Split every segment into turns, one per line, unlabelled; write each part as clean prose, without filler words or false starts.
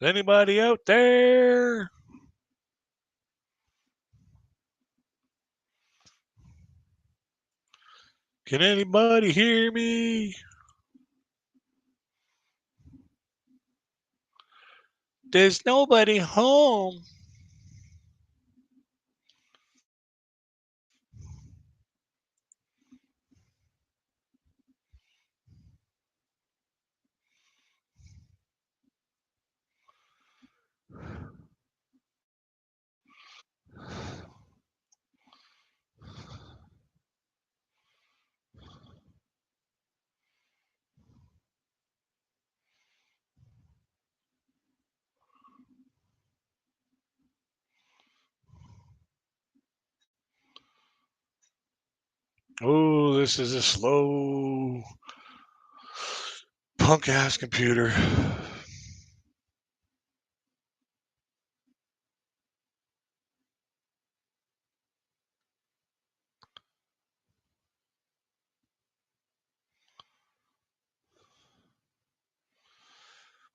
Anybody out there? Can anybody hear me? There's nobody home. Oh, this is a slow, punk ass computer.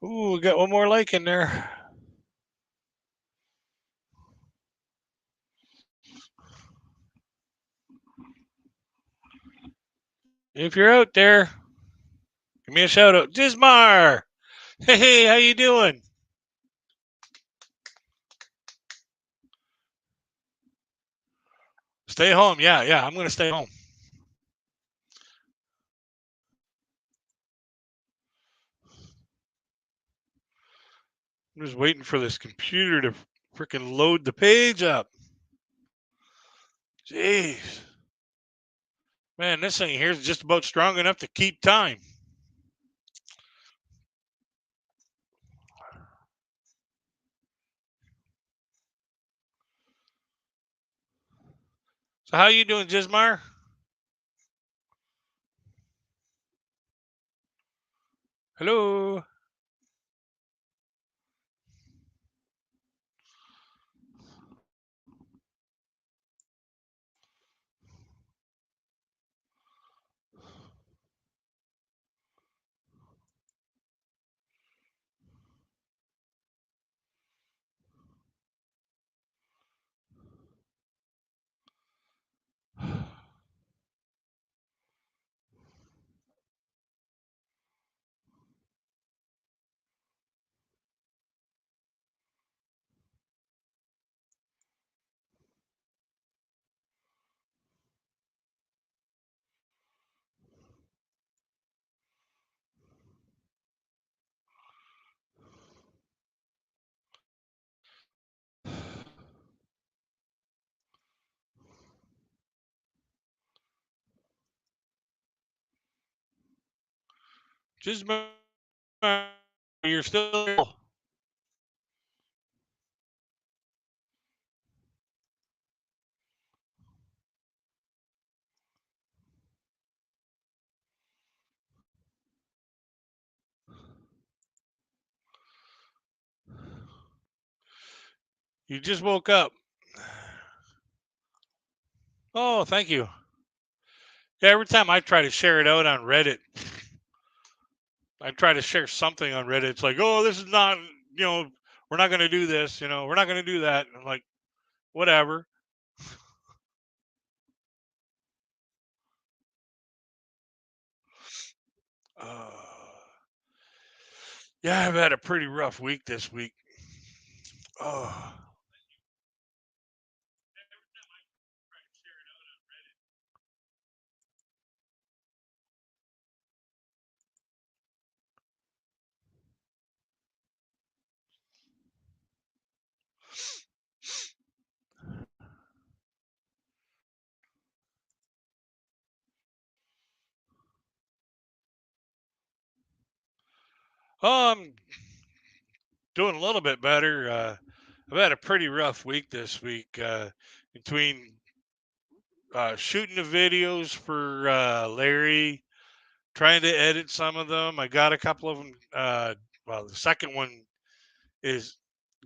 Ooh, we got one more like in there. If you're out there, give me a shout out. Dismar! Hey, how you doing? Stay home. Yeah, I'm going to stay home. I'm just waiting for this computer to freaking load the page up. Jeez. Man, this thing here is just about strong enough to keep time. So how you doing, Jismar? Hello. Jismar, you're still. You just woke up. Oh, thank you. Yeah, every time I try to share it out on Reddit, I try to share something on Reddit. It's like, oh, this is not, we're not going to do this. We're not going to do that. And I'm like, whatever. Uh, yeah, I've had a pretty rough week this week. Oh, I'm doing a little bit better. I've had a pretty rough week this week between shooting the videos for Larry, trying to edit some of them. I got a couple of them. Well, the second one is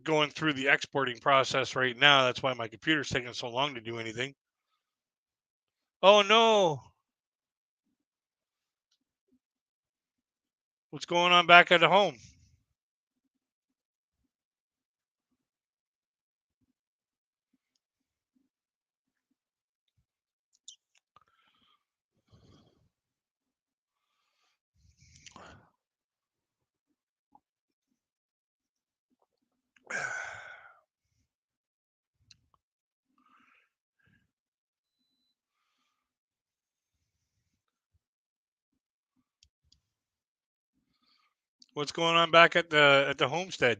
going through the exporting process right now. That's why my computer's taking so long to do anything. Oh no. What's going on back at the home? What's going on back at the homestead?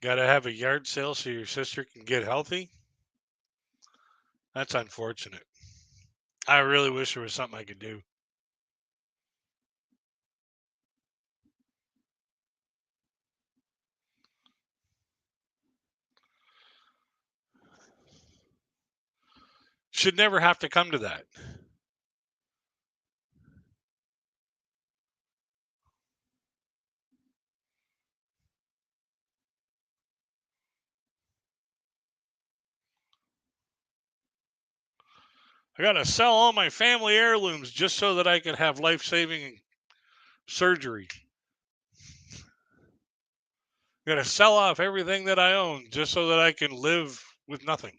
Got to have a yard sale so your sister can get healthy? That's unfortunate. I really wish there was something I could do. Should never have to come to that. I got to sell all my family heirlooms just so that I could have life saving surgery. I got to sell off everything that I own just so that I can live with nothing.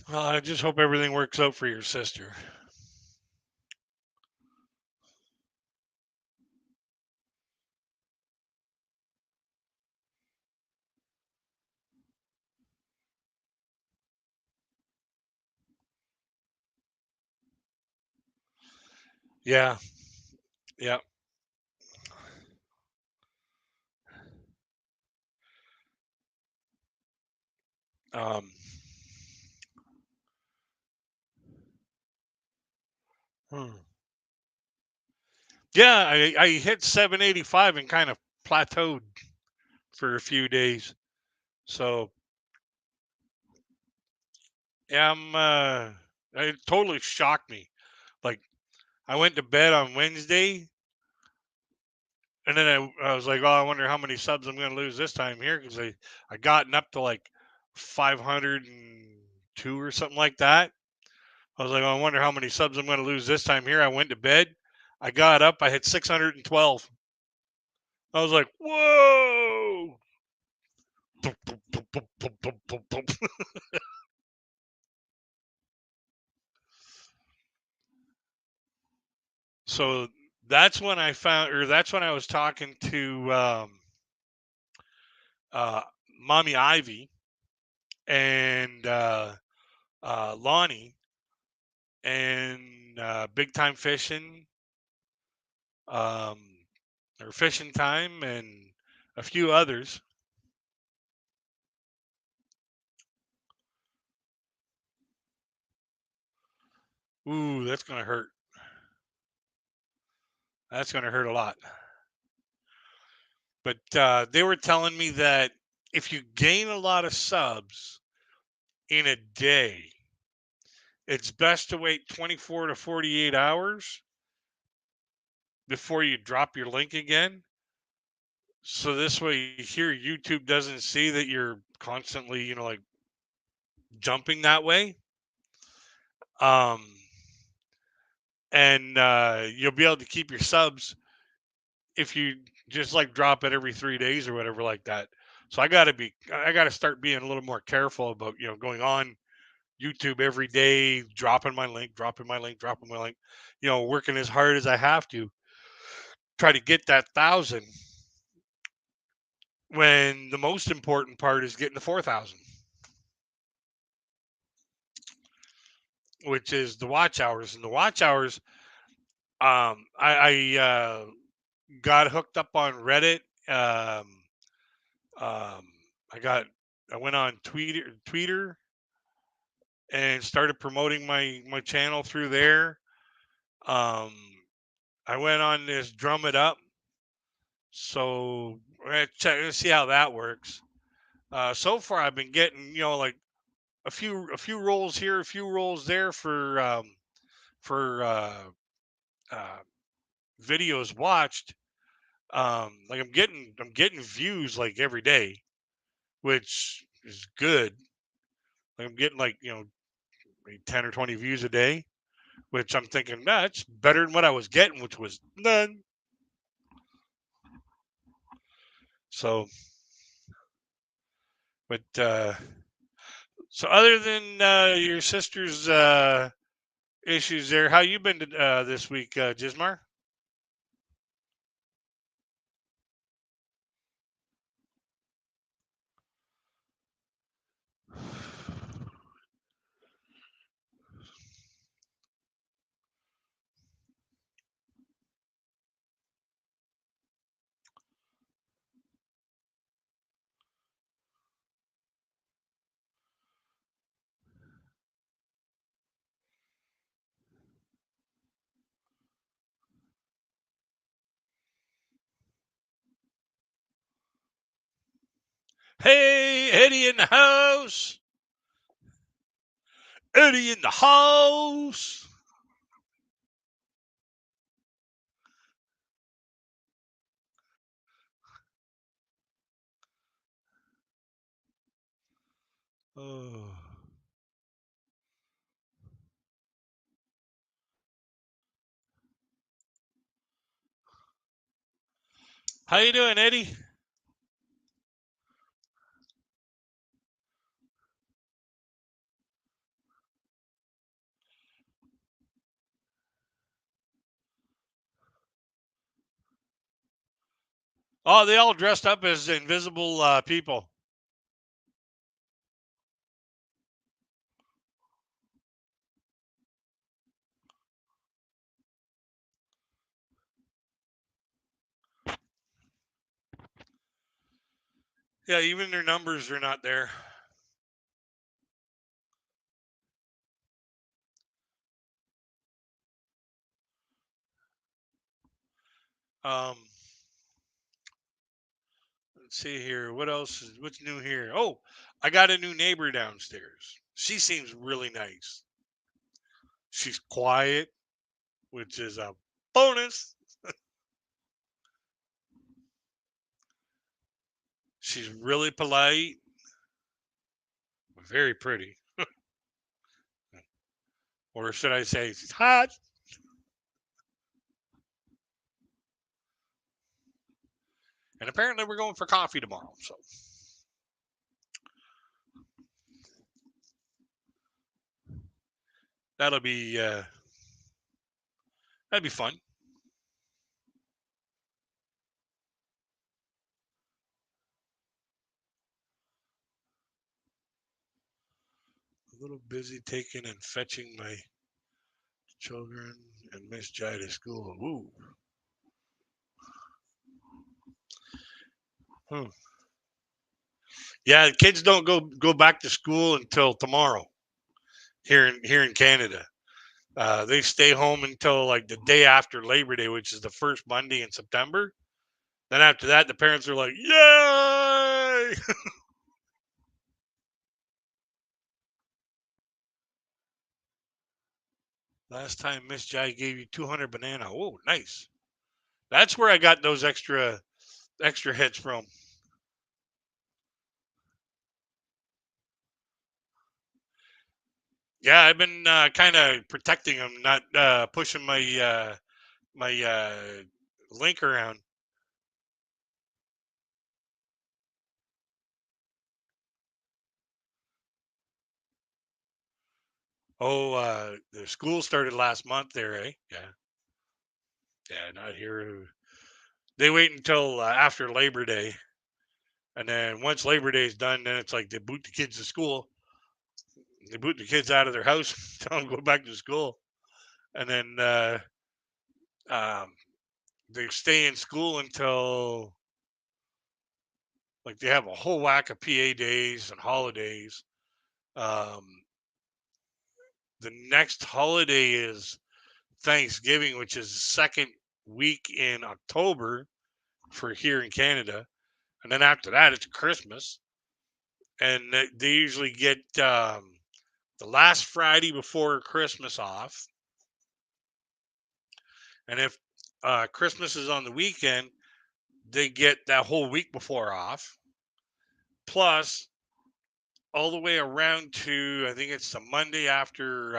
Well, I just hope everything works out for your sister. Yeah, yeah. Um, hmm. Yeah, I hit 785 and kind of plateaued for a few days. So yeah, it totally shocked me. Like I went to bed on Wednesday, and then I was like, oh, I wonder how many subs I'm going to lose this time here because I gotten up to like 502 or something like that. I was like, oh, I wonder how many subs I'm going to lose this time here. I went to bed. I got up. I hit 612. I was like, whoa. So that's when I found, or that's when I was talking to uh, Mommy Ivy and Lonnie and Big Time Fishing, um, or Fishing Time, and a few others. Ooh, that's gonna hurt. That's gonna hurt a lot. But they were telling me that if you gain a lot of subs in a day, it's best to wait 24 to 48 hours before you drop your link again. So this way here YouTube doesn't see that you're constantly, like jumping that way. Um and you'll be able to keep your subs if you just like drop it every 3 days or whatever like that. So I gotta start being a little more careful about, going on YouTube every day, dropping my link, dropping my link, dropping my link, working as hard as I have to try to get that 1,000, when the most important part is getting the 4,000, which is the watch hours. And the watch hours, I got hooked up on Reddit. Um, I got I went on Twitter and started promoting my channel through there. Um, I went on this Drum It Up, so let's see how that works. So far, I've been getting, like a few rolls here, a few rolls there for uh, videos watched. Like I'm getting views like every day, which is good. Like I'm getting like, maybe 10 or 20 views a day, which I'm thinking that's better than what I was getting, which was none. So, but so other than your sister's issues there, how you been this week, Gismar? Hey, Eddie in the house. Eddie in the house. Oh. How you doing, Eddie? Oh, they all dressed up as invisible people. Yeah, even their numbers are not there. Um, let's see here. What's new here? Oh, I got a new neighbor downstairs. She seems really nice. She's quiet, which is a bonus. She's really polite, very pretty. Or should I say she's hot? And apparently we're going for coffee tomorrow. So that'll be that'd be fun. A little busy taking and fetching my children and Miss Jai to school. Ooh. Hmm. Yeah, kids don't go back to school until tomorrow here in Canada. They stay home until like the day after Labor Day, which is the first Monday in September. Then after that, the parents are like, "Yay!" Last time Miss Jai gave you 200 banana. Oh, nice. That's where I got those extra hits from. Yeah, I've been kind of protecting them, not pushing my link around. Oh, the school started last month there, eh? Yeah, yeah, not here. They wait until after Labor Day, and then once Labor Day is done, then it's like they boot the kids to school. They boot the kids out of their house, tell them to go back to school, and then um, they stay in school until like they have a whole whack of PA days and holidays. Um, the next holiday is Thanksgiving, which is the second week in October for here in Canada, and then after that it's Christmas, and they usually get the last Friday before Christmas off, and if Christmas is on the weekend, they get that whole week before off, plus all the way around to I think it's the Monday after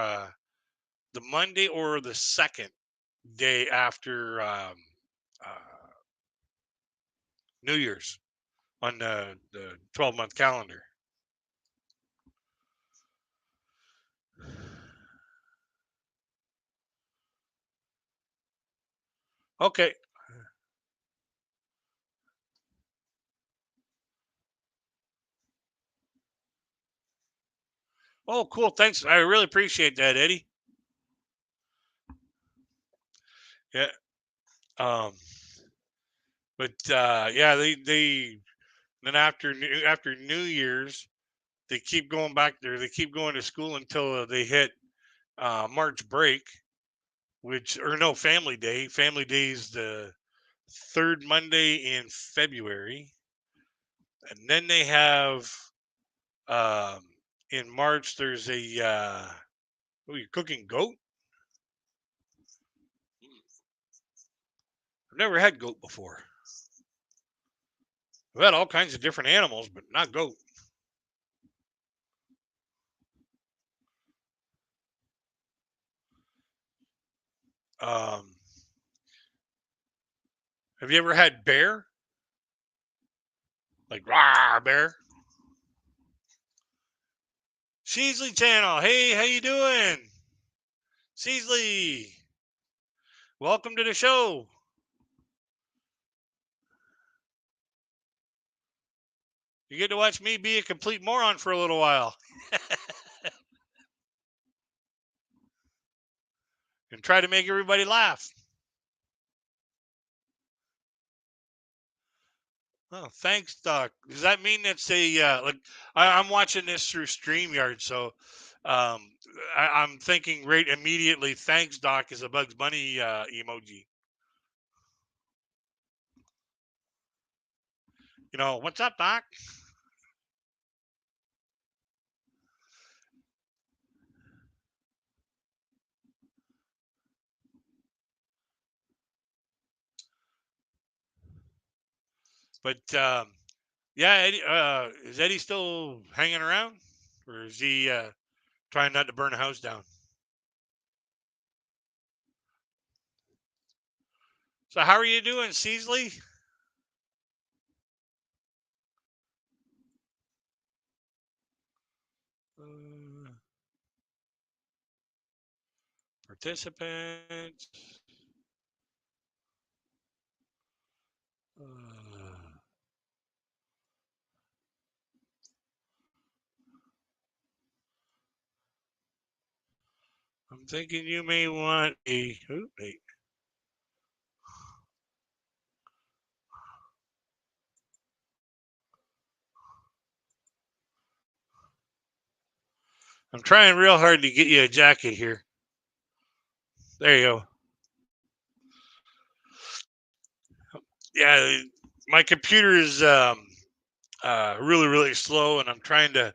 the Monday or the second day after uh, New Year's on the 12-month calendar. Okay. Oh, cool. Thanks. I really appreciate that, Eddie. Yeah. Um, but yeah, they then after New Year's, they keep going back there. They keep going to school until they hit March break, which or no Family Day. Family Day is the third Monday in February, and then they have um, in March. There's a oh, you're cooking goat. I've never had goat before. I've had all kinds of different animals, but not goat. Um, have you ever had bear? Like rah bear? Sheasley channel. Hey, how you doing? Sheasley, welcome to the show. You get to watch me be a complete moron for a little while and try to make everybody laugh. Oh, thanks, Doc. Does that mean it's a like I'm watching this through StreamYard, so um, I'm thinking right immediately. Thanks, Doc, is a Bugs Bunny emoji. You know what's up, Doc? But yeah, Eddie, is Eddie still hanging around, or is he trying not to burn the house down? So how are you doing, Seasley? Uh, participants. Uh, I'm thinking you may want a. Ooh, wait. I'm trying real hard to get you a jacket here. There you go. Yeah, my computer is really really slow, and I'm trying to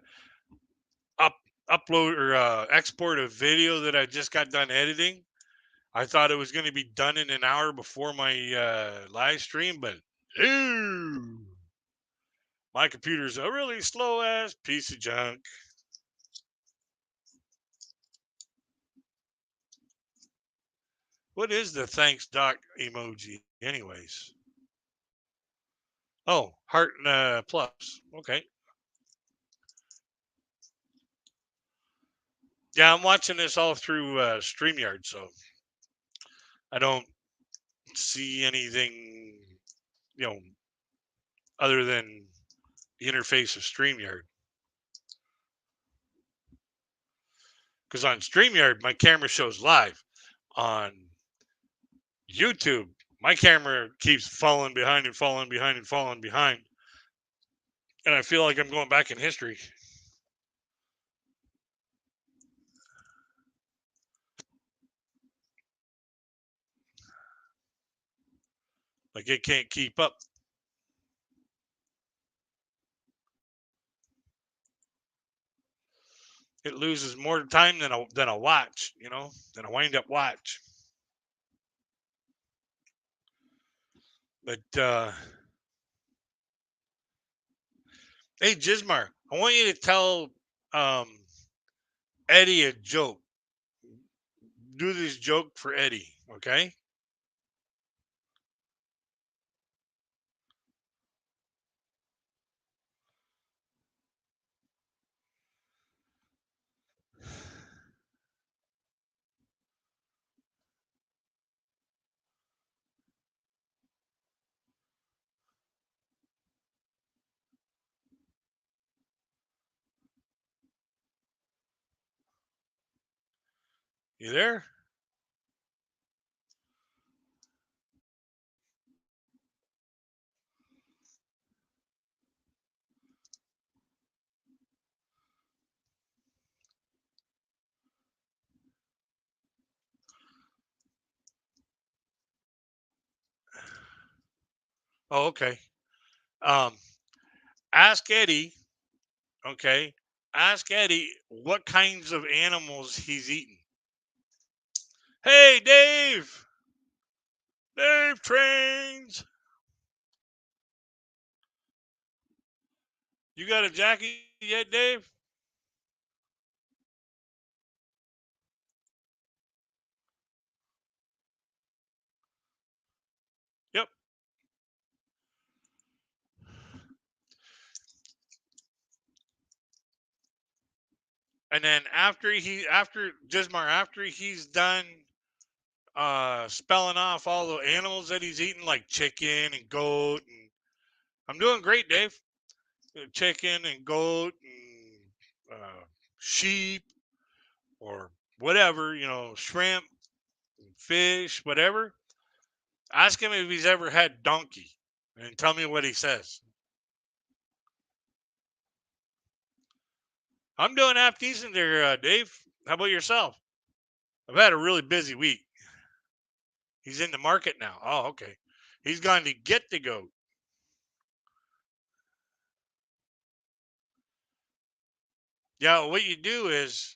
up upload or export a video that I just got done editing. I thought it was going to be done in an hour before my live stream, but ew, my computer's a really slow ass piece of junk. What is the thanks doc emoji, anyways? Oh, heart and plus. Okay. Yeah, I'm watching this all through StreamYard, so I don't see anything, you know, other than the interface of StreamYard. Because on StreamYard, my camera shows live. On YouTube, my camera keeps falling behind and falling behind and falling behind. And I feel like I'm going back in history. Like it can't keep up. It loses more time than a watch, than a wind up watch. But hey, Jismar, I want you to tell um, Eddie a joke. Do this joke for Eddie, okay? You there? Oh, okay. Um, ask Eddie, okay? Ask Eddie what kinds of animals he's eaten. Hey, Dave! Dave Trains! You got a jacket yet, Dave? Yep. And then after Gismar, after he's done spelling off all the animals that he's eaten, like chicken and goat, and I'm doing great, Dave. Chicken and goat and sheep or whatever, shrimp, fish, whatever. Ask him if he's ever had donkey and tell me what he says. I'm doing half decent there, Dave. How about yourself? I've had a really busy week. He's in the market now. Oh, okay. He's gone to get the goat. Yeah, what you do is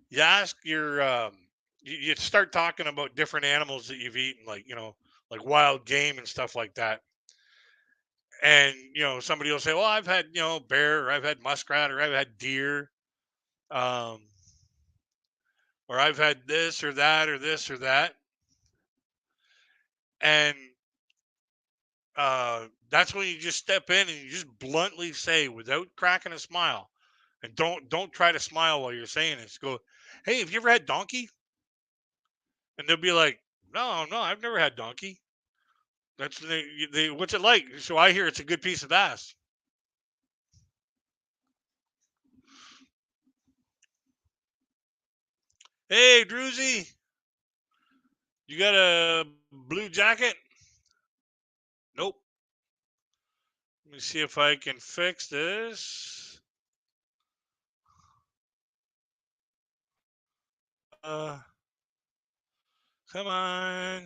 you ask you start talking about different animals that you've eaten, like, like wild game and stuff like that. And, somebody will say, well, I've had, bear, or I've had muskrat, or I've had deer, um, or I've had this or that, or this or that. And that's when you just step in and you just bluntly say, without cracking a smile, and don't try to smile while you're saying it. Just go, hey, have you ever had donkey? And they'll be like, no, no, I've never had donkey. That's what's it like? So I hear it's a good piece of ass. Hey, Druzy, you got a blue jacket? Nope. Let me see if I can fix this. Uh, Come on.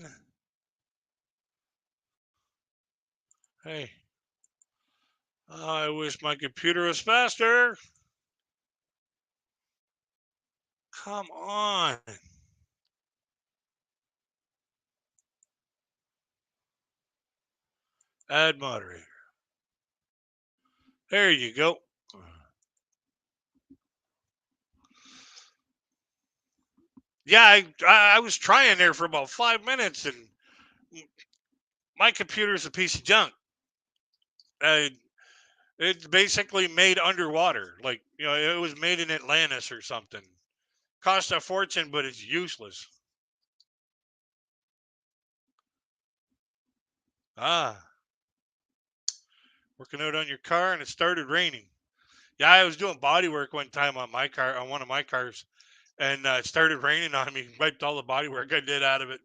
Hey, I wish my computer was faster. Come on. Add moderator. There you go. Yeah, I was trying there for about 5 minutes, and my computer's a piece of junk. Uh, it's basically made underwater. Like, it was made in Atlantis or something. Cost a fortune, but it's useless. Ah, working out on your car, and it started raining. Yeah, I was doing body work one time on my car, on one of my cars, and it started raining on me. Wiped all the body work I did out of it.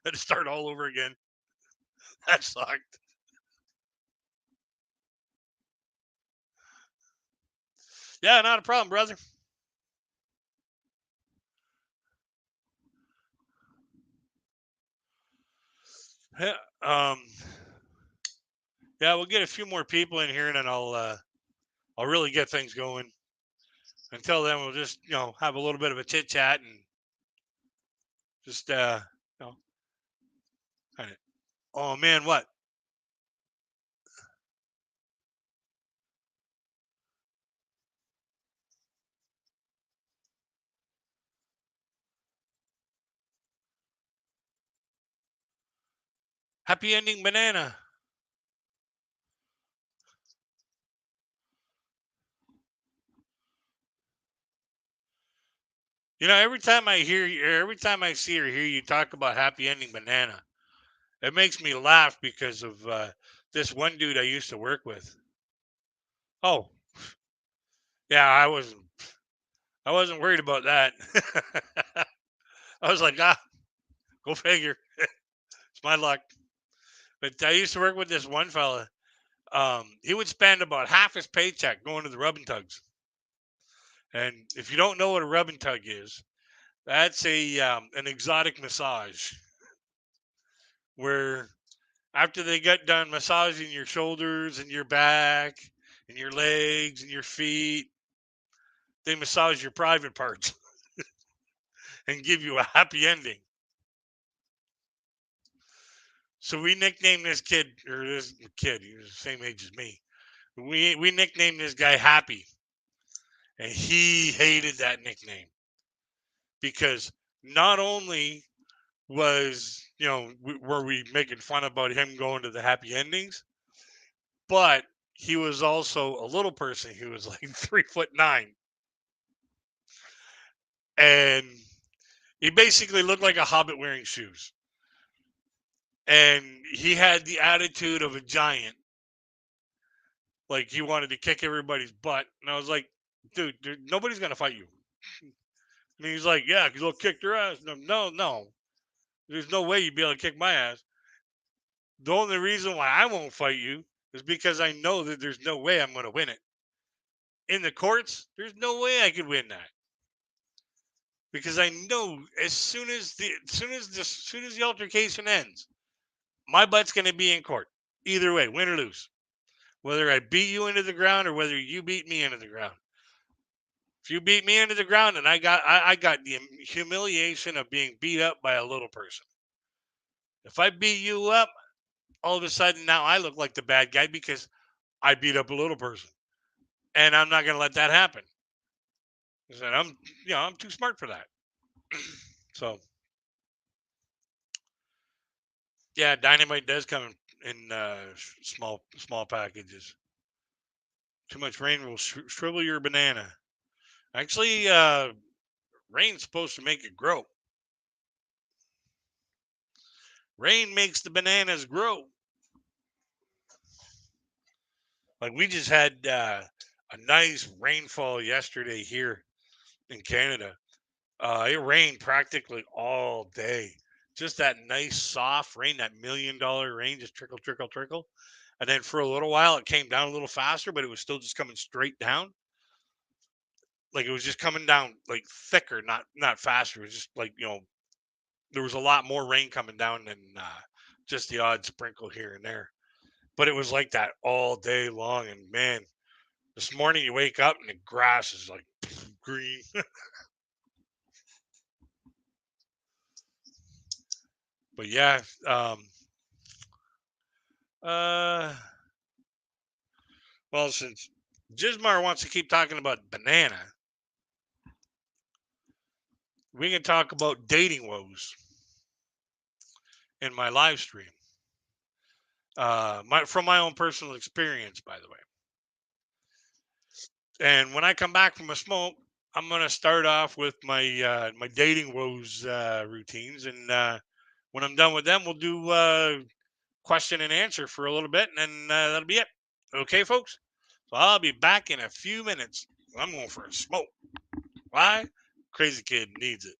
Had to start all over again. That sucked. Yeah, not a problem, brother. Yeah, yeah, we'll get a few more people in here, and then I'll really get things going. Until then, we'll just have a little bit of a chit chat and just you know kind of. Oh man, what? Happy ending banana. Every time I hear you, every time I see or hear you talk about happy ending banana, it makes me laugh because of this one dude I used to work with. Oh, yeah, I wasn't worried about that. I was like, go figure. It's my luck. But I used to work with this one fella. He would spend about half his paycheck going to the rub and tugs. And if you don't know what a rub and tug is, that's a an exotic massage where after they get done massaging your shoulders and your back and your legs and your feet, they massage your private parts and give you a happy ending. So we nicknamed this kid, or this kid, he was the same age as me. We nicknamed this guy Happy, and he hated that nickname because not only was were we making fun about him going to the happy endings, but he was also a little person. He was like 3'9", and he basically looked like a hobbit wearing shoes. And he had the attitude of a giant. Like he wanted to kick everybody's butt. And I was like, dude, nobody's gonna fight you. And he's like, yeah, because they'll kick their ass. No, no, no. There's no way you'd be able to kick my ass. The only reason why I won't fight you is because I know that there's no way I'm gonna win it. In the courts, there's no way I could win that. Because I know as soon as the altercation ends, my butt's gonna be in court. Either way, win or lose. Whether I beat you into the ground or whether you beat me into the ground. If you beat me into the ground, and I got the humiliation of being beat up by a little person. If I beat you up, all of a sudden now I look like the bad guy because I beat up a little person, and I'm not going to let that happen. I said I'm too smart for that. So yeah, dynamite does come in small packages. Too much rain will shrivel your banana. Actually, rain's supposed to make it grow. Rain makes the bananas grow. Like we just had a nice rainfall yesterday here in Canada. It rained practically all day. Just that nice soft rain, that $1 million rain, just trickle, trickle, trickle. And then for a little while, it came down a little faster, but it was still just coming straight down. Like it was just coming down like thicker, not faster. It was just like there was a lot more rain coming down than just the odd sprinkle here and there. But it was like that all day long. And man, this morning you wake up and the grass is like green. But yeah, uh, well, since Jismar wants to keep talking about banana, we can talk about dating woes in my live stream. From my own personal experience, by the way. And when I come back from a smoke, I'm gonna start off with my dating woes routines, and when I'm done with them, we'll do question and answer for a little bit, and then that'll be it. Okay, folks. So I'll be back in a few minutes. I'm going for a smoke. Why? Crazy Kid needs it.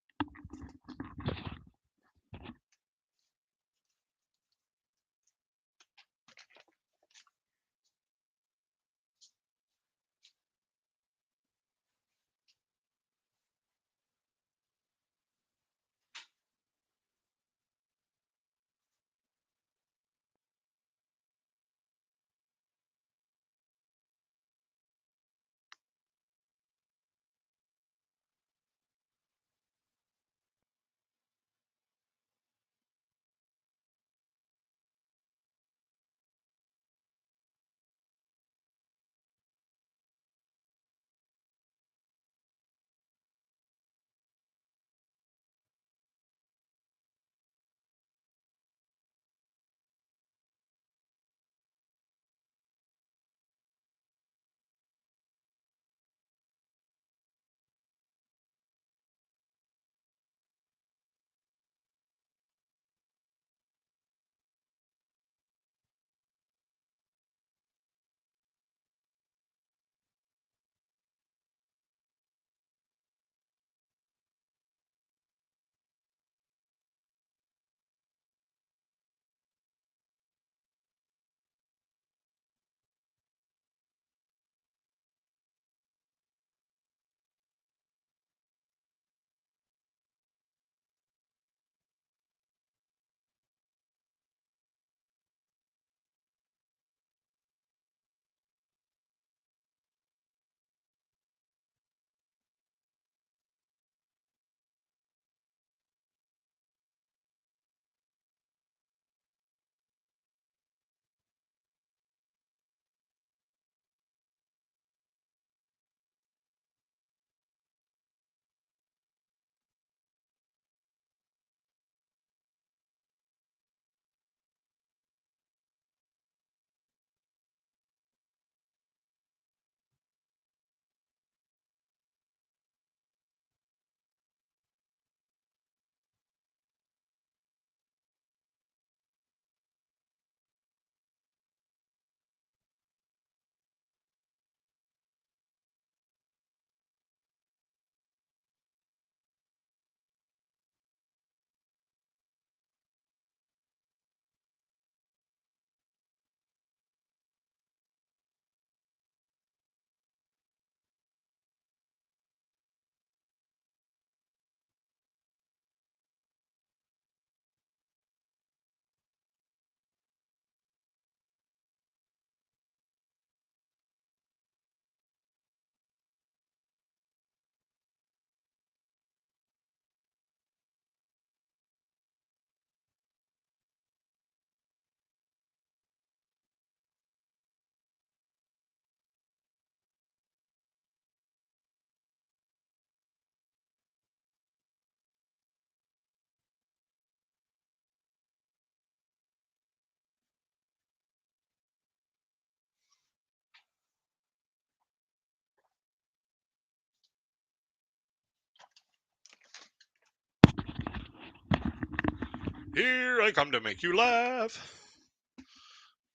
Here I come to make you laugh.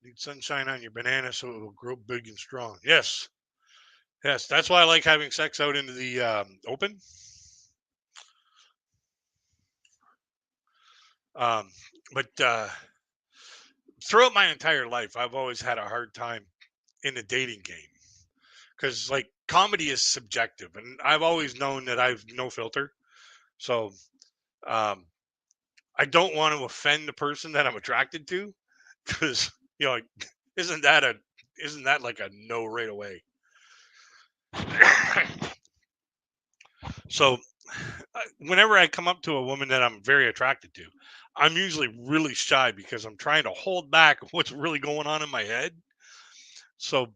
Need sunshine on your banana so it will grow big and strong. Yes. Yes. That's why I like having sex out into the open. Um, but throughout my entire life, I've always had a hard time in the dating game because, like, comedy is subjective, and I've always known that I've no filter. So um, I don't want to offend the person that I'm attracted to because like, isn't that a isn't that like a no right away? So whenever I come up to a woman that I'm very attracted to, I'm usually really shy because I'm trying to hold back what's really going on in my head. So,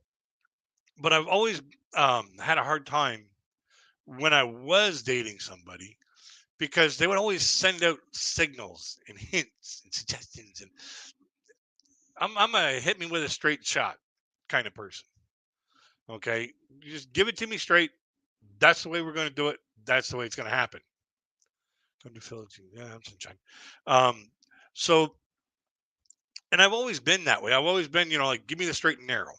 but I've always had a hard time when I was dating somebody because they would always send out signals and hints and suggestions. And I'm a hit me with a straight shot kind of person. Okay. You just give it to me straight. That's the way we're going to do it. That's the way it's going to happen. Come to Philippines. Yeah, I'm sunshine. Um, so, and I've always been that way. I've always been, like, give me the straight and narrow.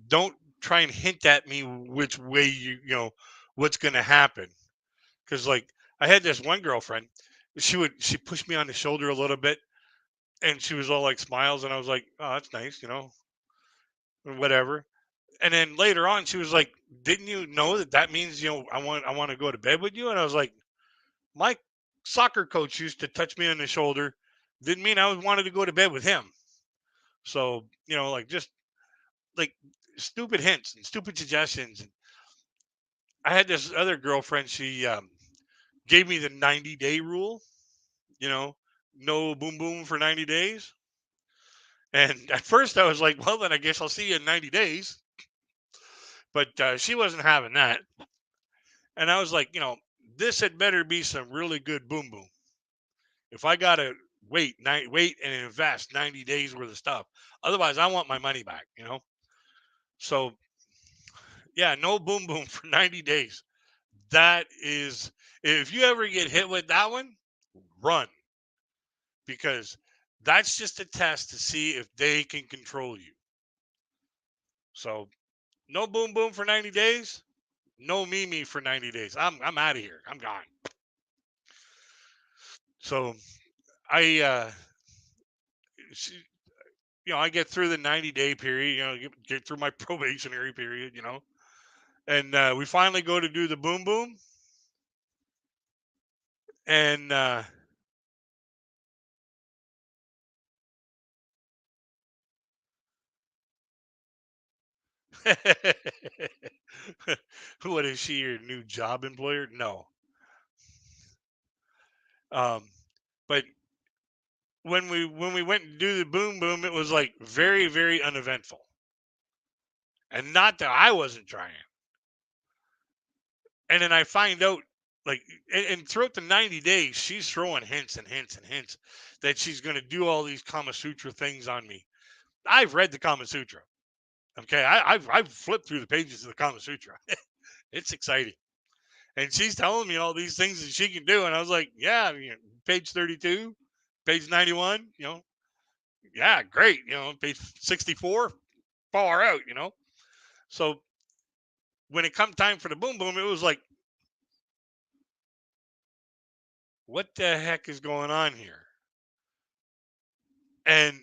Don't try and hint at me which way what's going to happen. Cause like I had this one girlfriend, she pushed me on the shoulder a little bit and she was all like smiles. And I was like, oh, that's nice, or whatever. And then later on, she was like, didn't you know that means, I want to go to bed with you? And I was like, my soccer coach used to touch me on the shoulder. Didn't mean I wanted to go to bed with him. So, like just like stupid hints and stupid suggestions. And I had this other girlfriend. She gave me the 90-day rule. You know, no boom boom for 90 days. And at first, I was like, well, then I guess I'll see you in 90 days. But she wasn't having that. And I was like, this had better be some really good boom boom. If I gotta wait and invest 90 days worth of stuff, otherwise I want my money back. So yeah, no boom boom for 90 days. That is, if you ever get hit with that one, run, because that's just a test to see if they can control you. So no boom boom for 90 days, no Mimi for 90 days. I'm out of here. I'm gone. So I I get through the 90-day period, get through my probationary period, and we finally go to do the boom boom, and what is she, your new job employer? No. um but when we went to do the boom boom, it was like very, very uneventful, and not that I wasn't trying. And then I find out, like, and throughout the 90 days, she's throwing hints and hints and hints that she's going to do all these Kama Sutra things on me. I've read the Kama Sutra. Okay, I've flipped through the pages of the Kama Sutra. It's exciting, and she's telling me all these things that she can do, and I was like, yeah, page 32, page 91, yeah, great, page 64, far out, So when it come time for the boom boom, it was like, what the heck is going on here? And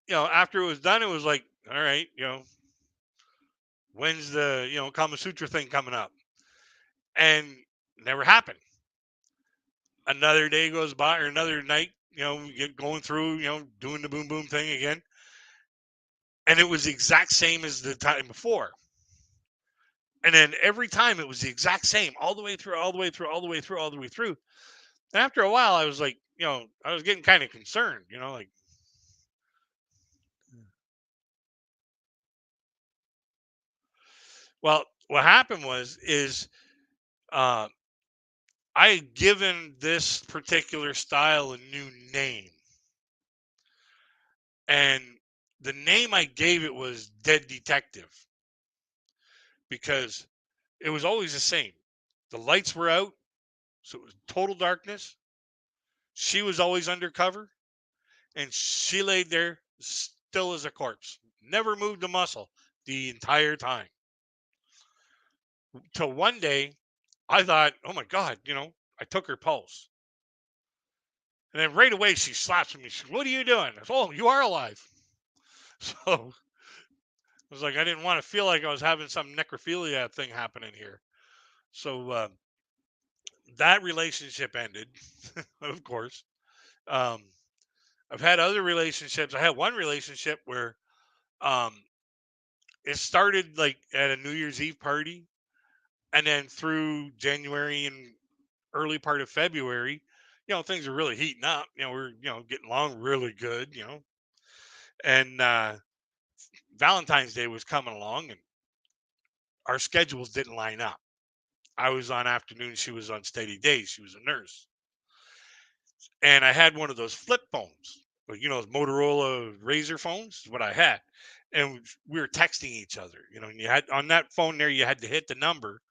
after it was done, it was like, all right, when's the Kama Sutra thing coming up? And never happened. Another day goes by, or another night, we get going through, doing the boom boom thing again, and it was the exact same as the time before. And then every time it was the exact same, all the way through, all the way through, all the way through, all the way through. And after a while, I was like, I was getting kind of concerned, like, well, what happened is uh, I had given this particular style a new name, and the name I gave it was Dead Detective, because it was always the same. The lights were out, so it was total darkness. She was always undercover, and she laid there still as a corpse, never moved a muscle the entire time. Till one day, I thought, oh my God, I took her pulse. And then right away, she slaps me. She said, what are you doing? I said, oh, you are alive. So I was like, I didn't want to feel like I was having some necrophilia thing happening here. So that relationship ended, of course. Um, I've had other relationships. I had one relationship where um, it started like at a New Year's Eve party, and then through January and early part of February, things are really heating up. We're getting along really good. And Valentine's Day was coming along, and our schedules didn't line up. I was on afternoons, she was on steady days. She was a nurse, and I had one of those flip phones, like those Motorola Razor phones. Is what I had, and we were texting each other. And you had on that phone there, you had to hit the number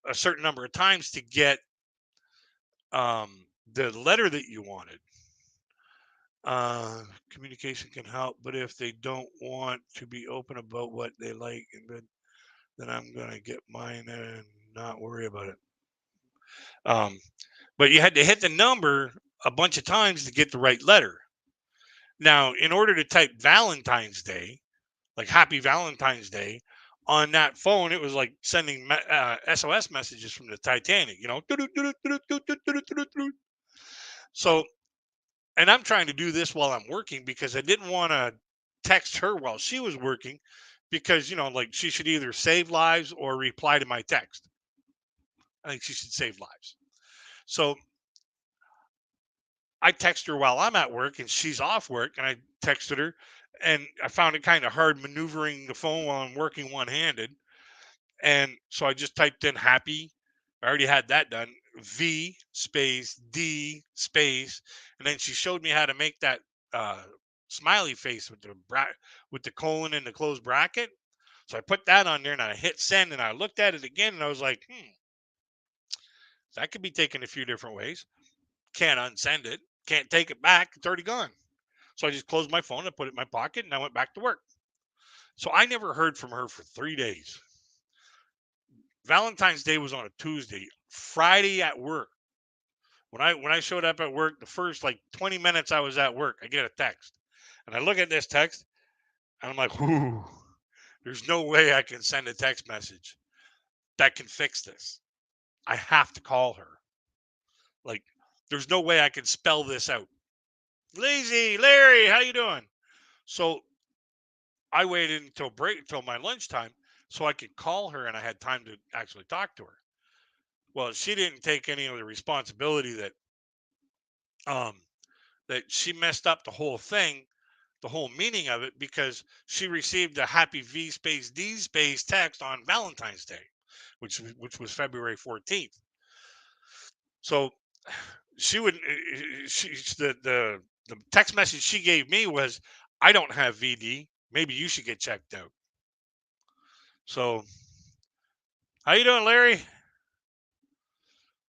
a certain number of times to get the letter that you wanted. Uh, Communication can help, but if they don't want to be open about what they like, and then I'm gonna get mine and not worry about it. Um, but you had to hit the number a bunch of times to get the right letter. Now, in order to type Valentine's Day, like Happy Valentine's Day, on that phone, it was like sending SOS messages from the Titanic. So, and I'm trying to do this while I'm working because I didn't want to text her while she was working because, like she should either save lives or reply to my text. I think she should save lives. So I text her while I'm at work and she's off work, and I texted her, and I found it kind of hard maneuvering the phone while I'm working one handed. And so I just typed in happy. I already had that done. V space D space. And then she showed me how to make that uh, smiley face with with the colon and the closed bracket. So I put that on there and I hit send, and I looked at it again and I was like, that could be taken a few different ways. Can't unsend it. Can't take it back. It's already gone. So I just closed my phone and put it in my pocket, and I went back to work. So I never heard from her for 3 days. Valentine's Day was on a Tuesday. Friday at work, when I showed up at work, the first like 20 minutes I was at work, I get a text, and I look at this text, and I'm like, "Whoo, there's no way I can send a text message that can fix this. I have to call her. Like, there's no way I can spell this out. Lazy Larry, how you doing?" So I waited until my lunchtime so I could call her and I had time to actually talk to her. Well, she didn't take any of the responsibility um that she messed up the whole thing, the whole meaning of it, because she received a happy V space D space text on Valentine's Day, which was February 14th. So she would she the text message she gave me was, "I don't have VD. Maybe you should get checked out." So how you doing, Larry?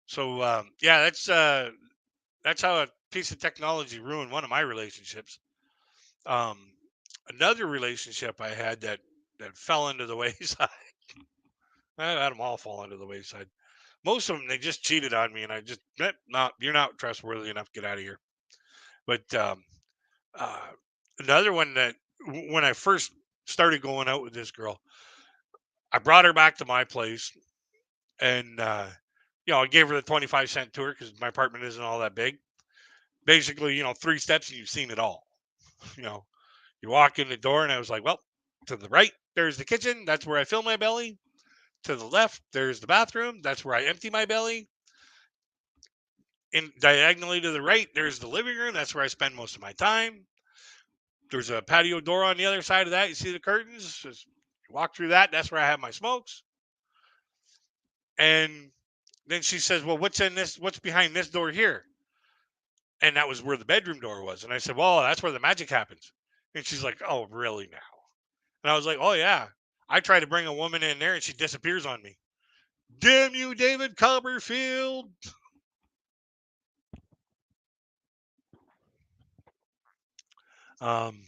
So yeah, that's how a piece of technology ruined one of my relationships. Um, Another relationship I had that fell into the wayside. I had them all fall into the wayside. Most of them, they just cheated on me, and I just not you're not trustworthy enough. Get out of here. But uh, another one that when I first started going out with this girl, I brought her back to my place, and I gave her the 25-cent tour because my apartment isn't all that big. Basically, 3 steps and you've seen it all. You know, you walk in the door, and I was like, well, to the right, there's the kitchen. That's where I fill my belly. To the left, there's the bathroom. That's where I empty my belly. In diagonally to the right, there's the living room. That's where I spend most of my time. There's a patio door on the other side of that. You see the curtains. Just you walk through that. That's where I have my smokes. And then she says, well, what's in this? What's behind this door here? And that was where the bedroom door was. And I said, well, that's where the magic happens. And she's like, oh, really now? And I was like, oh, yeah. I try to bring a woman in there and she disappears on me. Damn you, David Copperfield. Um,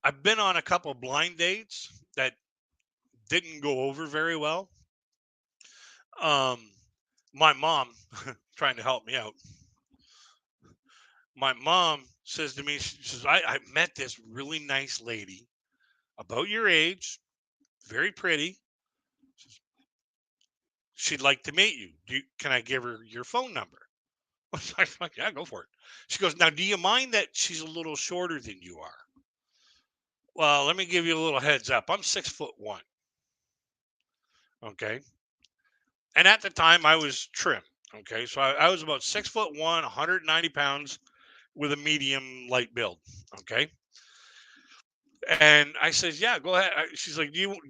I've been on a couple blind dates that didn't go over very well. Um, my mom, trying to help me out, my mom says to me, she says, I met this really nice lady about your age, very pretty. She'd like to meet you. Can I give her your phone number? I was like, yeah, go for it. She goes, now, do you mind that she's a little shorter than you are? Well, let me give you a little heads up. I'm 6'1". Okay. And at the time I was trim. Okay, so I was about 6'1", 190 pounds with a medium light build. Okay, and I says, "Yeah, go ahead." She's like, "Do you?"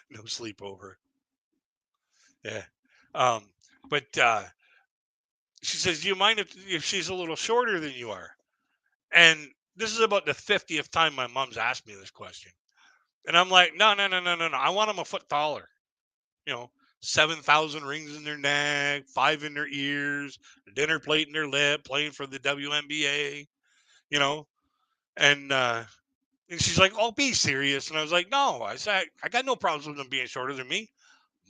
No sleepover. Yeah. Um, but she says, "Do you mind if she's a little shorter than you are?" And this is about the 50th time my mom's asked me this question. And I'm like, "No, no, no, no, no, no. I want them a foot taller. You know, 7,000 rings in their neck, five in their ears, a dinner plate in their lip, playing for the WNBA, you know." And and she's like, "Oh, be serious." And I was like, "No." I said, "I got no problems with them being shorter than me.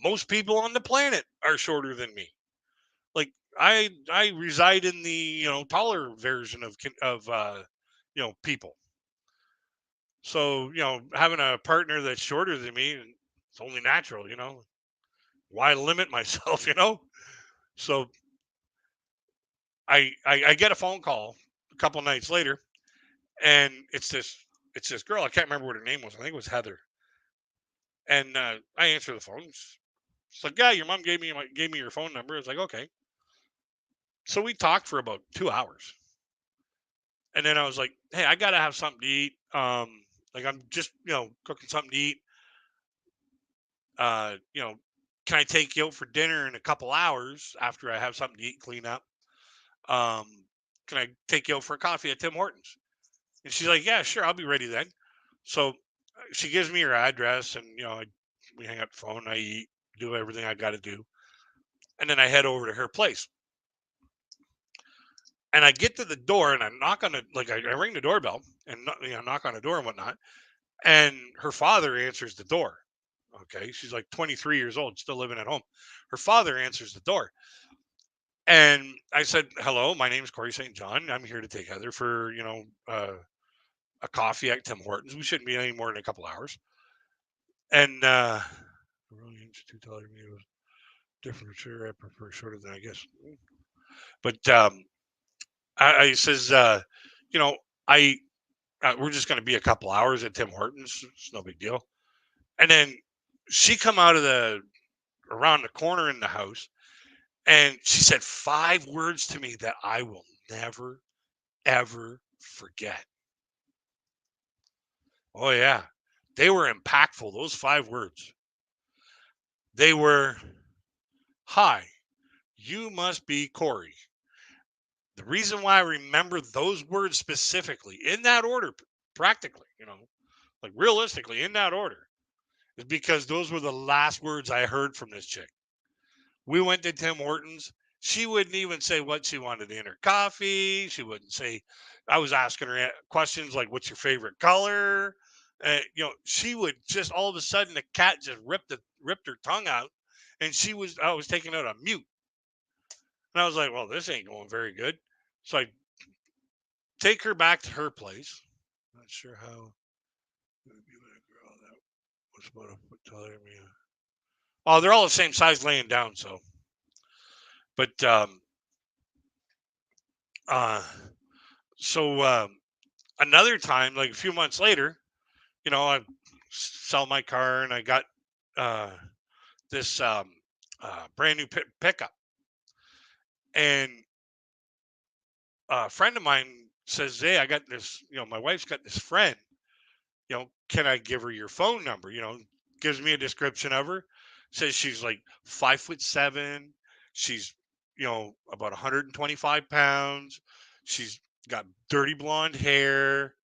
Most people on the planet are shorter than me. Like I reside in the taller version of people. So having a partner that's shorter than me, it's only natural. Why limit myself? So I get a phone call a couple nights later, and it's this girl. I can't remember what her name was. I think it was Heather. And I answer the phone. She's like, "Yeah, your mom gave me your phone number." I was like, "Okay." So we talked for about 2 hours, and then I was like, "Hey, I gotta have something to eat. Like I'm just cooking something to eat. Uh, you know, can I take you out for dinner in a couple hours after I have something to eat, clean up? Um, can I take you out for a coffee at Tim Hortons?" And she's like, "Yeah, sure, I'll be ready then." So she gives me her address, and we hang up the phone. I eat, do everything I got to do, and then I head over to her place. And I get to the door, and I knock on I ring the doorbell and knock on the door and whatnot. And her father answers the door. Okay, she's like 23 years old, still living at home. Her father answers the door, and I said, "Hello, my name is Corey St. John. I'm here to take Heather for a coffee at Tim Hortons. We shouldn't be any more than a couple hours." And really too taller than me was different. Sure, I prefer shorter than I guess. But I says, you know, I we're just going to be a couple hours at Tim Hortons. It's no big deal. And then she come out of the around the corner in the house, and she said 5 words to me that I will never ever forget. Oh yeah, they were impactful. Those 5 words. They were, "Hi, you must be Corey." The reason why I remember those words specifically in that order, practically, like realistically in that order, is because those were the last words I heard from this chick. We went to Tim Hortons. She wouldn't even say what she wanted in her coffee. She wouldn't say. I was asking her questions like, "What's your favorite color?" She would just all of a sudden the cat just ripped her tongue out, and I was taking out a mute, and I was like, "Well, this ain't going very good." So I take her back to her place. Not sure how. Maybe with a girl that was about a foot taller than me. Oh, they're all the same size laying down. So, but uh, so another time, like a few months later, I sell my car, and I got uh, this brand new pickup, and a friend of mine says, "Hey, I got this. My wife's got this friend. Can I give her your phone number?" Gives me a description of her. Says she's like 5'7". She's about 125 pounds. She's got dirty blonde hair.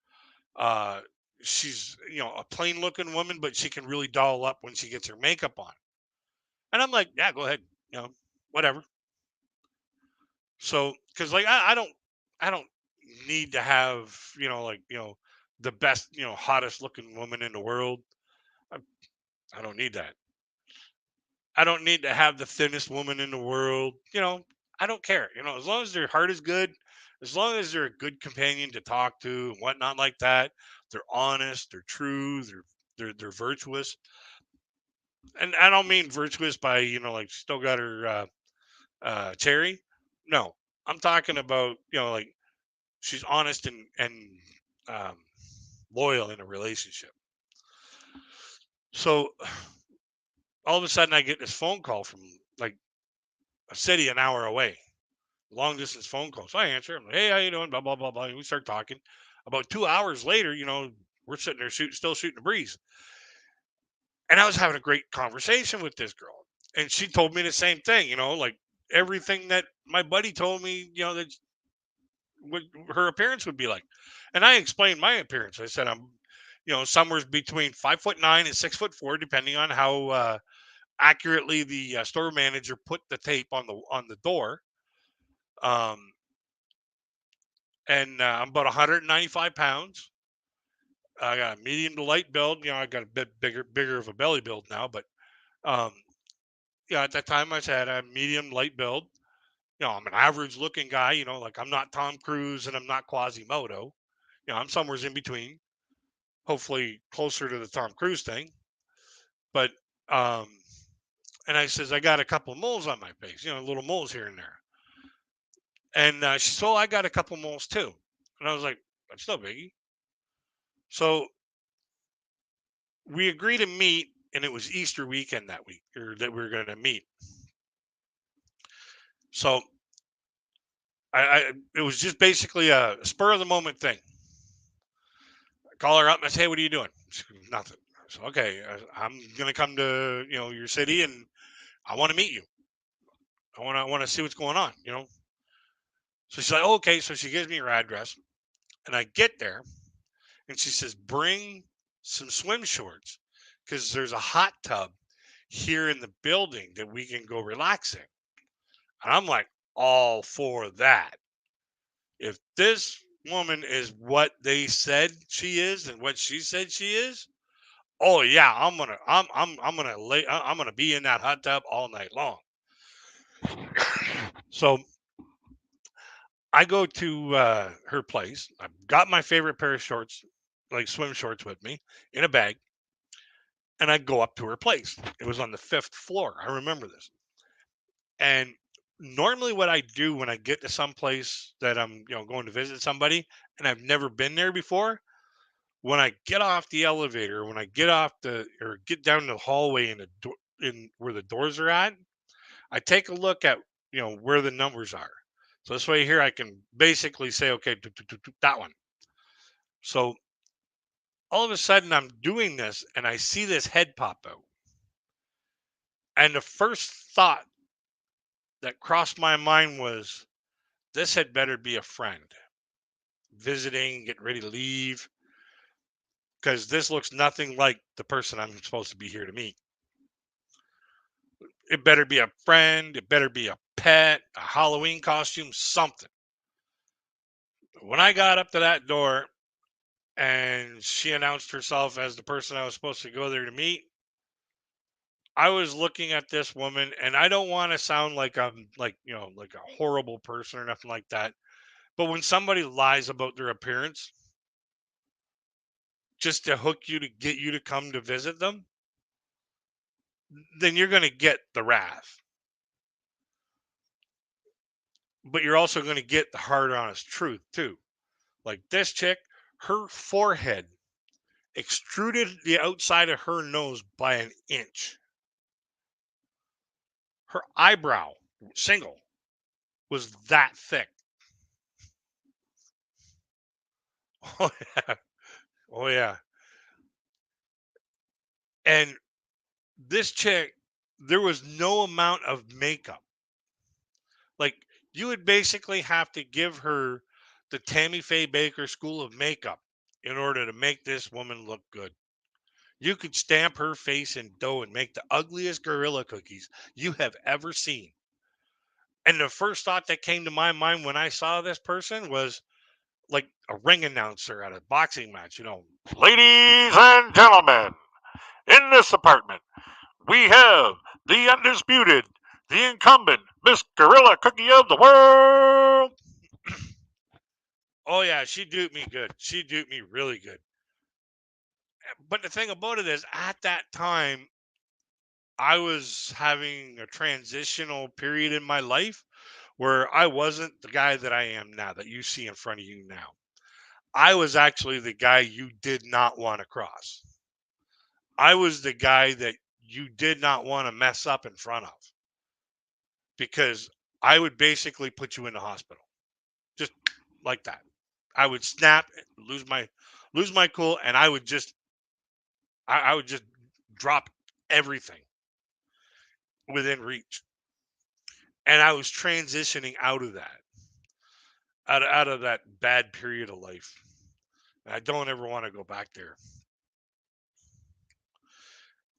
Uh, she's a plain looking woman, but she can really doll up when she gets her makeup on. And I'm like, "Yeah, go ahead, whatever." So, because like I don't need to have the best hottest looking woman in the world. I, I don't need that. I don't need to have the thinnest woman in the world. I don't care. As long as their heart is good, as long as they're a good companion to talk to and whatnot like that, they're honest, they're true, they're virtuous. And I don't mean virtuous by like still got her cherry. No, I'm talking about like she's honest and um, loyal in a relationship. So all of a sudden, I get this phone call from like a city an hour away, long distance phone call. So I answer. I'm like, "Hey, how you doing?" Blah blah blah blah. We start talking. About 2 hours later, we're sitting there still shooting the breeze, and I was having a great conversation with this girl, and she told me the same thing. Like everything that my buddy told me. That what her appearance would be like, and I explained my appearance. I said I'm, somewhere between 5'9" and 6'4", depending on how accurately the store manager put the tape on the door. Um, and I'm about 195 pounds. I got a medium to light build. I got a bit bigger of a belly build now, but um, yeah, at that time I said I'm medium light build. I'm an average looking guy. Like I'm not Tom Cruise and I'm not Quasimodo. I'm somewhere in between. Hopefully closer to the Tom Cruise thing. But um, and I says I got a couple of moles on my face. Little moles here and there. And she said, "Oh, I got a couple moles too." And I was like, "That's no biggie." So we agreed to meet, and it was Easter weekend that week, or that we were going to meet. So it was just basically a spur of the moment thing. I call her up and I say, "Hey, what are you doing?" She goes, "Nothing." I said, "Okay, I'm going to come to your city, and I want to meet you. I want to see what's going on." So she's like, "Oh, okay." So she gives me her address, and I get there, and she says, "Bring some swim shorts because there's a hot tub here in the building that we can go relax in." And I'm like, all for that. If this woman is what they said she is and what she said she is, oh yeah, I'm gonna be in that hot tub all night long. So I go to her place. I've got my favorite pair of shorts, like swim shorts, with me in a bag, and I go up to her place. It was on the fifth floor. I remember this. And normally, what I do when I get to some place that I'm, going to visit somebody, and I've never been there before, when I get off the elevator, when I get off or get down the hallway in where the doors are at, I take a look at, where the numbers are. So this way here, I can basically say, okay, that one. So all of a sudden, I'm doing this, and I see this head pop out, and the first thought that crossed my mind was, this had better be a friend visiting, getting ready to leave, because this looks nothing like the person I'm supposed to be here to meet. It better be a friend. It better be a pet, a Halloween costume, something. When I got up to that door and she announced herself as the person I was supposed to go there to meet, I was looking at this woman, and I don't want to sound like I'm like, like a horrible person or nothing like that. But when somebody lies about their appearance just to hook you to get you to come to visit them, then you're going to get the wrath. But you're also going to get the hard, honest truth too. Like this chick, her forehead extruded the outside of her nose by an inch. Her eyebrow, single, was that thick. Oh yeah, oh yeah. And this chick, there was no amount of makeup. Like you would basically have to give her the Tammy Faye Baker School of Makeup in order to make this woman look good. You could stamp her face in dough and make the ugliest gorilla cookies you have ever seen. And the first thought that came to my mind when I saw this person was like a ring announcer at a boxing match. Ladies and gentlemen, in this apartment, we have the undisputed, the incumbent, Miss Gorilla Cookie of the World. Oh, yeah, she duped me good. She duped me really good. But the thing about it is, at that time, I was having a transitional period in my life where I wasn't the guy that I am now, that you see in front of you now. I was actually the guy you did not want to cross. I was the guy that you did not want to mess up in front of because I would basically put you in the hospital just like that. I would snap, lose my cool, and I would just drop everything within reach. And I was transitioning out of that, out of that bad period of life. And I don't ever want to go back there.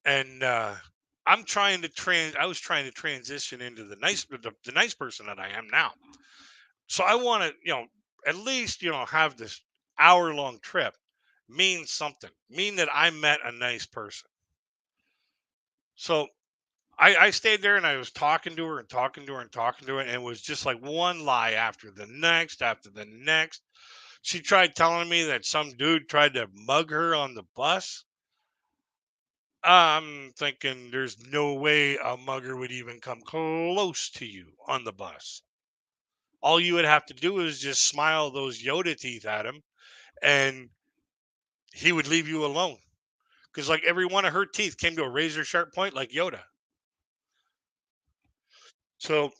And I was trying to transition into the nice person that I am now. So I want to, at least, have this hour-long trip mean something, mean that I met a nice person. So I stayed there and I was talking to her and talking to her and talking to her, and it was just like one lie after the next, after the next. She tried telling me that some dude tried to mug her on the bus. I'm thinking there's no way a mugger would even come close to you on the bus. All you would have to do is just smile those Yoda teeth at him, and he would leave you alone. Because like every one of her teeth came to a razor sharp point, like Yoda. So,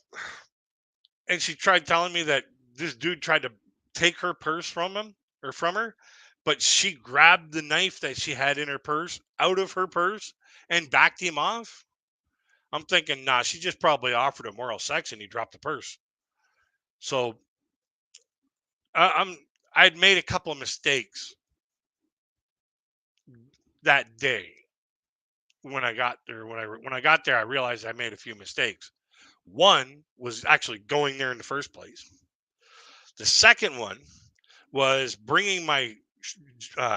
and she tried telling me that this dude tried to take her purse from him or from her, but she grabbed the knife that she had in her purse out of her purse and backed him off. I'm thinking, nah, she just probably offered him oral sex and he dropped the purse. So I'm I'd made a couple of mistakes that day when I got there. When I got there, I realized I made a few mistakes. One was actually going there in the first place. The second one was bringing my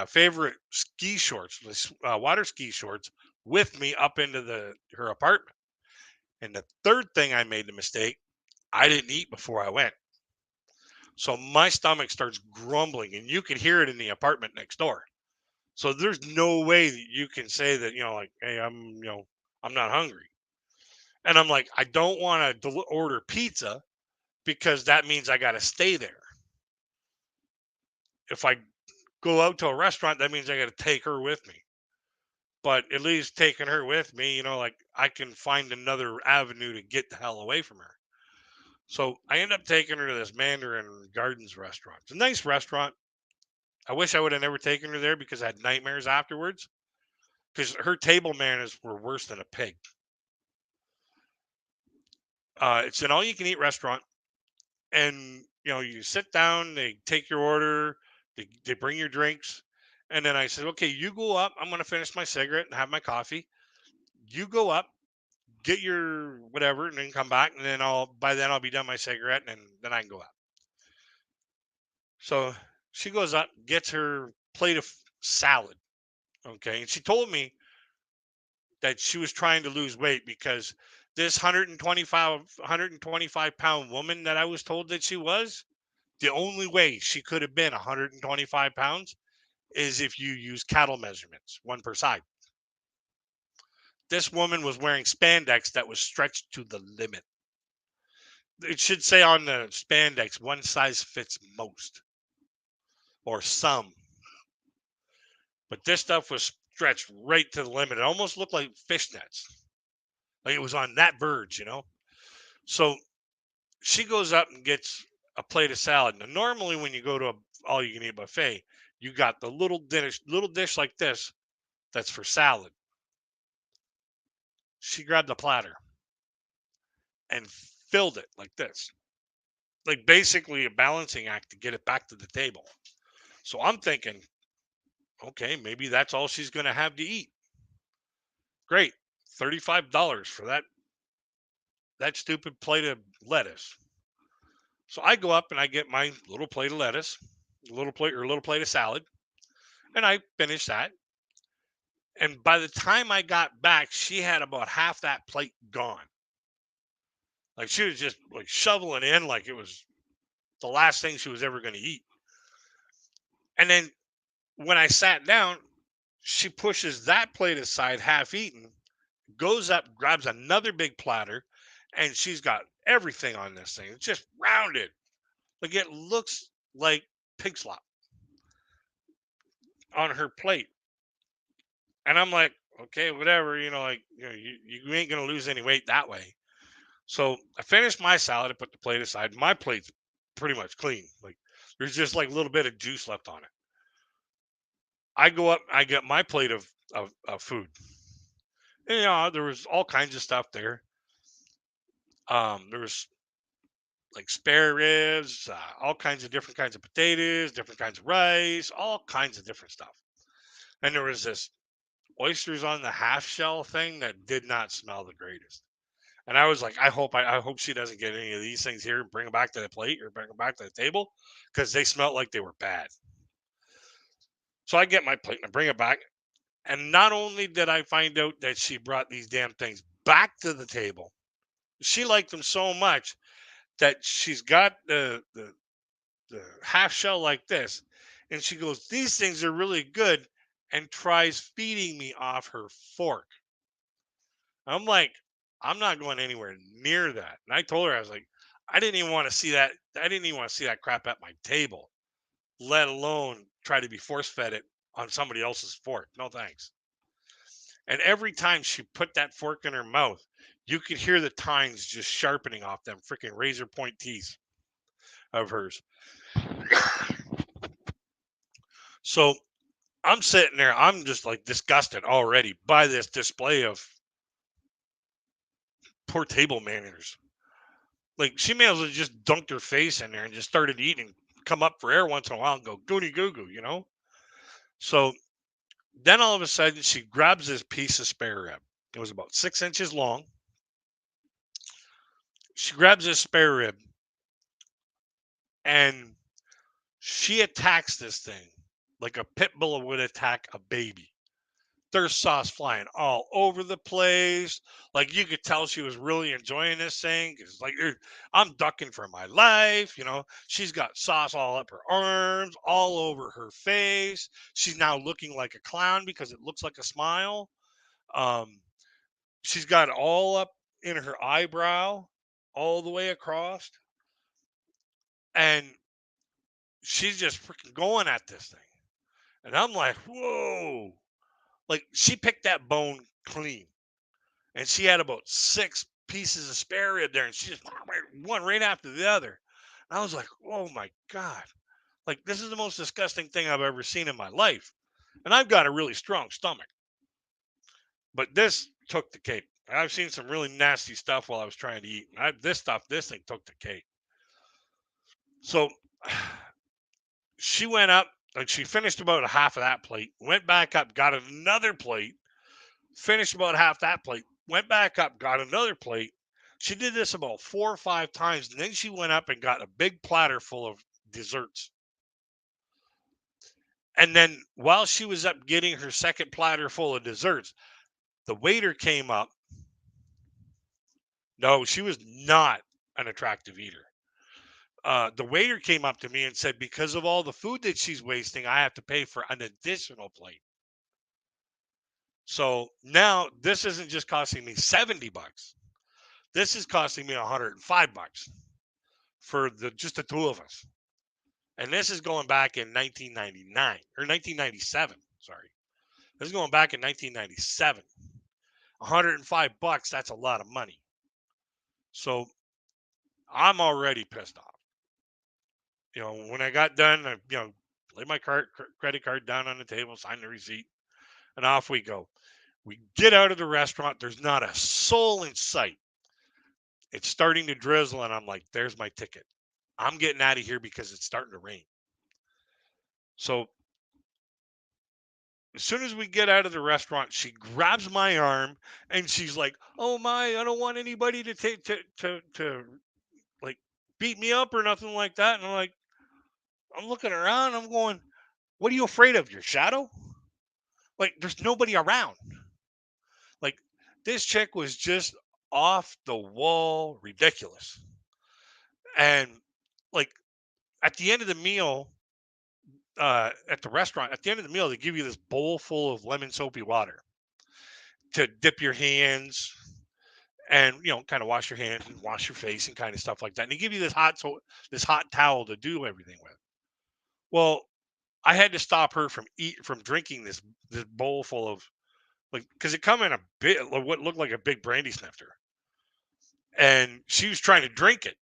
favorite ski shorts, water ski shorts, with me up into the her apartment. And the third thing I made the mistake, I didn't eat before I went. So my stomach starts grumbling and you could hear it in the apartment next door. So there's no way that you can say that, like, hey, I'm not hungry. And I'm like, I don't want to order pizza because that means I got to stay there. If I go out to a restaurant, that means I got to take her with me. But at least taking her with me, like I can find another avenue to get the hell away from her. So I end up taking her to this Mandarin Gardens restaurant. It's a nice restaurant. I wish I would have never taken her there because I had nightmares afterwards. Because her table manners were worse than a pig. It's an all-you-can-eat restaurant, and you sit down, they take your order, they bring your drinks, and then I said, okay, you go up. I'm gonna finish my cigarette and have my coffee. You go up, get your whatever, and then come back, and then I'll be done my cigarette, and then I can go out. So she goes up, gets her plate of salad. Okay, and she told me that she was trying to lose weight because this 125 pound woman that I was told that she was, the only way she could have been 125 pounds is if you use cattle measurements, one per side. This woman was wearing spandex that was stretched to the limit. It should say on the spandex, one size fits most or some. But this stuff was stretched right to the limit. It almost looked like fishnets. Like it was on that verge. So she goes up and gets a plate of salad. Now, normally when you go to a all you can eat buffet, you got the little dish like this that's for salad. She grabbed the platter and filled it like this, like basically a balancing act to get it back to the table. So I'm thinking, okay, maybe that's all she's going to have to eat. Great, $35 for that stupid plate of lettuce. So I go up and I get my little plate of lettuce, little plate of salad, and I finish that. And by the time I got back, she had about half that plate gone. Like she was just like shoveling in like it was the last thing she was ever going to eat. And then when I sat down, she pushes that plate aside, half eaten, goes up, grabs another big platter, and she's got everything on this thing. It's just rounded. Like it looks like pig slop on her plate. And I'm like, Okay, whatever. Like you ain't gonna lose any weight that way. So I finished my salad. I put the plate aside. My plate's pretty much clean. Like there's just like a little bit of juice left on it. I go up. I get my plate of food. And, there was all kinds of stuff there. There was like spare ribs, all kinds of different kinds of potatoes, different kinds of rice, all kinds of different stuff. And there was this oysters on the half shell thing that did not smell the greatest. And I was like, I hope she doesn't get any of these things here and bring them back to the plate or bring them back to the table because they smelled like they were bad. So I get my plate and I bring it back. And not only did I find out that she brought these damn things back to the table, she liked them so much that she's got the half shell like this. And she goes, "These things are really good," and tries feeding me off her fork. I'm like, I'm not going anywhere near that. And I told her, I was like, I didn't even want to see that. I didn't even want to see that crap at my table, let alone try to be force fed it on somebody else's fork. No thanks. And every time she put that fork in her mouth, you could hear the tines just sharpening off them freaking razor point teeth of hers. So I'm sitting there, I'm just like disgusted already by this display of poor table manners. Like she may as well just dunked her face in there and just started eating, come up for air once in a while and go goony goo goo. So then all of a sudden she grabs this piece of spare rib. It was about 6 inches long. She grabs this spare rib and she attacks this thing like a pit bull would attack a baby. There's sauce flying all over the place. Like you could tell she was really enjoying this thing. It's like I'm ducking for my life. She's got sauce all up her arms, all over her face. She's now looking like a clown because it looks like a smile. Um, she's got it all up in her eyebrow, all the way across, and she's just freaking going at this thing. And I'm like, whoa! Like she picked that bone clean. And she had about 6 pieces of spare rib there, and she just one right after the other. And I was like, "Oh my god! Like this is the most disgusting thing I've ever seen in my life." And I've got a really strong stomach, but this took the cake. I've seen some really nasty stuff while I was trying to eat. And this thing took the cake. So she went up and she finished about a half of that plate, went back up, got another plate, finished about half that plate, went back up, got another plate. She did this about 4 or 5 times, and then she went up and got a big platter full of desserts. And then while she was up getting her second platter full of desserts, the waiter came up. No, she was not an attractive eater. The waiter came up to me and said, because of all the food that she's wasting, I have to pay for an additional plate. So now this isn't just costing me $70. This is costing me $105 for just the two of us. And this is going back in 1999 or 1997. Sorry. This is going back in 1997. $105, that's a lot of money. So I'm already pissed off. When I got done, I, laid my credit card down on the table, signed the receipt, and off we go. We get out of the restaurant. There's not a soul in sight. It's starting to drizzle, and I'm like, there's my ticket. I'm getting out of here because it's starting to rain. So as soon as we get out of the restaurant, she grabs my arm and she's like, "Oh my, I don't want anybody to take to like beat me up or nothing like that." And I'm looking around, I'm going, "What are you afraid of? Your shadow?" Like there's nobody around. Like this chick was just off the wall ridiculous. And like at the end of the meal, at the restaurant, at the end of the meal, they give you this bowl full of lemon soapy water to dip your hands and kind of wash your hands and wash your face and kind of stuff like that. And they give you this hot towel to do everything with. Well, I had to stop her from drinking this bowl full of like because it come in a bit like what looked like a big brandy snifter, and she was trying to drink it.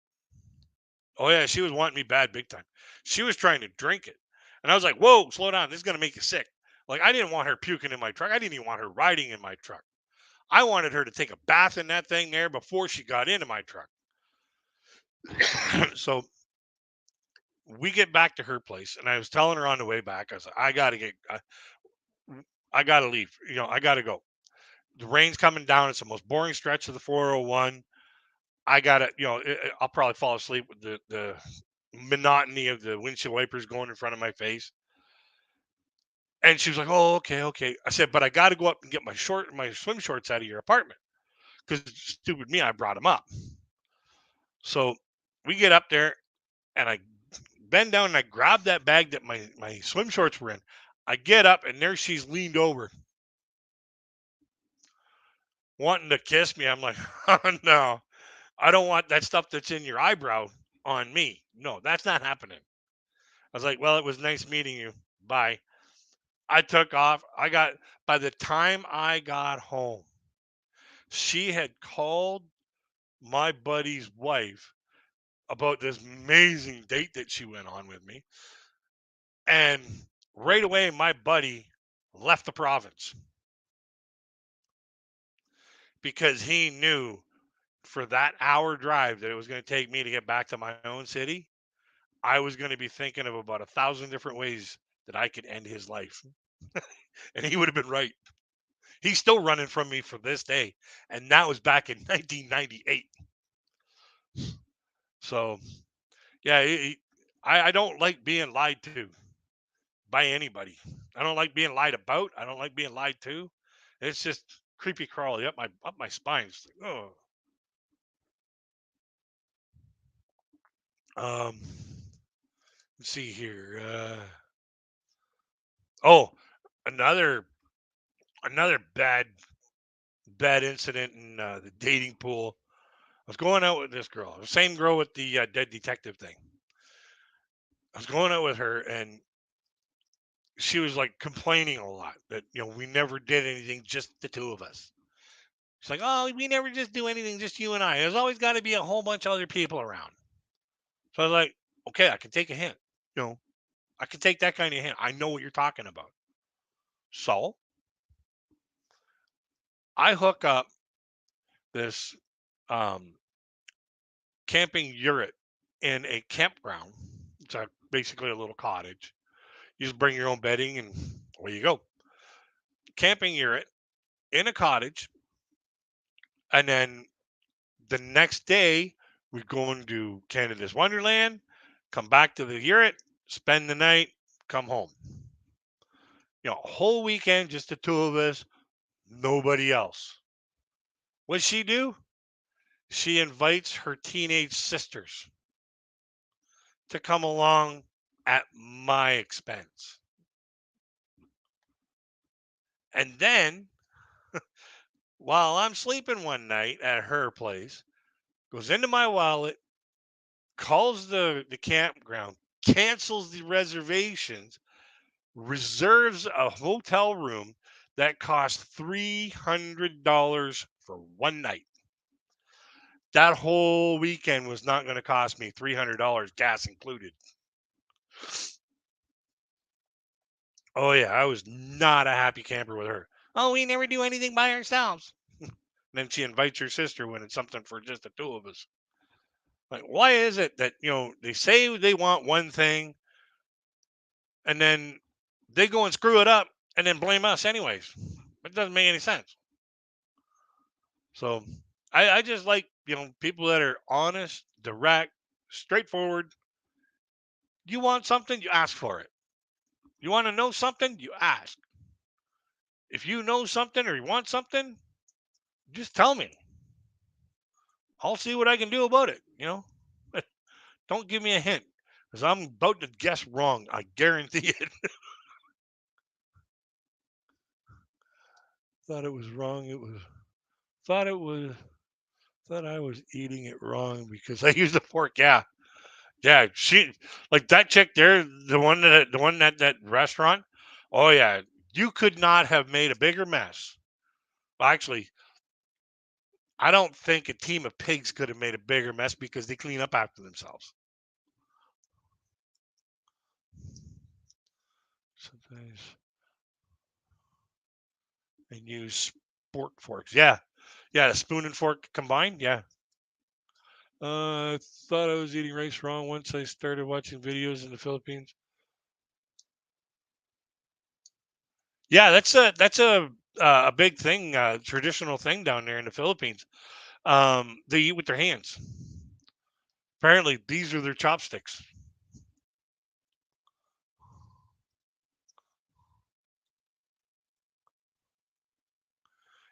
Oh yeah, she was wanting me bad, big time. She was trying to drink it, and I was like, "Whoa, slow down! This is gonna make you sick." Like I didn't want her puking in my truck. I didn't even want her riding in my truck. I wanted her to take a bath in that thing there before she got into my truck. So we get back to her place, and I was telling her on the way back, I was like, I gotta leave. I gotta go. The rain's coming down. It's the most boring stretch of the 401. I gotta, I'll probably fall asleep with the monotony of the windshield wipers going in front of my face. And she was like, "Oh, okay, okay." I said, "But I got to go up and get my swim shorts out of your apartment because stupid me, I brought them up." So we get up there, and I bend down and I grab that bag that my swim shorts were in. I get up, and there she's leaned over, wanting to kiss me. I'm like, "Oh no, I don't want that stuff that's in your eyebrow on me. No, that's not happening." I was like, "Well, it was nice meeting you. Bye." I took off. By the time I got home, she had called my buddy's wife about this amazing date that she went on with me. And right away, my buddy left the province because he knew for that hour drive that it was going to take me to get back to my own city, I was going to be thinking of about 1,000 different ways that I could end his life. And he would have been right. He's still running from me for this day. And that was back in 1998. So, yeah, I don't like being lied to by anybody. I don't like being lied about. I don't like being lied to. It's just creepy crawly up my spine. It's like, oh. Um, let's see here. Oh, another another bad incident in the dating pool. I was going out with this girl, the same girl with the dead detective thing. I was going out with her, and she was like complaining a lot that we never did anything, just the two of us. She's like, "Oh, we never just do anything, just you and I. There's always got to be a whole bunch of other people around." So I was like, "Okay, I can take a hint. You know, I can take that kind of hint. I know what you're talking about." So I hook up this um, camping yurt in a campground. It's basically a little cottage. You just bring your own bedding, and away you go. Camping yurt in a cottage, and then the next day we go into Canada's Wonderland, come back to the yurt, spend the night, come home. A whole weekend, just the two of us, nobody else. What's she do? She invites her teenage sisters to come along at my expense. And then, while I'm sleeping one night at her place, goes into my wallet, calls the campground, cancels the reservations, reserves a hotel room that cost $300 for one night. That whole weekend was not going to cost me $300, gas included. Oh yeah, I was not a happy camper with her. Oh, we never do anything by ourselves. Then she invites her sister when it's something for just the two of us. Like, why is it that they say they want one thing, and then they go and screw it up, and then blame us anyways? It doesn't make any sense. So I just like people that are honest, direct, straightforward. You want something, you ask for it. You want to know something, you ask. If you know something or you want something, just tell me. I'll see what I can do about it. Don't give me a hint because I'm about to guess wrong. I guarantee it. Thought it was wrong. Thought it was, thought I was eating it wrong because I used a fork. Yeah. Yeah. She, like that chick there, the one that restaurant. Oh, yeah. You could not have made a bigger mess Well, actually, I don't think a team of pigs could have made a bigger mess because they clean up after themselves. Sometimes and use sport forks. Yeah, yeah, a spoon and fork combined. Yeah. I thought I was eating rice wrong once I started watching videos in the Philippines. Yeah, that's a big thing, traditional thing down there in the Philippines. They eat with their hands. Apparently, these are their chopsticks.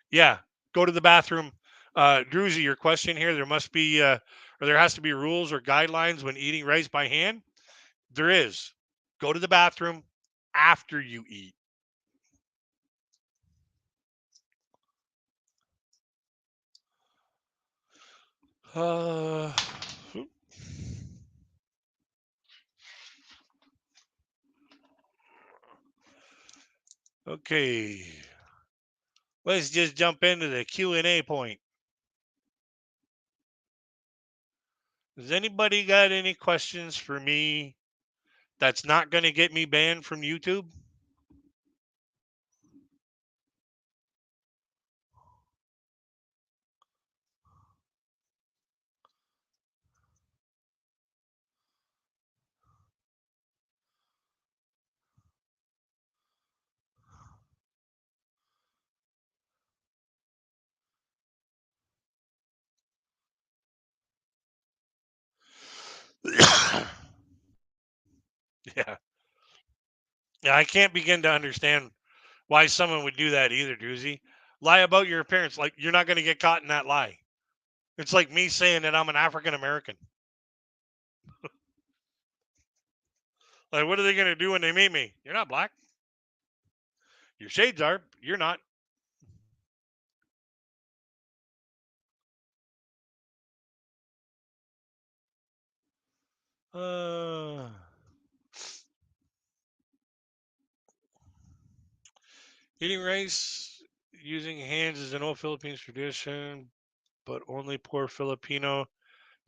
Yeah, go to the bathroom. Druzy, your question here: there must be, or there has to be rules or guidelines when eating rice by hand. There is. Go to the bathroom after you eat. Uh, okay, let's just jump into the Q&A point. Does anybody got any questions for me that's not going to get me banned from YouTube? Yeah. Yeah, I can't begin to understand why someone would do that either, Doozy. Lie about your appearance. Like, you're not going to get caught in that lie. It's like me saying that I'm an African American. Like, what are they going to do when they meet me? You're not black. Your shades are. You're not. Uh, Eating rice using hands is an old Philippines tradition, but only poor Filipino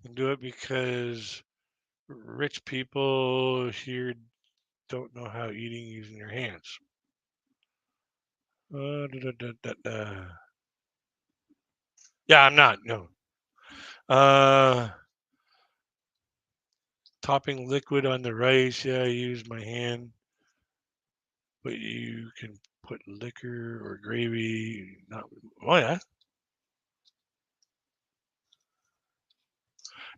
can do it because rich people here don't know how eating using their hands. Da, da, da, da. Yeah, I'm not. No. Uh, Topping liquid on the rice. Yeah, I use my hand, but you can put liquor or gravy. Not. Oh yeah.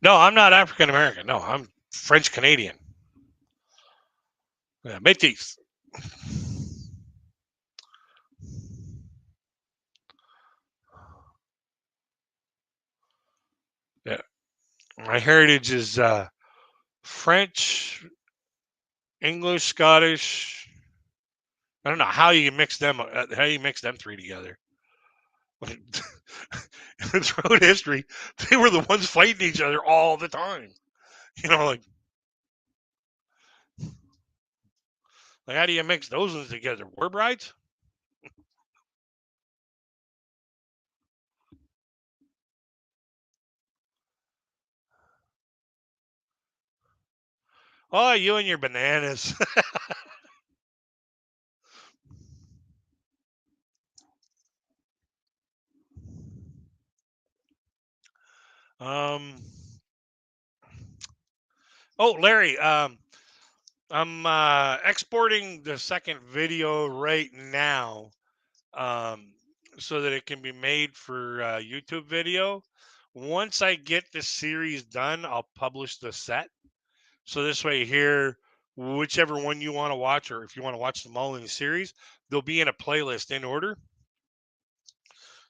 No, I'm not African American. No, I'm French Canadian. Yeah, métis. Yeah, my heritage is French, English, Scottish. I don't know how you mix them. How you mix them three together? Throughout history, they were the ones fighting each other all the time. You know, like how do you mix those ones together? War brides? Oh, you and your bananas. um. Oh, Larry. I'm exporting the second video right now, um, so that it can be made for YouTube video. Once I get the series done, I'll publish the set. So this way, here, whichever one you want to watch, or if you want to watch them all in the series, they'll be in a playlist in order.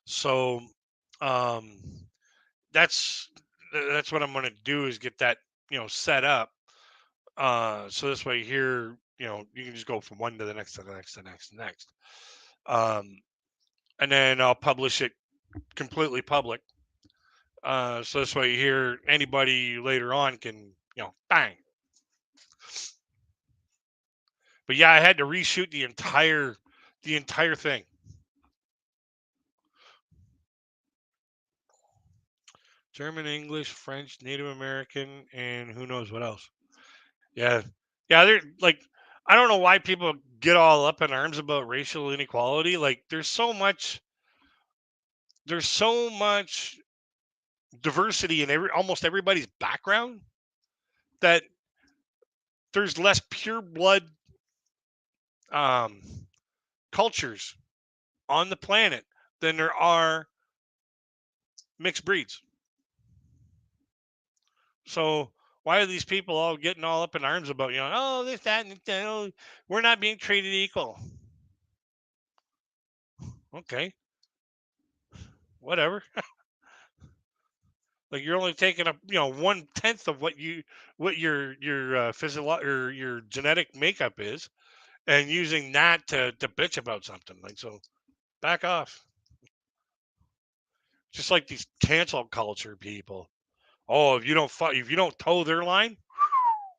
So, um, that's what I'm going to do is get that set up. So this way, here, you can just go from one to the next, to the next, to the next, to the next. Um, and then I'll publish it completely public. So this way, here, anybody later on can, bang. But yeah, I had to reshoot the entire thing. German, English, French, Native American, and who knows what else. Yeah, yeah. They're like, I don't know why people get all up in arms about racial inequality. Like, there's so much diversity in almost everybody's background that there's less pure blood um, cultures on the planet than there are mixed breeds. So why are these people all getting all up in arms about, oh, this, that, and that, oh, we're not being treated equal? Okay, whatever. Like, you're only taking up, 1/10 of what your or your genetic makeup is, and using that to bitch about something. Like, so back off. Just like these cancel culture people. Oh, if you don't toe their line,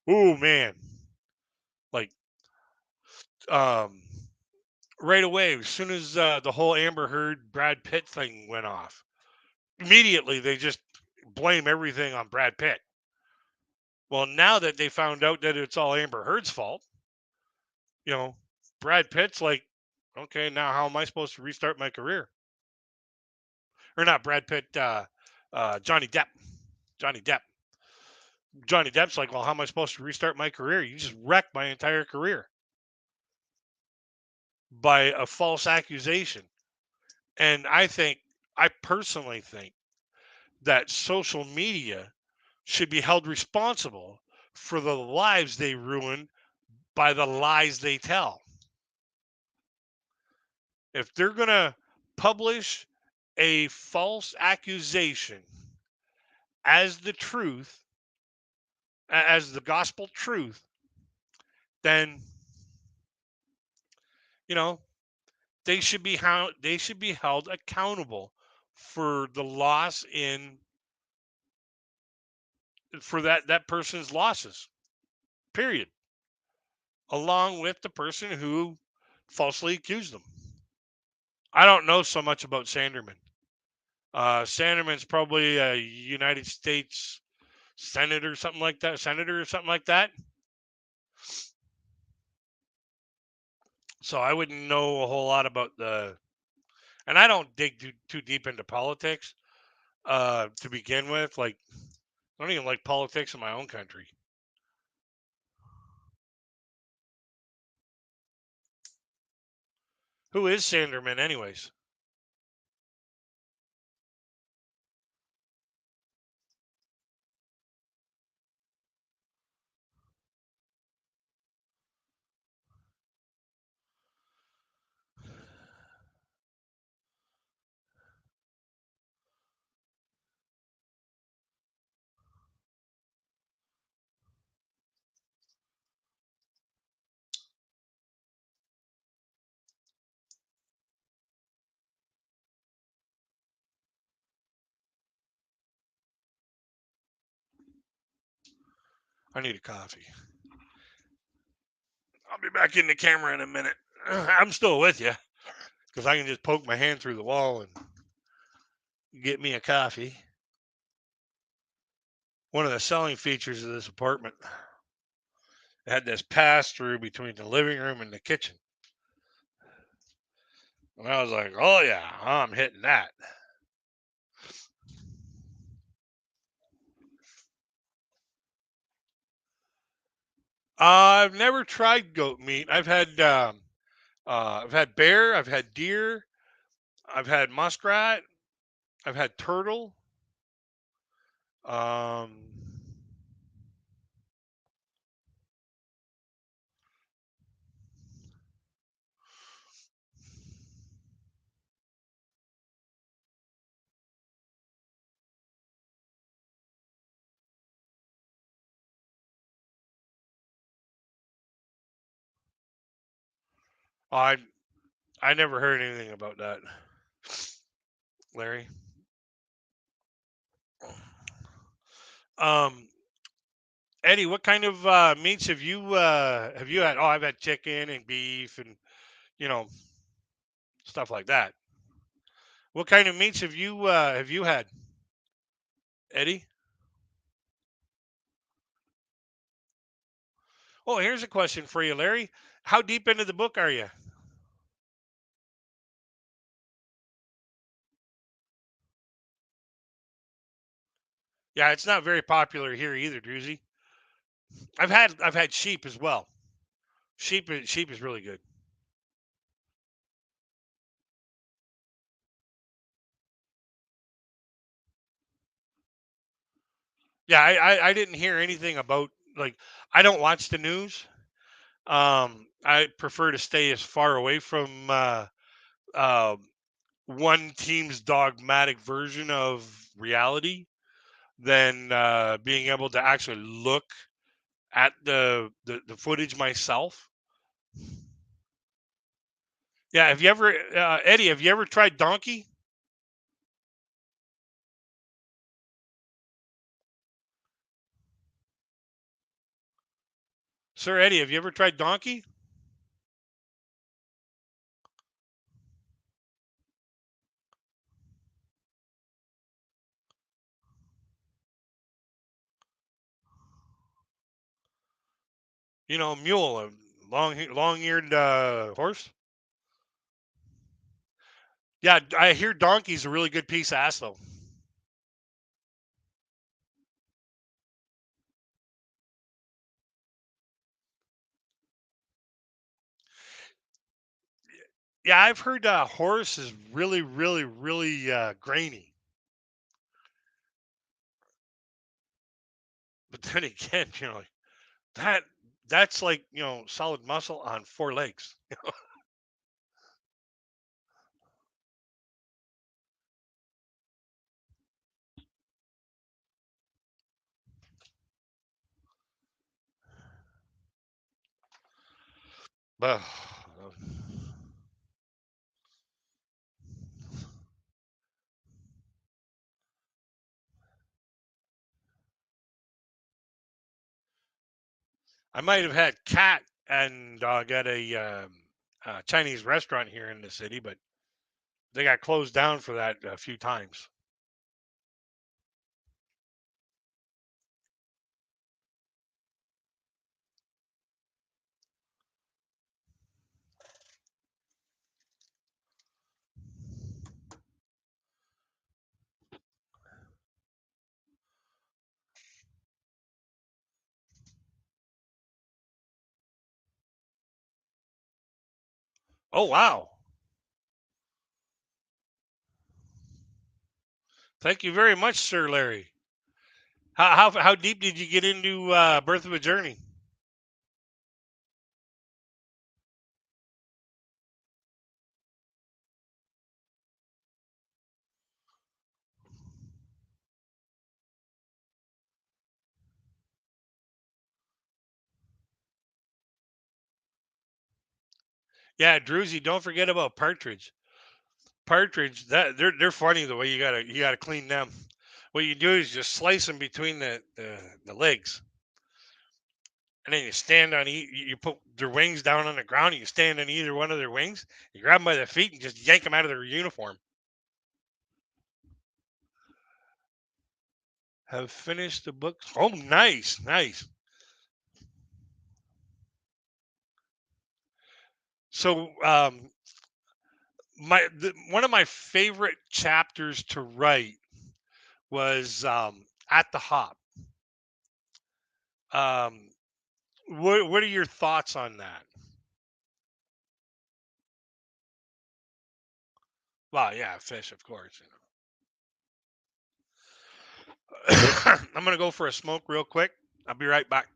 oh man, like um, right away as soon as the whole Amber Heard Brad Pitt thing went off, immediately they just blame everything on Brad Pitt. Well, now that they found out that it's all Amber Heard's fault, you know, Brad Pitt's like, okay, now how am I supposed to restart my career? Or not Brad Pitt, Johnny Depp. Johnny Depp. Johnny Depp's like, well, how am I supposed to restart my career? You just wrecked my entire career by a false accusation. And I personally think that social media should be held responsible for the lives they ruin by the lies they tell. If they're going to publish a false accusation as the truth, as the gospel truth, then, you know, they should be held accountable for the loss in for that person's losses. Period. Along with the person who falsely accused them. I don't know so much about Sanderman. Sanderman's probably a United States senator or something like that. So I wouldn't know a whole lot about and I don't dig too deep into politics to begin with. Like, I don't even like politics in my own country. Who is Sanderman, anyways? I need a coffee. I'll be back in the camera in a minute. I'm still with you because I can just poke my hand through the wall and get me a coffee. One of the selling features of this apartment had this pass through between the living room and the kitchen. And I was like, oh, yeah, I'm hitting that. I've never tried goat meat. I've had bear, I've had deer, I've had muskrat, I've had turtle. Um, I I never heard anything about that, Larry. Um, Eddie, what kind of meats have you had? Oh, I've had chicken and beef and you know stuff like that. What kind of meats have you had? Eddie? Oh, here's a question for you, Larry. How deep into the book are you? Yeah, it's not very popular here either, Druzy. I've had sheep as well. Sheep is really good. Yeah, I didn't hear anything about, like, I don't watch the news. I prefer to stay as far away from uh, one team's dogmatic version of reality than being able to actually look at the footage myself. Yeah, have you ever, Eddie? Have you ever tried donkey, Sir Eddie? Have you ever tried donkey? You know, mule, a long-eared horse. Yeah, I hear donkey's a really good piece of ass though. Yeah, I've heard horse is really, really, really grainy. But then again, that that's like solid muscle on four legs. But I might have had cat and dog at a Chinese restaurant here in the city, but they got closed down for that a few times. Oh wow! Thank you very much, Sir Larry. How deep did you get into Birth of a Journey? Yeah, Druzy, don't forget about Partridge. Partridge, that they're funny the way you gotta clean them. What you do is just slice them between the legs, and then you stand on you put their wings down on the ground, and you stand on either one of their wings. You grab them by the feet and just yank them out of their uniform. Have finished the book. Oh, nice, nice. So, one of my favorite chapters to write was at the hop. Um, what are your thoughts on that? Well, yeah, fish, of course. I'm gonna go for a smoke real quick. I'll be right back.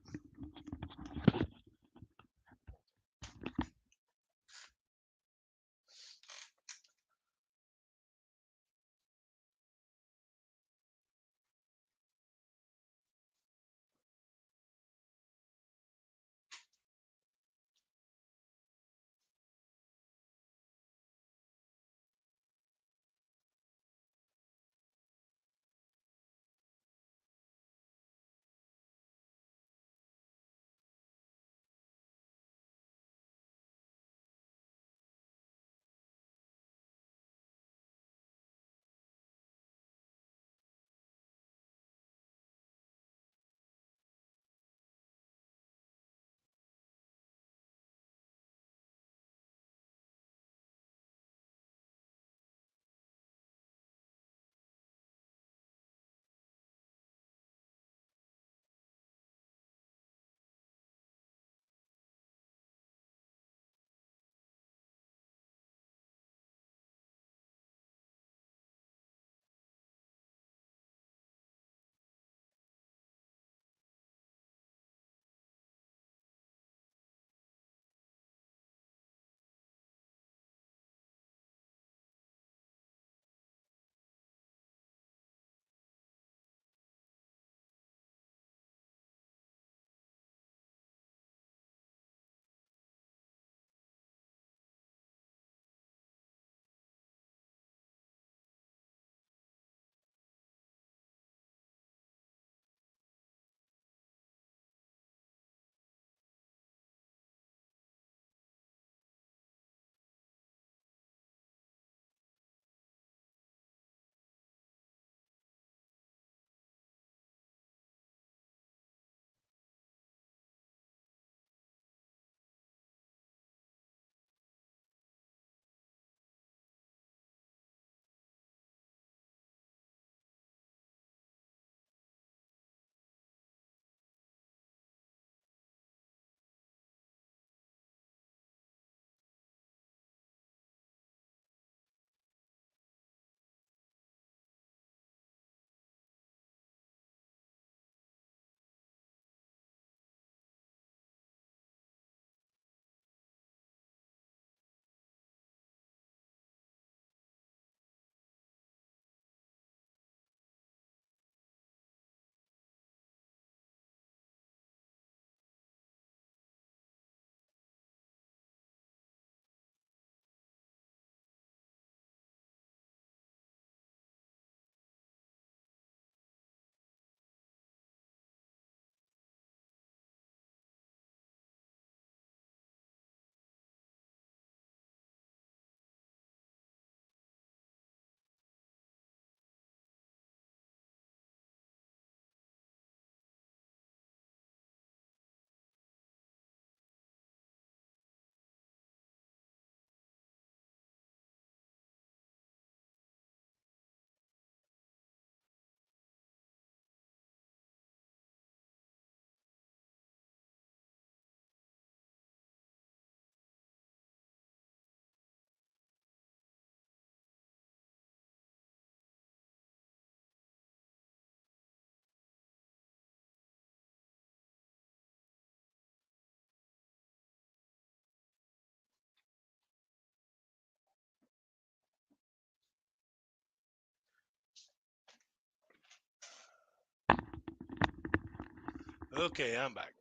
Okay, I'm back.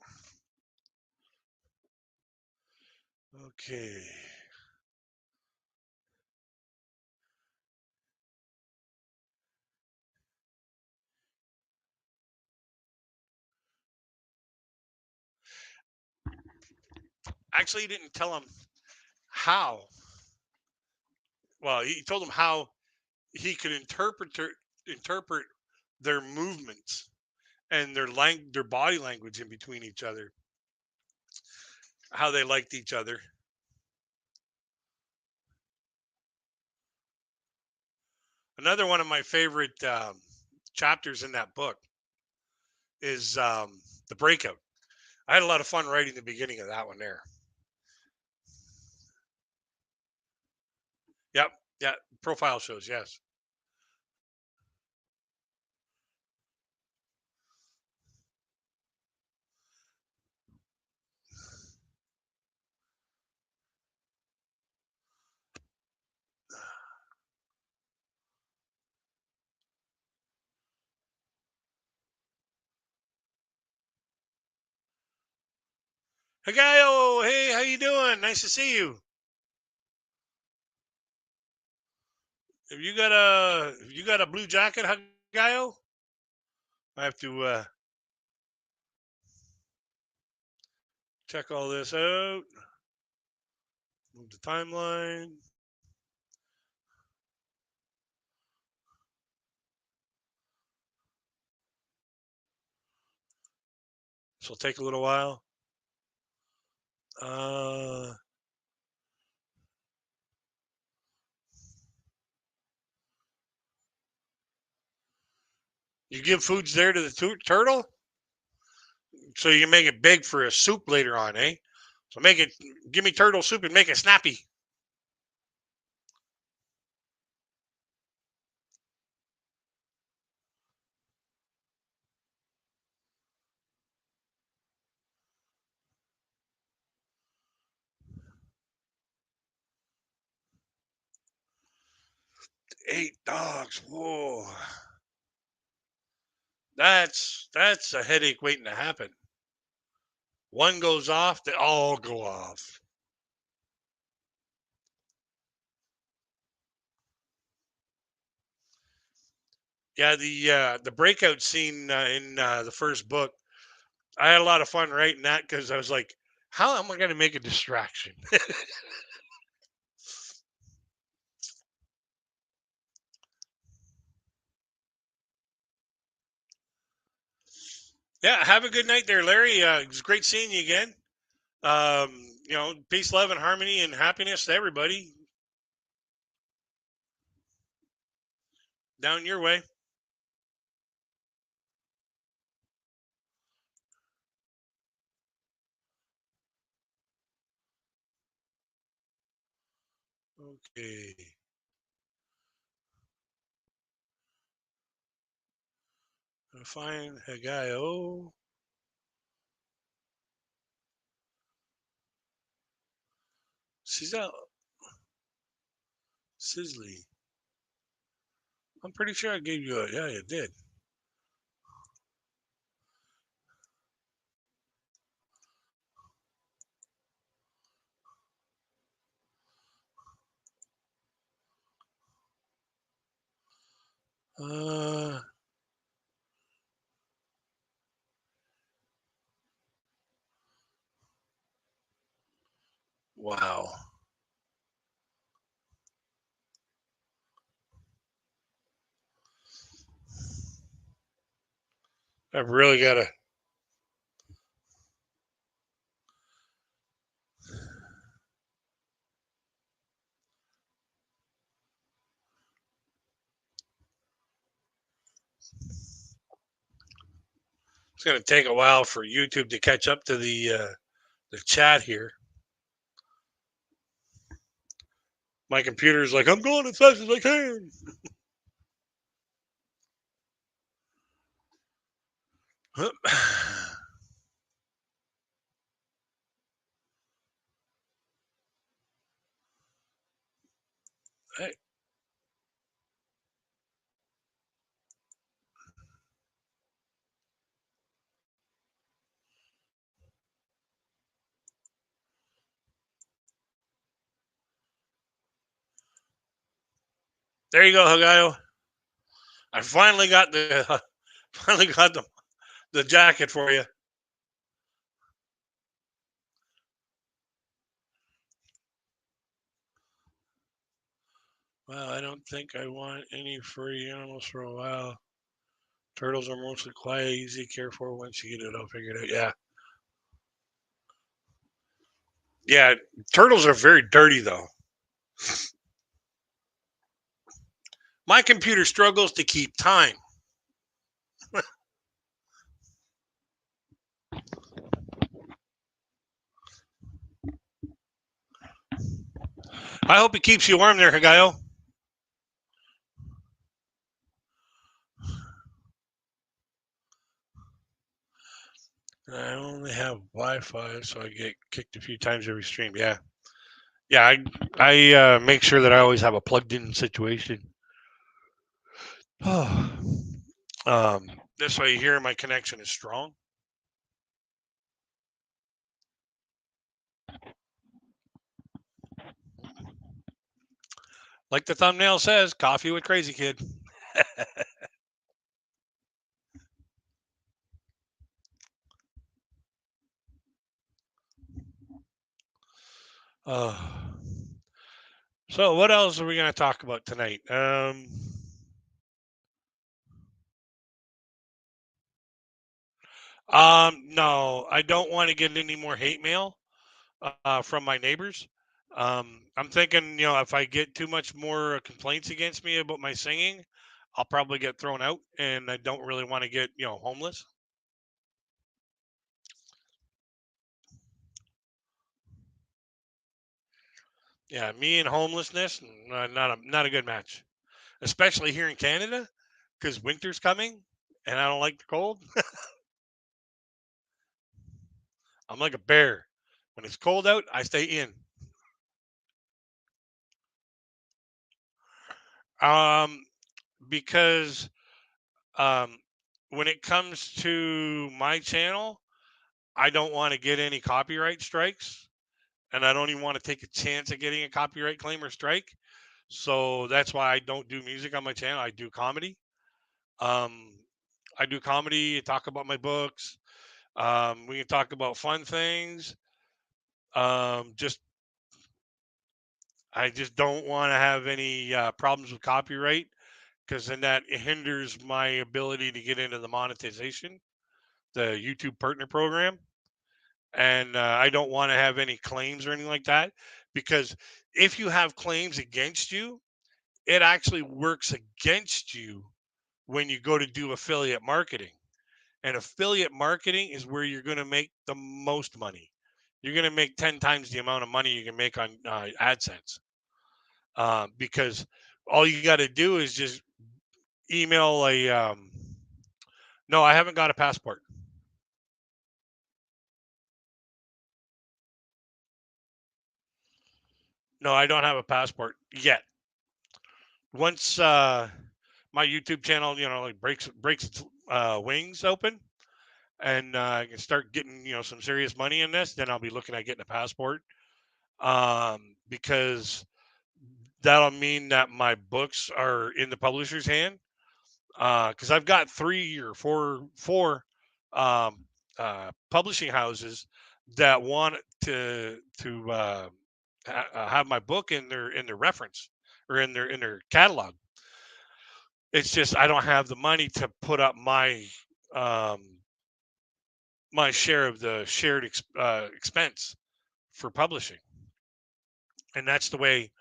Okay. Actually, he didn't tell him how. Well, he told him how he could interpret their movements and their body language in between each other, how they liked each other. Another one of my favorite chapters in that book is the breakout. I had a lot of fun writing the beginning of that one there. Yep. Yeah. Profile shows. Yes. Hey, Gaio. Hey, how you doing? Nice to see you. Have you got a blue jacket, Gaio? I have to check all this out. Move the timeline. This will take a little while. Uh, you give foods there to the turtle, so you can make it big for a soup later on, eh? So give me turtle soup and make it snappy. 8 dogs. Whoa, that's a headache waiting to happen. One goes off, they all go off. Yeah, the breakout scene in the first book, I had a lot of fun writing that because I was like, how am I going to make a distraction? Yeah, have a good night there, Larry. It was great seeing you again. Peace, love, and harmony and happiness to everybody. Down your way. Okay. Fine. A guy. Oh, Sizzle. Sizzly. I'm pretty sure I gave you a. Yeah, you did. Uh, wow. I've really got to. It's going to take a while for YouTube to catch up to the chat here. My computer's like, I'm going as fast as I can. Hey, There you go, Hagayo. I finally got the finally got the jacket for you. Well, I don't think I want any furry animals for a while. Turtles are mostly quiet, easy to care for. Once you get it all figured out, yeah, yeah. Turtles are very dirty, though. My computer struggles to keep time. I hope it keeps you warm there, Hagayo. I only have Wi-Fi, so I get kicked a few times every stream. Yeah, yeah. I make sure that I always have a plugged-in situation. Oh, um, this way here, my connection is strong. Like the thumbnail says, coffee with Crazy Kid. uh, so what else are we going to talk about tonight? No, I don't want to get any more hate mail from my neighbors. I'm thinking, if I get too much more complaints against me about my singing, I'll probably get thrown out, and I don't really want to get, homeless. Yeah, me and homelessness, not a good match, especially here in Canada, because winter's coming, and I don't like the cold. I'm like a bear. When it's cold out, I stay in. Um, because um, when it comes to my channel, I don't want to get any copyright strikes, and I don't even want to take a chance at getting a copyright claim or strike. So that's why I don't do music on my channel. I do comedy. Um, I do comedy. Talk about my books. We can talk about fun things. Just I just don't want to have any problems with copyright because then that hinders my ability to get into the monetization, the YouTube partner program. And I don't want to have any claims or anything like that because if you have claims against you, it actually works against you when you go to do affiliate marketing. And affiliate marketing is where you're going to make the most money. You're going to make 10 times the amount of money you can make on AdSense because all you got to do is just email a. No, I haven't got a passport. No, I don't have a passport yet. Once my YouTube channel, like breaks its wings open, and I can start getting some serious money in this, then I'll be looking at getting a passport. Because that'll mean that my books are in the publisher's hand. Because I've got 3 or 4 publishing houses that want to have my book in their reference or in their catalog. It's just I don't have the money to put up um, my share of the shared expense for publishing, and that's the way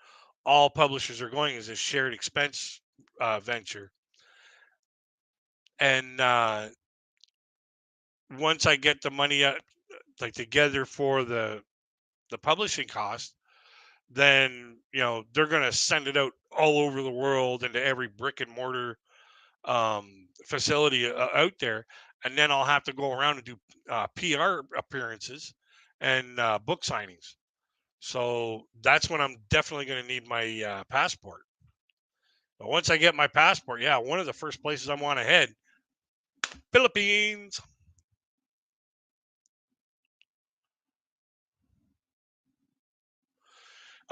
all publishers are going is a shared expense venture. And once I get the money like together for the publishing cost, then they're gonna send it out all over the world into every brick and mortar facility out there, and then I'll have to go around and do PR appearances and book signings. So that's when I'm definitely going to need my passport. But once I get my passport, yeah, one of the first places I want to head, Philippines.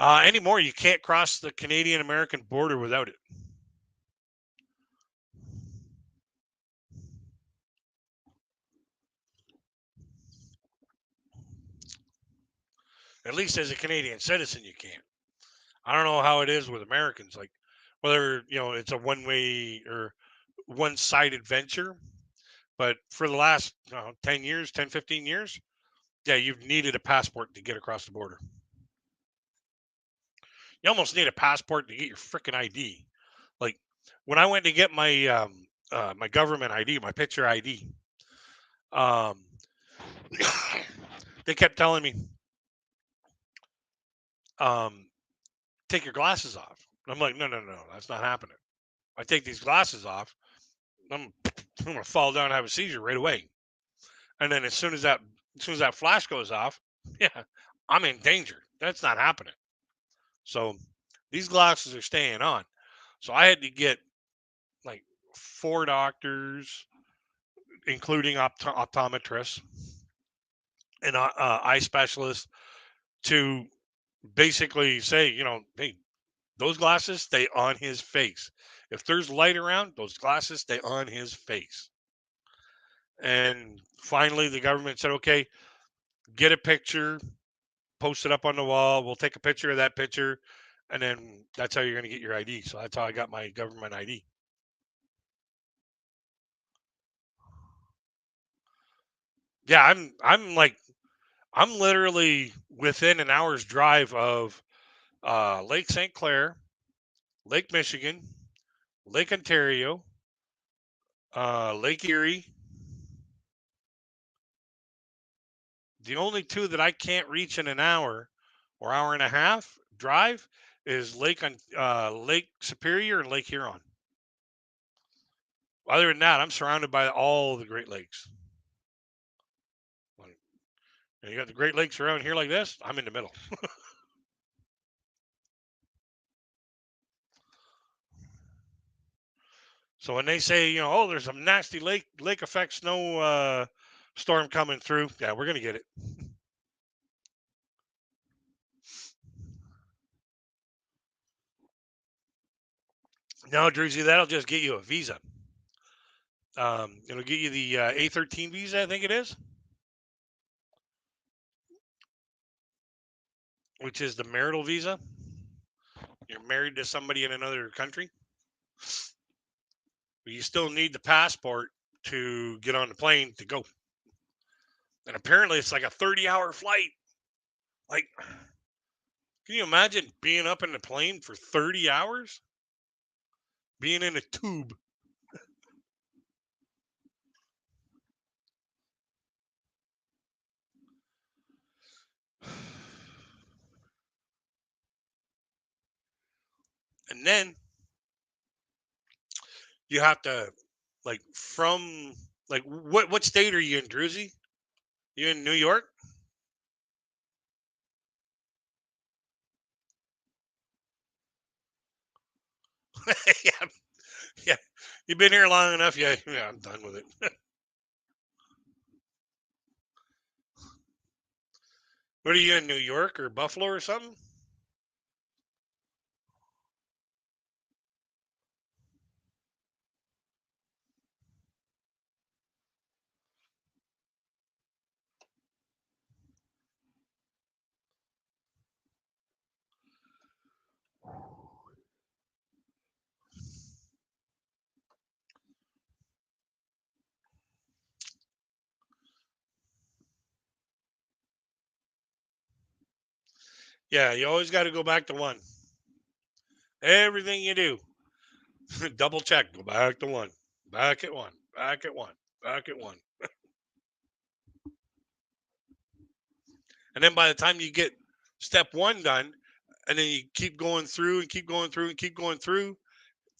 Anymore, you can't cross the Canadian American border without it. At least as a Canadian citizen, you can't. I don't know how it is with Americans, like whether it's a one-way or one-sided venture. But for the last 10 years, 10, 15 years, yeah, you've needed a passport to get across the border. You almost need a passport to get your freaking ID. Like when I went to get my government ID, my picture ID, um, they kept telling me, um, take your glasses off. I'm like, no, no, no, that's not happening. I take these glasses off, I'm gonna fall down and have a seizure right away. And then as soon as that flash goes off, yeah, I'm in danger. That's not happening. So these glasses are staying on. So I had to get like 4 doctors, including optometrists and eye specialists, to basically say, hey, those glasses stay on his face. If there's light around, those glasses stay on his face. And finally, the government said, okay, get a picture, post it up on the wall. We'll take a picture of that picture, and then that's how you're going to get your ID. So that's how I got my government ID. Yeah, I'm literally within an hour's drive of Lake St. Clair, Lake Michigan, Lake Ontario, Lake Erie. The only two that I can't reach in an hour or hour and a half drive is Lake Superior and Lake Huron. Other than that, I'm surrounded by all the Great Lakes. Like, you got the Great Lakes around here like this. I'm in the middle. So when they say, oh, there's a nasty lake effect snow storm coming through, yeah, we're gonna get it. No, Druzy, that'll just get you a visa. It'll get you the A13 visa, I think it is, which is the marital visa. You're married to somebody in another country, but you still need the passport to get on the plane to go. And apparently, it's like a 30-hour flight. Like, can you imagine being up in the plane for 30 hours? Being in a tube. And then you have to, like, what state are you in, Druzy? You in New York? Yeah, yeah. You've been here long enough. Yeah, yeah, I'm done with it. What are you in New York or Buffalo or something? Yeah, you always got to go back to one. Everything you do, double check. Go back to one. Back at one. Back at one. Back at one. And then by the time you get step one done, and then you keep going through and keep going through and keep going through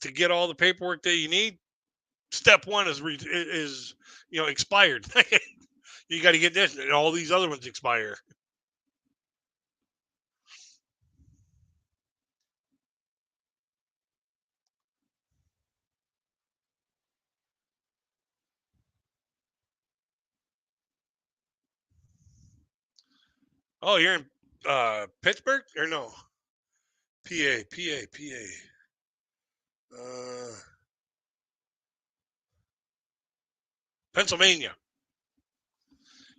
to get all the paperwork that you need. Step one is expired. You got to get this, and all these other ones expire. Oh, you're in Pittsburgh or no? PA, PA, PA. Uh, Pennsylvania.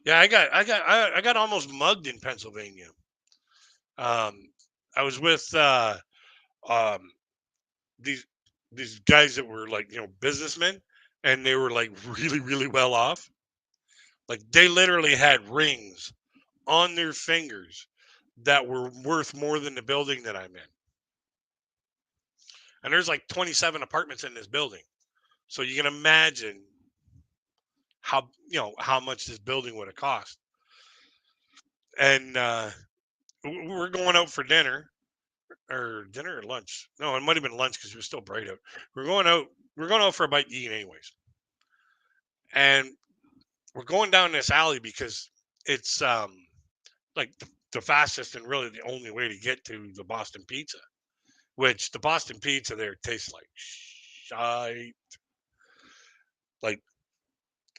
Yeah, I got almost mugged in Pennsylvania. I was with um, these these guys that were like businessmen, and they were like really really well off. Like they literally had rings on their fingers that were worth more than the building that I'm in. And there's like 27 apartments in this building. So you can imagine how much this building would have cost. And we're going out for dinner or lunch. No, it might have been lunch because it was still bright out. We're going out. We're going out for a bite to eat anyways. And we're going down this alley because it's like the fastest and really the only way to get to the Boston Pizza. Which the Boston Pizza there tastes like shite. Like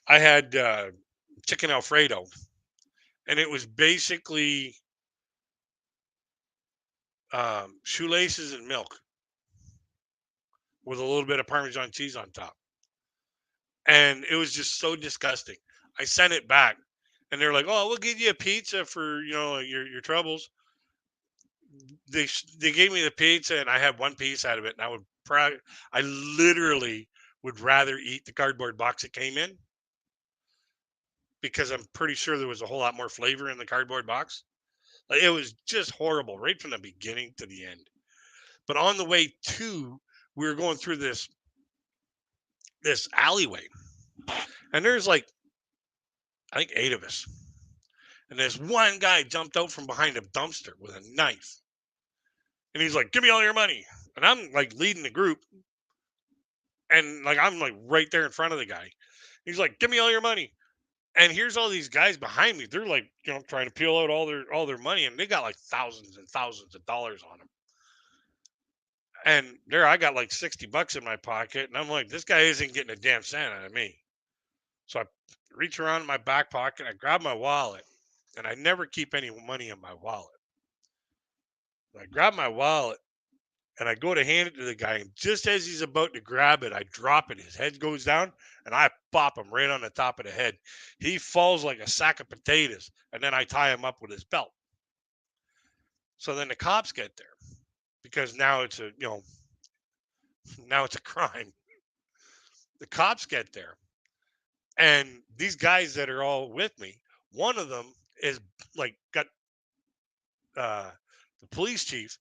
I had chicken Alfredo, and it was basically shoelaces and milk with a little bit of Parmesan cheese on top, and it was just so disgusting. I sent it back, and they're like, "Oh, we'll give you a pizza for your troubles." They gave me the pizza, and I had one piece out of it, and I literally would rather eat the cardboard box it came in because I'm pretty sure there was a whole lot more flavor in the cardboard box. Like, it was just horrible right from the beginning to the end. But on the way to, we were going through this alleyway, and there's like I think 8 of us, and this one guy jumped out from behind a dumpster with a knife, and he's like, "Give me all your money," and I'm like leading the group, and like I'm like right there in front of the guy. He's like, "Give me all your money." And here's all these guys behind me. They're like, trying to peel out all their money, and they got like thousands and thousands of dollars on them. And there, I got like $60 in my pocket, and I'm like, this guy isn't getting a damn cent out of me. So I reach around in my back pocket, I grab my wallet, and I never keep any money in my wallet. I grab my wallet, and I go to hand it to the guy, and just as he's about to grab it, I drop it. His head goes down, and I pop him right on the top of the head. He falls like a sack of potatoes, and then I tie him up with his belt. So then the cops get there because now it's a crime. The cops get there, and these guys that are all with me, one of them is like got uh, the police chief.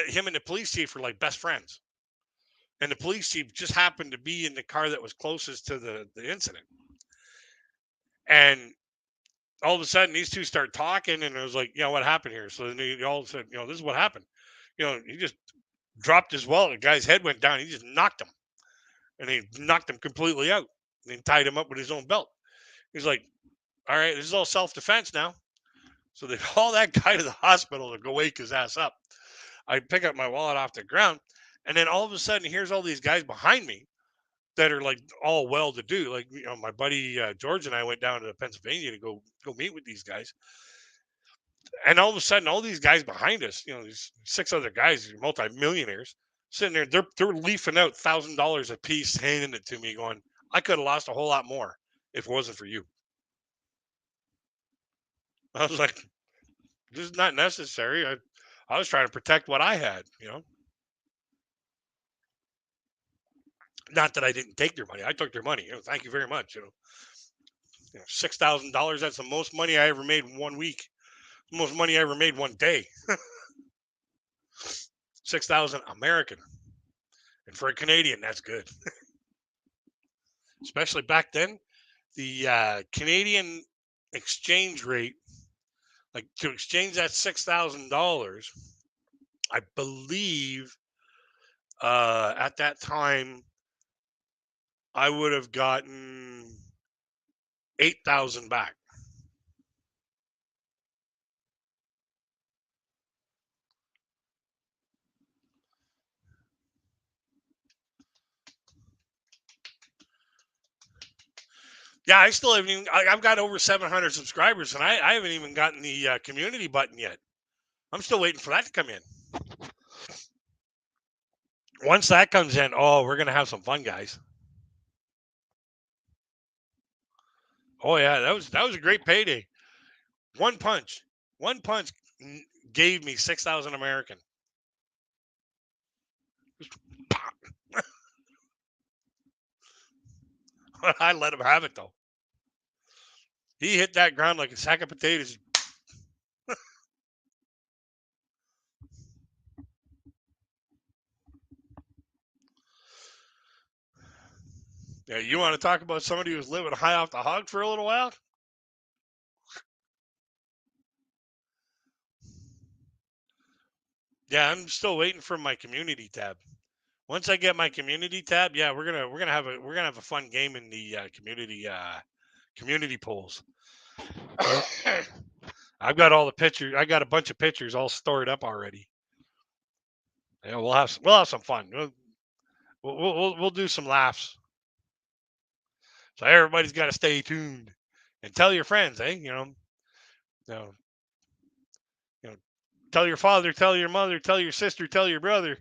Him and the police chief are like best friends, and the police chief just happened to be in the car that was closest to the incident. And all of a sudden, these two start talking, and it was like, what happened here? So then they all said, this is what happened. He just dropped his wallet. The guy's head went down. He just knocked him, and he knocked him completely out, and then tied him up with his own belt. He's like, all right, this is all self defense now. So they call that guy to the hospital to go wake his ass up. I pick up my wallet off the ground, and then all of a sudden, here's all these guys behind me that are like all well to do. Like my buddy George and I went down to Pennsylvania to go meet with these guys, and all of a sudden, all these guys behind us, these 6 other guys, multimillionaires, sitting there, they're leafing out $1,000 a piece, handing it to me, going, "I could have lost a whole lot more if it wasn't for you." I was like, "This is not necessary." I was trying to protect what I had. Not that I didn't take their money. I took their money. Thank you very much. $6,000. That's the most money I ever made in 1 week. Most money I ever made one day. 6,000 American, and for a Canadian, that's good. Especially back then, the Canadian exchange rate, like to exchange that $6,000, I believe at that time I would have gotten 8,000 back. Yeah, I still haven't even. I've got over 700 subscribers, and I haven't even gotten the community button yet. I'm still waiting for that to come in. Once that comes in, oh, we're gonna have some fun, guys. Oh yeah, that was a great payday. One punch. One punch gave me 6,000 American. I let him have it though. He hit that ground like a sack of potatoes. Yeah, you want to talk about somebody who's living high off the hog for a little while? Yeah, I'm still waiting for my community tab. Once I get my community tab, yeah, we're gonna have a fun game in the community polls. I've got all the pictures. I got a bunch of pictures all stored up already. Yeah, we'll have some fun. We'll do some laughs. So everybody's got to stay tuned and tell your friends, eh? You know, you know, tell your father, tell your mother, tell your sister, tell your brother.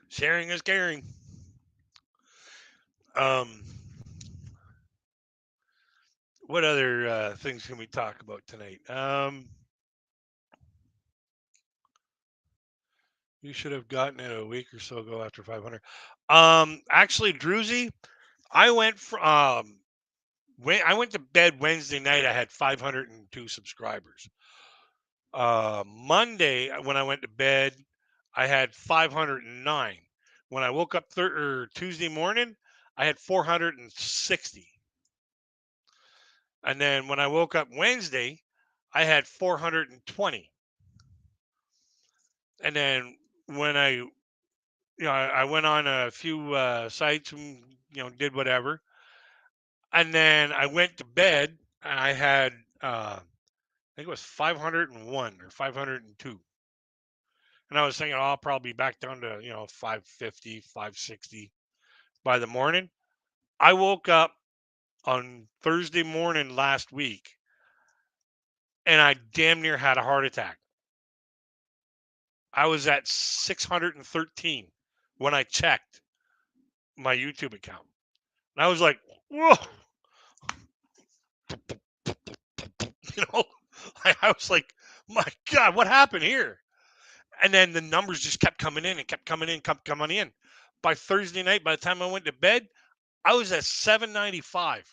Sharing is caring. Um, what other things can we talk about tonight? You should have gotten it a week or so ago after 500. Actually, Druzy, I went from when I went to bed Wednesday night, I had 502 subscribers. Monday, when I went to bed, I had 509. When I woke up Tuesday morning, I had 460. And then when I woke up Wednesday, I had 420. And then when I went on a few sites and did whatever, and then I went to bed and I had I think it was 501 or 502. And I was thinking, oh, I'll probably be back down to 550, 560 by the morning. I woke up on Thursday morning last week and I damn near had a heart attack. I was at 613 when I checked my YouTube account. And I was like, whoa, you know, I was like, my God, what happened here? And then the numbers just kept coming in and kept coming in, kept coming in. By Thursday night, by the time I went to bed, I was at 795.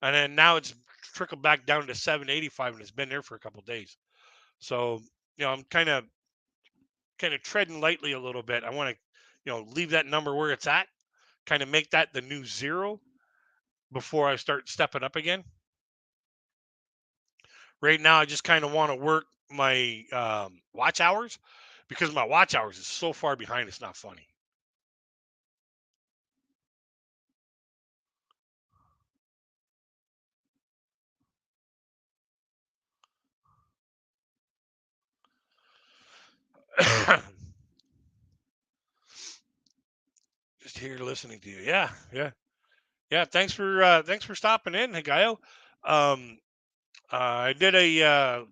And then now it's trickled back down to 785 and it's been there for a couple of days. So, I'm kind of treading lightly a little bit. I want to, leave that number where it's at, kind of make that the new zero before I start stepping up again. Right now, I just kind of want to work my watch hours because my watch hours is so far behind. It's not funny. Just here listening to you. Yeah, yeah, yeah. Thanks for stopping in, Hagayo. Um, I did a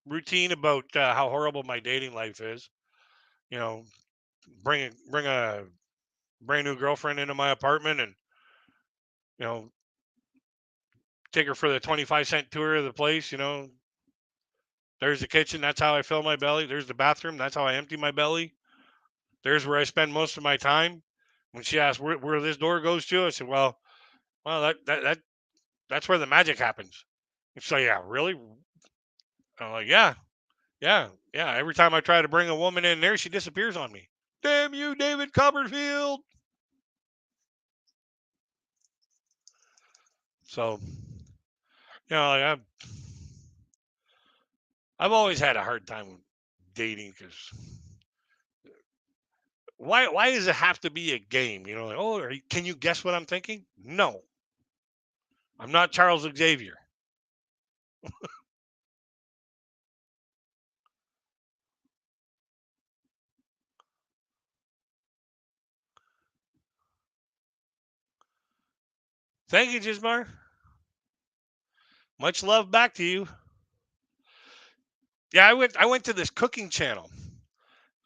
routine about how horrible my dating life is. You know, bring a brand new girlfriend into my apartment and you know take her for the 25-cent tour of the place. There's the kitchen. That's how I fill my belly. There's the bathroom. That's how I empty my belly. There's where I spend most of my time. When she asked where this door goes to, I said, well, that's where the magic happens. And she's like, yeah, really? I'm like, yeah, yeah, yeah. Every time I try to bring a woman in there, she disappears on me. Damn you, David Copperfield. So, like I've always had a hard time dating because why does it have to be a game? Like, oh, can you guess what I'm thinking? No, I'm not Charles Xavier. Thank you, Jismar. Much love back to you. Yeah, I went to this cooking channel.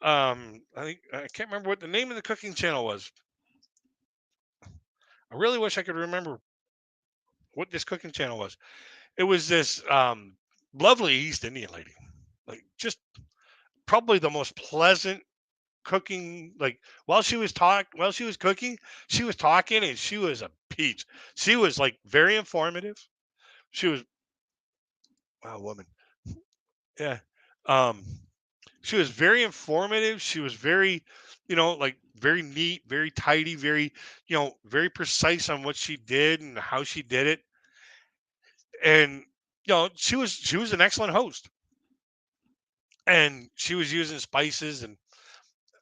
I can't remember what the name of the cooking channel was. I really wish I could remember what this cooking channel was. It was this lovely East Indian lady, like just probably the most pleasant cooking. Like while she was cooking, she was talking, and she was a peach. She was like very informative. She was wow, woman, yeah. Um, she was very informative. She was very, like very neat, very tidy, very, very precise on what she did and how she did it. And she was an excellent host, and she was using spices. And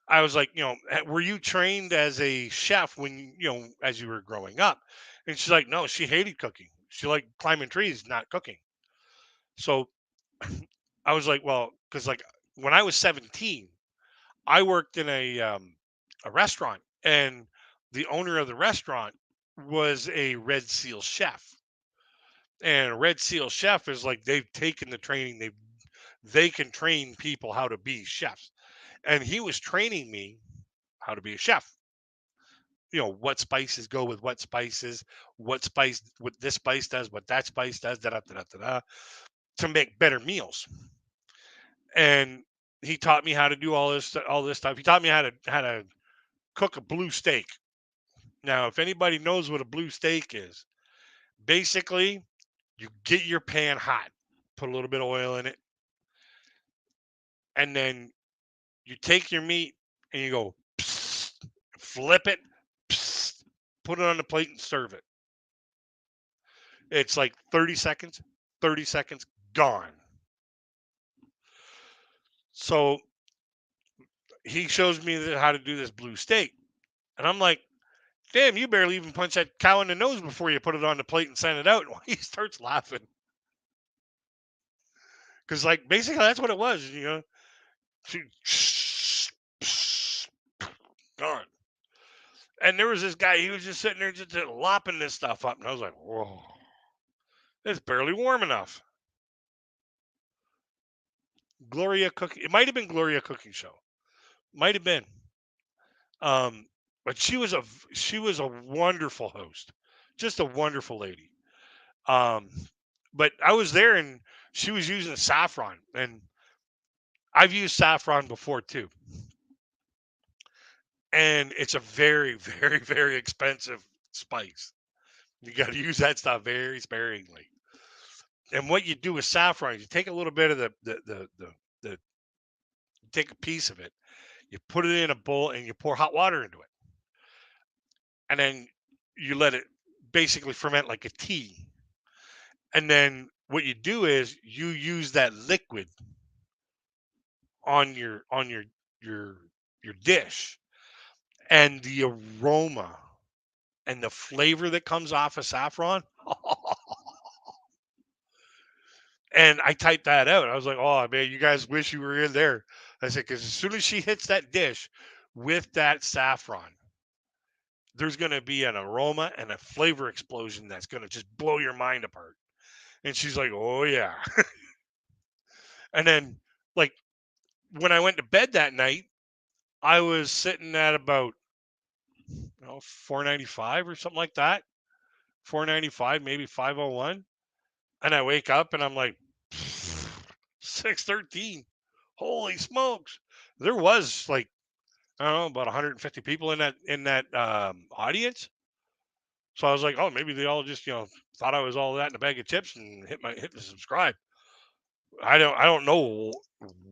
I was like, were you trained as a chef when as you were growing up? And she's like, no, she hated cooking. She liked climbing trees, not cooking. So I was like, well, because like when I was 17, I worked in a restaurant, and the owner of the restaurant was a Red Seal chef. And a Red Seal chef is like they've taken the training, they can train people how to be chefs. And he was training me how to be a chef. What spices go with what spices, what this spice does, what that spice does, da da da da da, da, to make better meals. And he taught me how to do all this stuff. He taught me how to cook a blue steak. Now, if anybody knows what a blue steak is, basically you get your pan hot, put a little bit of oil in it, and then you take your meat and you go psst, flip it, psst, put it on the plate and serve it. It's like 30 seconds, gone. So he shows me how to do this blue steak. And I'm like, damn, you barely even punch that cow in the nose before you put it on the plate and send it out. And he starts laughing. Because, like, basically, that's what it was, Gone. And there was this guy, he was just sitting there just lopping this stuff up. And I was like, whoa, it's barely warm enough. Gloria Cooking, it might have been Gloria Cooking Show. Might have been. Um, but she was a wonderful host, just a wonderful lady. Um, but I was there, and she was using saffron, and I've used saffron before too, and it's a very, very, very expensive spice. You got to use that stuff very sparingly. And what you do with saffron, you take a little bit of the you take a piece of it, you put it in a bowl, and you pour hot water into it, and then you let it basically ferment like a tea. And then what you do is you use that liquid on your your dish, and the aroma and the flavor that comes off of saffron. And I typed that out. I was like, "Oh man, you guys wish you were in there." I said, "Because as soon as she hits that dish with that saffron, there's going to be an aroma and a flavor explosion that's going to just blow your mind apart." And she's like, "Oh yeah." And then, like, when I went to bed that night, I was sitting at about 495 or something like that. 495, maybe 501. And I wake up and I'm like, 613. Holy smokes. There was like, I don't know, about 150 people in that audience. So I was like, oh, maybe they all just, thought I was all that in a bag of chips and hit the subscribe. I don't know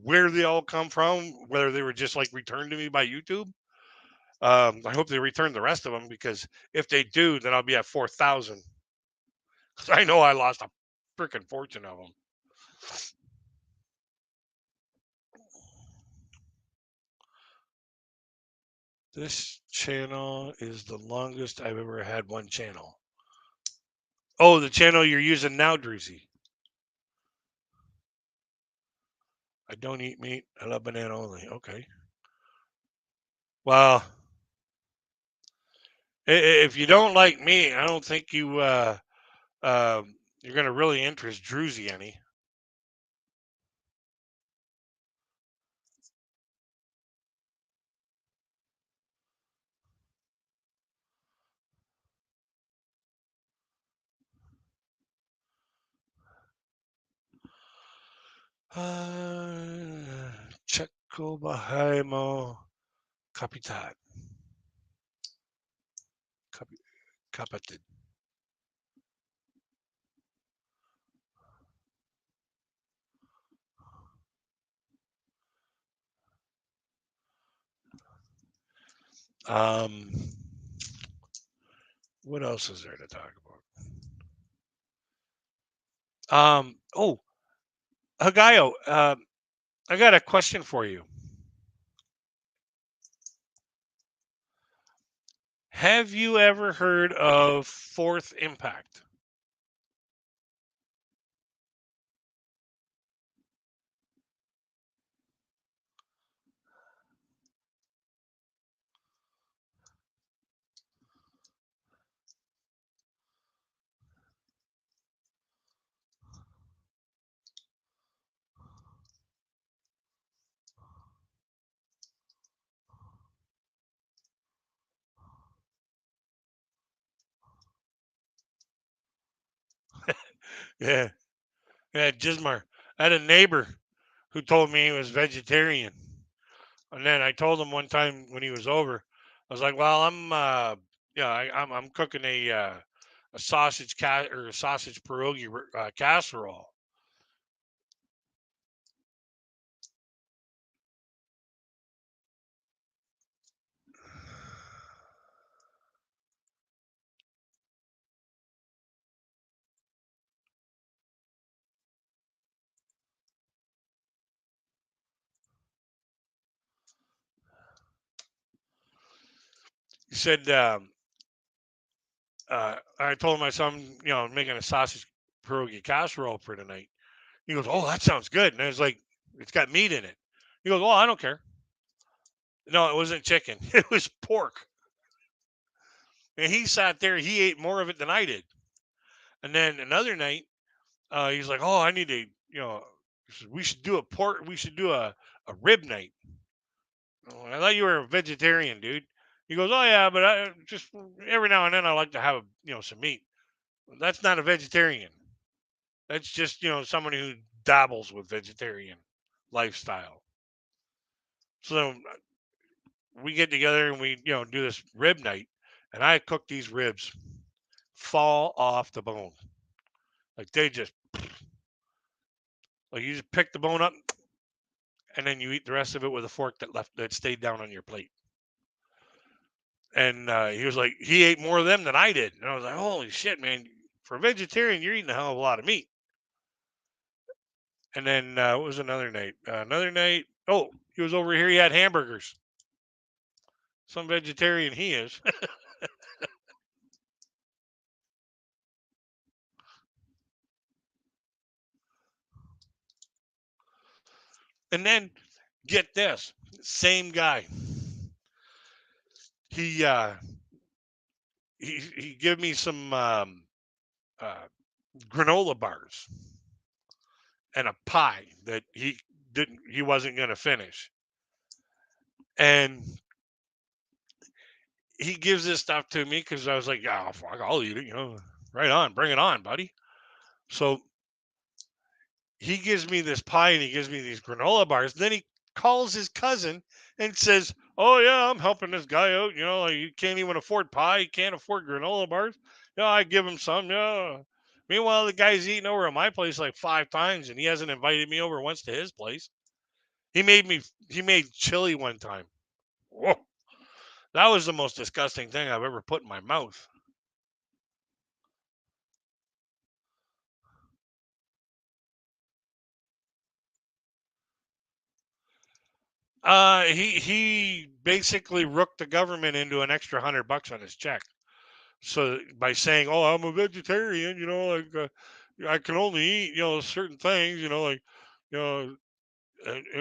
where they all come from, whether they were just like returned to me by YouTube. I hope they return the rest of them, because if they do, then I'll be at 4,000. Because I know I lost a freaking fortune of them. This channel is the longest I've ever had one channel. Oh, the channel you're using now, Druzy. I don't eat meat. I love banana only. Okay. Well, if you don't like meat, I don't think you're gonna really interest Druzy any. Czechobahajmo kapitan. Kapitan. Um, what else is there to talk about? Oh, Hagayo, I got a question for you. Have you ever heard of Fourth Impact? Yeah, yeah, Gismar. I had a neighbor who told me he was vegetarian, and then I told him one time when he was over, I was like, "Well, yeah, I'm cooking a sausage or a sausage pierogi casserole." He said, I told him I saw him, making a sausage pierogi casserole for tonight. He goes, "Oh, that sounds good." And I was like, "It's got meat in it." He goes, "Oh, I don't care." No, it wasn't chicken. It was pork. And he sat there. He ate more of it than I did. And then another night, he's like, "Oh, I need to, he said, we should do a pork. We should do a rib night." Oh, I thought you were a vegetarian, dude. He goes, "Oh yeah, but I just every now and then I like to have, some meat." That's not a vegetarian. That's just, somebody who dabbles with vegetarian lifestyle. So we get together and we, do this rib night, and I cook these ribs fall off the bone. Like they just like you just pick the bone up and then you eat the rest of it with a fork that stayed down on your plate. And he was like, he ate more of them than I did, and I was like, holy shit, man! For a vegetarian, you're eating a hell of a lot of meat. And then what was another night? Another night. Oh, he was over here. He had hamburgers. Some vegetarian he is. And then get this, same guy. He he gave me some uh, granola bars and a pie that he wasn't going to finish, and he gives this stuff to me because I was like, "Yeah, fuck, I'll eat it," right on, bring it on, buddy. So he gives me this pie and he gives me these granola bars. Then he calls his cousin and says, "Oh yeah, I'm helping this guy out. Like he can't even afford pie. He can't afford granola bars. Yeah, I give him some. Yeah." Meanwhile, the guy's eating over at my place like 5 times, and he hasn't invited me over once to his place. He made me. He made chili one time. Whoa, that was the most disgusting thing I've ever put in my mouth. He basically rooked the government into an extra $100 on his check. So by saying, "Oh, I'm a vegetarian," like I can only eat, certain things, like you know,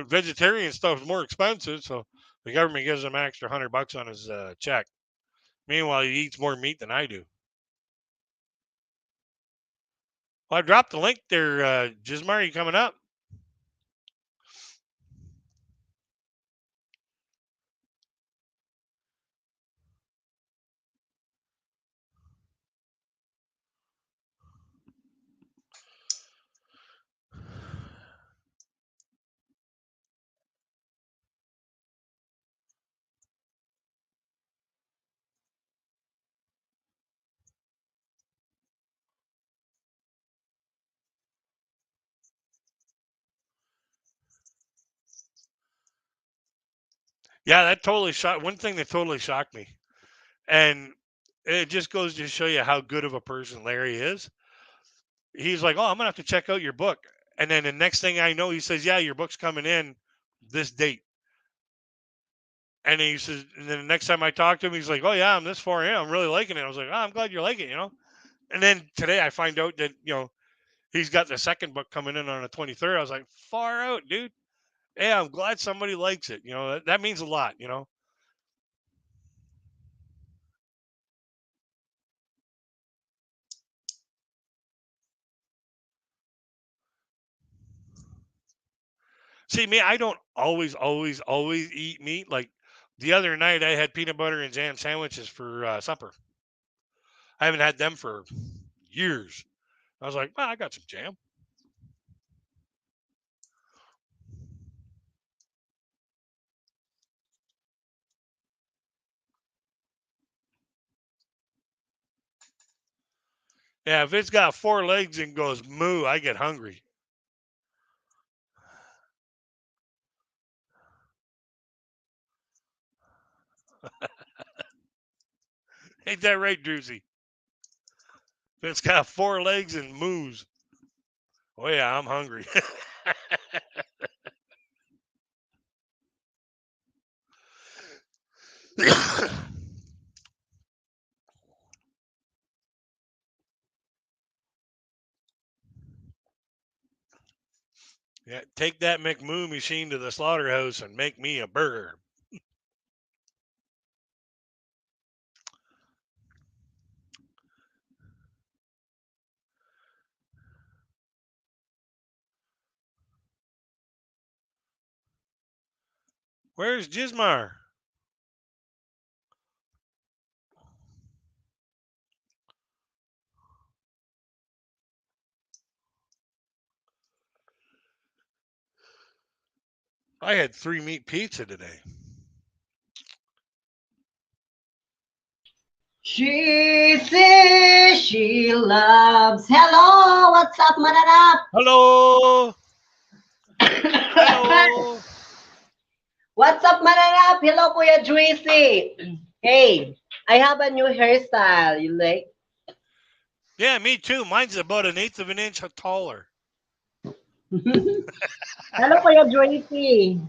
vegetarian stuff is more expensive, so the government gives him an extra $100 on his check. Meanwhile, he eats more meat than I do. Well, I dropped the link there, Gismar. Are you coming up? Yeah, that totally shocked. One thing that totally shocked me, and it just goes to show you how good of a person Larry is. He's like, "Oh, I'm gonna have to check out your book," and then the next thing I know, he says, "Yeah, your book's coming in this date." And he says, and then the next time I talked to him, he's like, "Oh yeah, I'm this far in. I'm really liking it." I was like, "Oh, I'm glad you like it," you know. And then today I find out that he's got the second book coming in on the 23rd. I was like, "Far out, dude." Hey, I'm glad somebody likes it. That means a lot. See, me, I don't always eat meat. Like the other night, I had peanut butter and jam sandwiches for supper. I haven't had them for years. I was like, well, I got some jam. Yeah, if it's got four legs and goes moo, I get hungry. Ain't that right, Druzy? If it's got four legs and moos, oh yeah, I'm hungry. Yeah, take that McMoo machine to the slaughterhouse and make me a burger. Where's Jismar? I had 3 meat pizza today.
She says she loves. Hello, what's up, Mananap?
Hello. Hello.
What's up, Mananap? Hello, Kuya Juicy. Hey, I have a new hairstyle. You like?
Yeah, me too. Mine's about an eighth of an inch taller.
Hello, Kuya Juicy.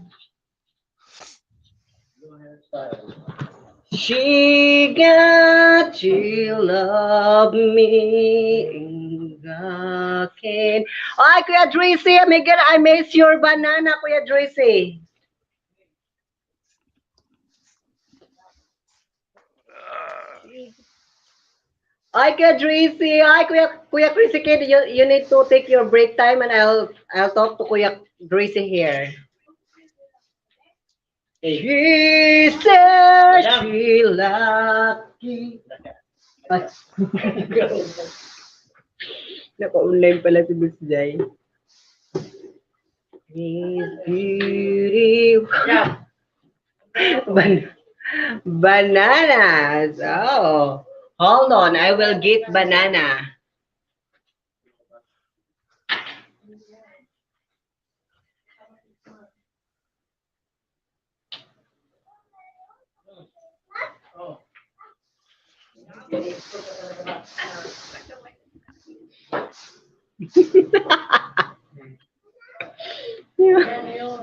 She got to love me again. Ay, Kuya Juicy, I miss your banana, Kuya Juicy. Ay, Kuya Tracy. Ay, Kuya Crazykid, you need to take your break time and I'll talk to Kuya Tracy here. He said she lucky. Ay, naka-online pala si Miss Jai. He's beauty. Ban- bananas. Oh, hold on. I will get banana.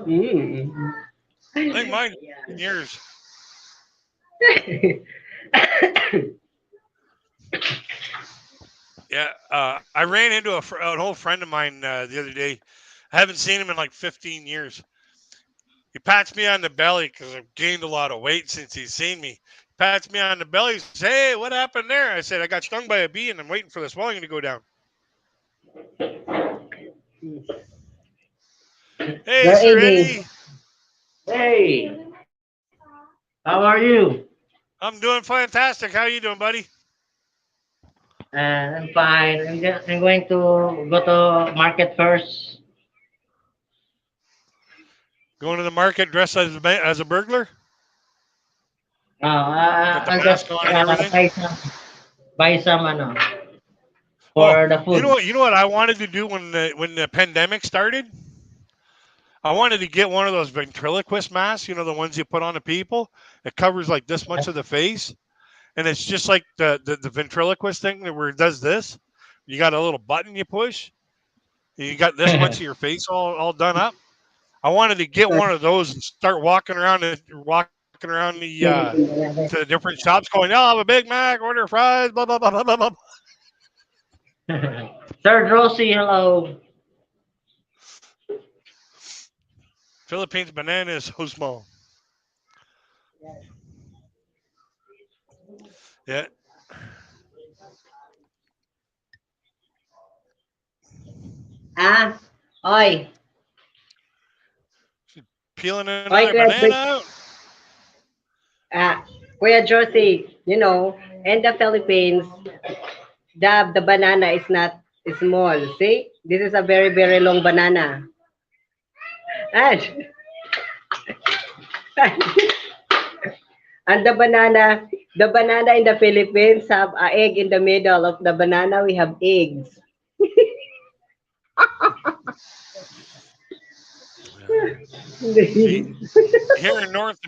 Mm.
I think mine years. Yeah, I ran into an old friend of mine the other day. I haven't seen him in like 15 years. He pats me on the belly because I've gained a lot of weight since he's seen me. Pats me on the belly. Says, "Hey, what happened there?" I said, "I got stung by a bee and I'm waiting for the swelling to go down." Hey,
They're
Sir
eating.
Eddie.
Hey, how are you?
I'm doing fantastic. How you doing, buddy?
I'm fine. I'm going to go to market first.
Going to the market dressed as a burglar with the
I'll
mask
just
on and everything.
buy some
Oh,
for the
you know
food.
what? You know what I wanted to do when the pandemic started. I wanted to get one of those ventriloquist masks, the ones you put on the people. It covers like this much of the face, and it's just like the ventriloquist thing where it does this. You got a little button you push. You got this much of your face all done up. I wanted to get one of those and start walking around to the different shops, going, "I'll have a Big Mac, order fries, blah blah blah blah blah blah."
Third Rosie, hello.
Philippines banana is so small. Yeah,
Ah, oi,
peeling another
oi,
banana out.
ah, Kuya Josie, in the Philippines, the banana is not small. See, this is a very very long banana. And and the banana in the Philippines have a egg in the middle of the banana. We have eggs.
See, here in North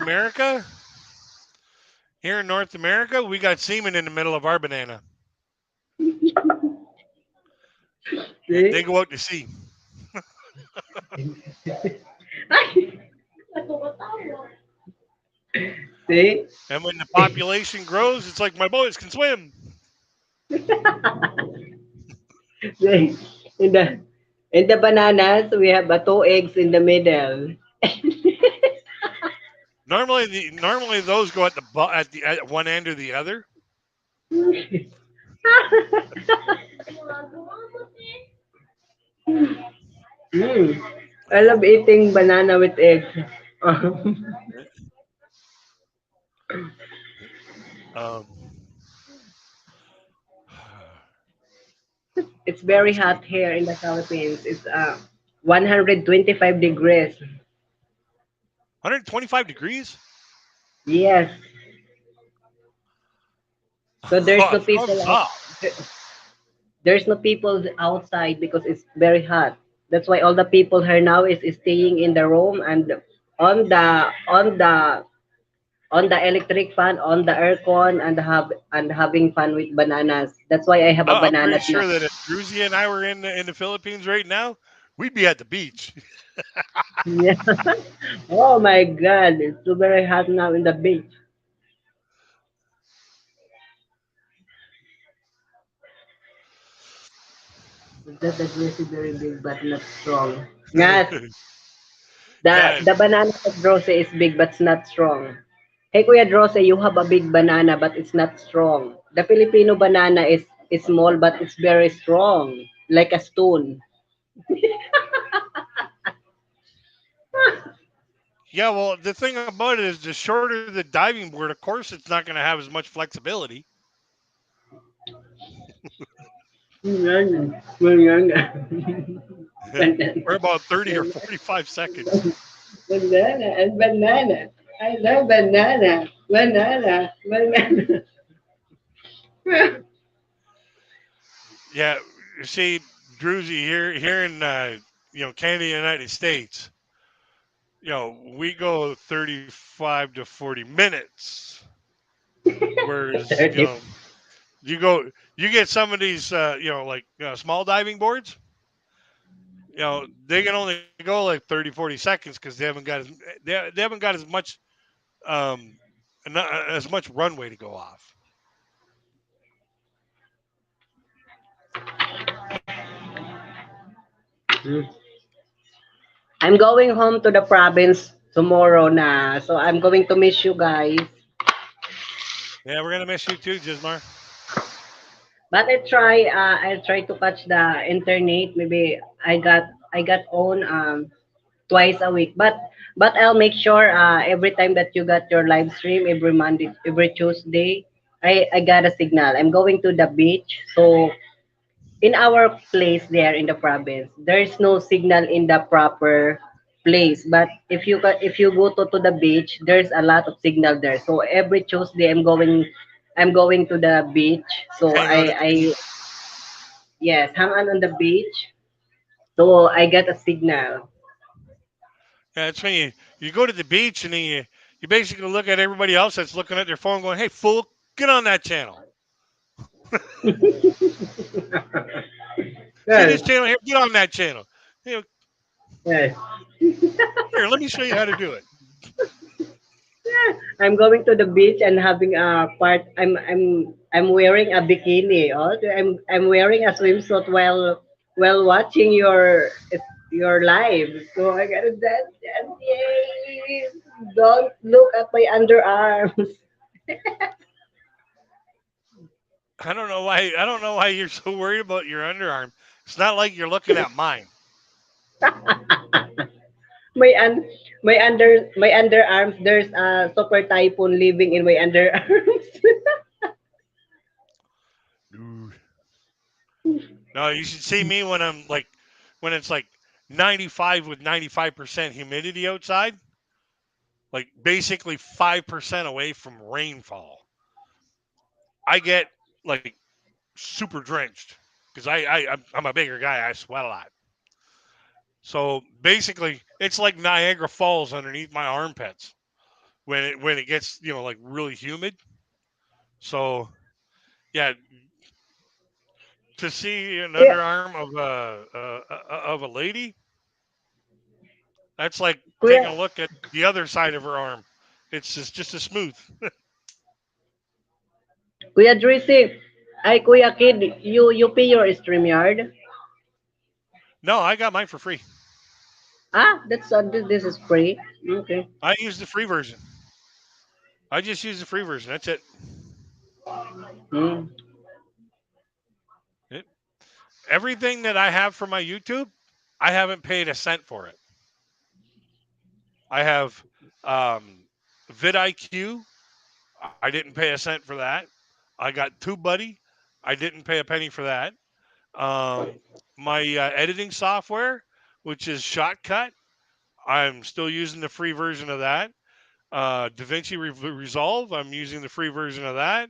America, we got semen in the middle of our banana. They
See,
go out to sea,
see,
and when the population grows, it's like my boys can swim.
see. In the in the bananas, we have two eggs in the middle.
Normally those go at one end or the other.
Mm. I love eating banana with eggs.
Um,
It's very
let's
hot
see,
here in the Philippines. It's 125 degrees.
125 degrees.
Yes. So there's no people
Thumbs
out.
up.
There's no people outside because it's very hot. That's why all the people here now is staying in the room and on the on the on the electric fan, on the aircon, and having fun with bananas. That's why I have a
I'm pretty
banana snack.
sure that if Druzy and I were in the Philippines right now, we'd be at the beach.
Yeah. Oh my God, it's so very hot now in the beach. That the dress is very big but not strong. Yes, the
Yes.
banana of Drose is big but not strong. Hey Kuya Drose, you have a big banana but it's not strong. The Filipino banana is small but it's very strong, like a stone.
Yeah, well, the thing about it is the shorter the diving board, of course, it's not going to have as much flexibility.
Banana, banana,
For
banana,
about 30 or 45 seconds.
banana, and banana. I love banana, banana, banana.
Yeah, you see, Druzy, here in Canada, United States, we go 35 to 40 minutes, whereas
30.
you get some of these like small diving boards, they can only go like 30, 40 seconds because they haven't got as much um as much runway to go off.
I'm going home to the province tomorrow na. So I'm going to miss you guys.
Yeah, we're gonna miss you too, Jismar.
But I try to catch the internet. Maybe I got on twice a week. But I'll make sure every time that you got your live stream every Monday, every Tuesday, I got a signal. I'm going to the beach. So in our place there in the province, there's no signal in the proper place. But if you go to the beach, there's a lot of signal there. So every Tuesday, I'm going to the beach. So
Hang out at the
I
beach.
yes, hang on the beach. So I get a signal.
Yeah, it's when you go to the beach and then you basically look at everybody else that's looking at their phone, going, "Hey, fool, get on that channel. See this
Yes,
channel here? Get on that channel. You know,
yes.
here, let me show you how to do it."
I'm going to the beach and having a part. I'm wearing a bikini. Also, I'm wearing a swimsuit while watching your live. So I gotta dance. Yay! Don't look at my underarms.
I don't know why you're so worried about your underarm. It's not like you're looking at mine.
my un my underarms. There's a super typhoon living in my underarms.
Dude. No, you should see me when I'm like when it's like 95 with 95% humidity outside, like basically 5% away from rainfall. I get like super drenched because I'm a bigger guy. I sweat a lot. So basically, it's like Niagara Falls underneath my armpits when it gets like really humid. So yeah, to see an
Kuya,
underarm of a lady, that's like
kuya,
taking a look at the other side of her arm. It's just as smooth.
Kuya Drizzy, ay Kuya Kid, you pay your StreamYard?
No, I got mine for free.
Ah, this is free. Okay.
I use the free version. I just use the free version. That's it.
Mm.
it. Everything that I have for my YouTube, I haven't paid a cent for it. I have um, vidIQ. I didn't pay a cent for that. I got TubeBuddy. I didn't pay a penny for that. Um, my editing software, which is Shotcut, I'm still using the free version of that. DaVinci Resolve, I'm using the free version of that.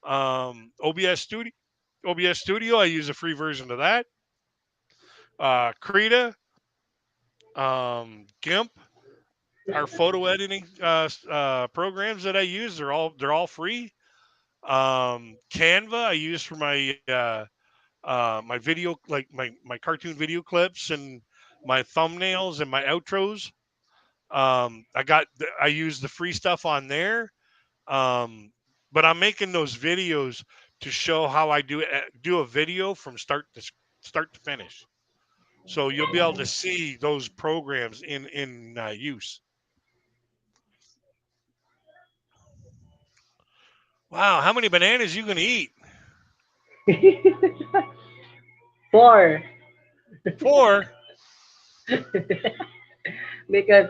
OBS Studio, I use a free version of that. Krita, GIMP, our photo editing programs that I use, they're all free. Canva, I use for my video, like my cartoon video clips and my thumbnails and my outros. I use the free stuff on there. Um, but I'm making those videos to show how I do a video from start to finish. So you'll be able to see those programs in use. Wow, how many bananas you gonna eat?
Four.
Four.
Because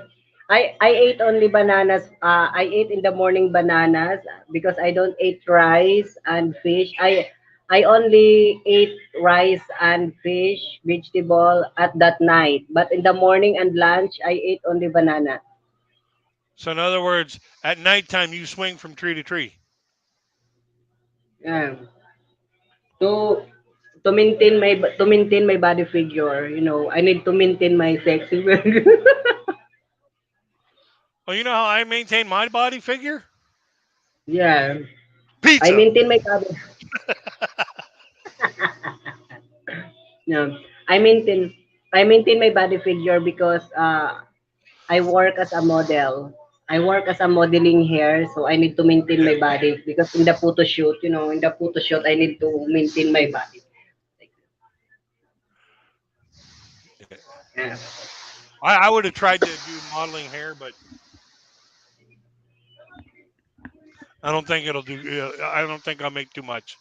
I ate only bananas. I ate in the morning bananas because I don't eat rice and fish. I only ate rice and fish, vegetable at that night. But in the morning and lunch, I ate only banana.
So in other words, at nighttime you swing from tree to tree.
Yeah. To to maintain my body figure, I need to maintain my sexy figure.
Well, you know how I maintain my body figure?
Yeah. I
Pizza.
maintain my body. No, I maintain I maintain my body figure because I work as a model. I work as a modeling here, so I need to maintain
Yeah.
my body because in the photo shoot, I need to maintain my body.
Yeah.
Yeah.
I would have tried to do modeling hair, but I don't think it'll do. I don't think I'll make too much.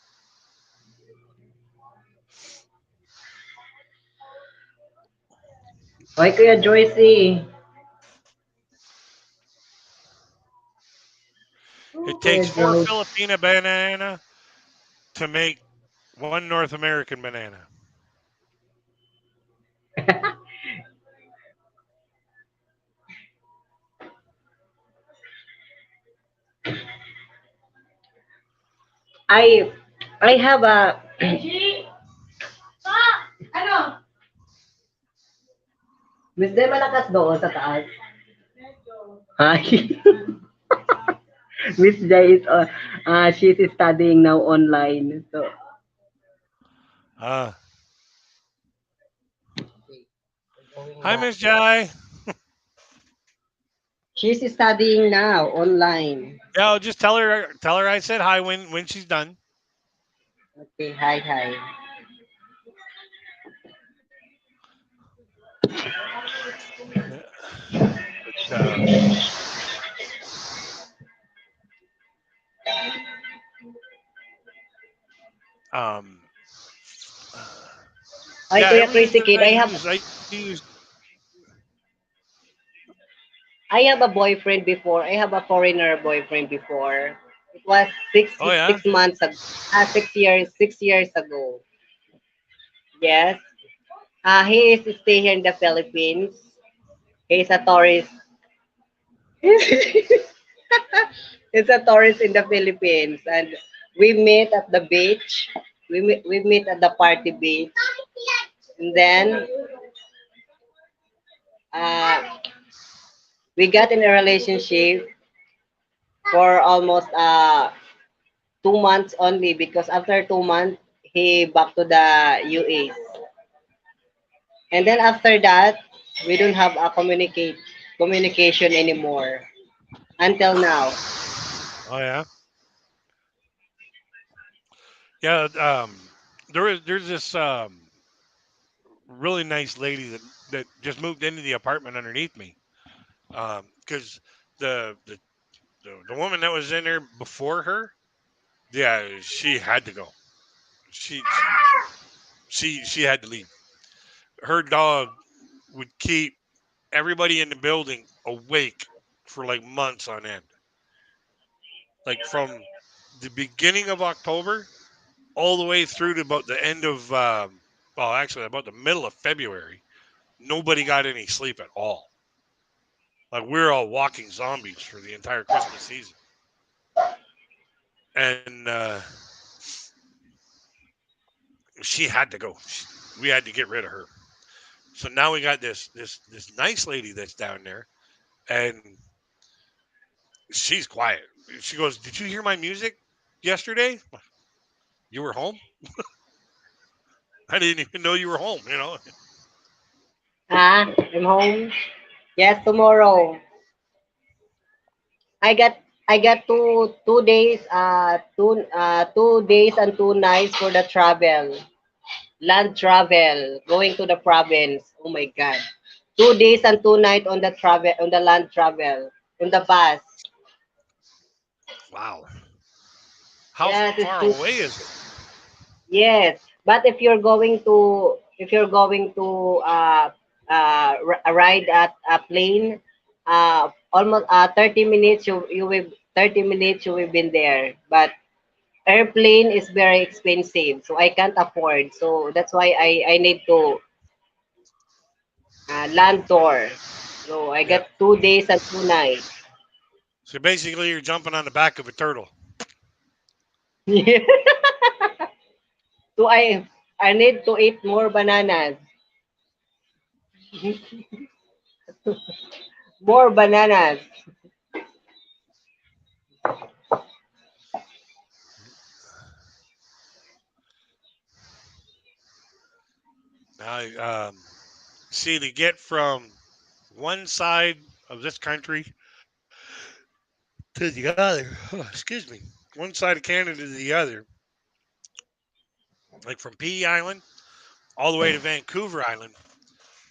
Okay, Kuya Joycey. Oh,
It
Kuya
takes four
Joyce.
Filipina banana to make one North American banana.
I I have a Miss Day, malakas doon sa taas. Hi. Miss Day is, she's studying now online. So,
Uh,
Okay. We're going
Hi,
back.
Miss Jai.
she's studying now online.
Yeah, I'll just tell her I said hi when she's done.
Okay, hi, hi.
Yeah, but um,
Hi,
yeah,
Kuya
everything
Crazy
that
Kid.
I use.
I have a boyfriend before. I have a foreigner boyfriend before. It was
Oh yeah.
6 months ago. 6 years ago. Yes. He is stay here in the Philippines. He is a tourist. He's a tourist in the Philippines, and we meet at the beach. We meet at the party beach, and then uh, we got in a relationship for almost 2 months only because after 2 months he back to the US, and then after that we don't have a communication anymore until now.
Oh yeah. Yeah. There's this really nice lady that just moved into the apartment underneath me. Because the, the the woman that was in there before her, yeah, she had to go. She she had to leave. Her dog would keep everybody in the building awake for like months on end. Like from the beginning of October all the way through to about the end of well, actually about the middle of February, nobody got any sleep at all. Like we were all walking zombies for the entire Christmas season, and she had to go. We had to get rid of her. So now we got this nice lady that's down there, and she's quiet. She goes, "Did you hear my music yesterday? You were home. I didn't even know you were home. You know."
I'm home. Yes, tomorrow. I got I got 2 days 2 days and 2 nights for the travel. Land travel. Going to the province. Oh my god. 2 days and 2 nights on the travel on the land travel. On the bus.
Wow. How
Yes,
far
it's
away
too
is it?
yes. But if you're going to ride at a plane, almost 30 minutes you will 30 minutes you will be there. But airplane is very expensive, so I can't afford. So that's why I need to land tour. So I
Yeah.
got 2 days and 2 nights.
So basically, you're jumping on the back of a turtle.
So I need to eat more bananas. More bananas.
Now, see, to get from one side of this country to the other, excuse me, one side of Canada to the other, like from P Island all the way to Vancouver Island,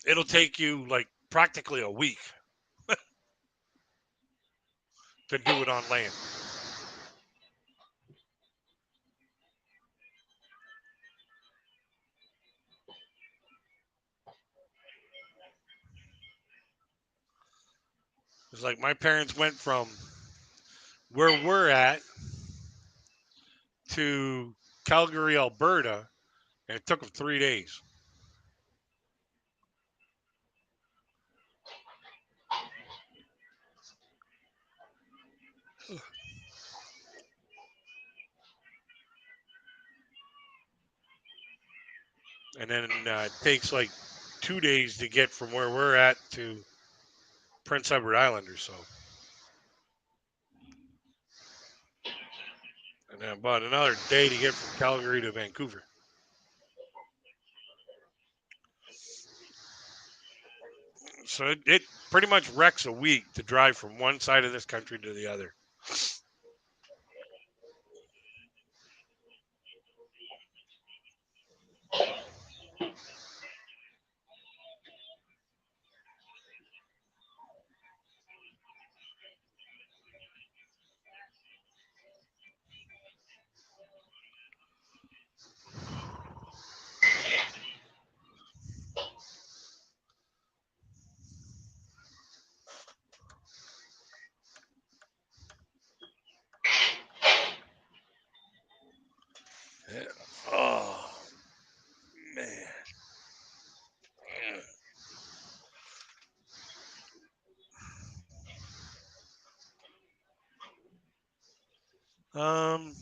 it'll take you like practically a week to do it on land. It's like my parents went from where we're at to Calgary, Alberta, and it took them 3 days. And then it takes like 2 days to get from where we're at to Prince Edward Island or so, and then about another day to get from Calgary to Vancouver. So it pretty much wrecks a week to drive from one side of this country to the other. Yeah. Oh man. Um.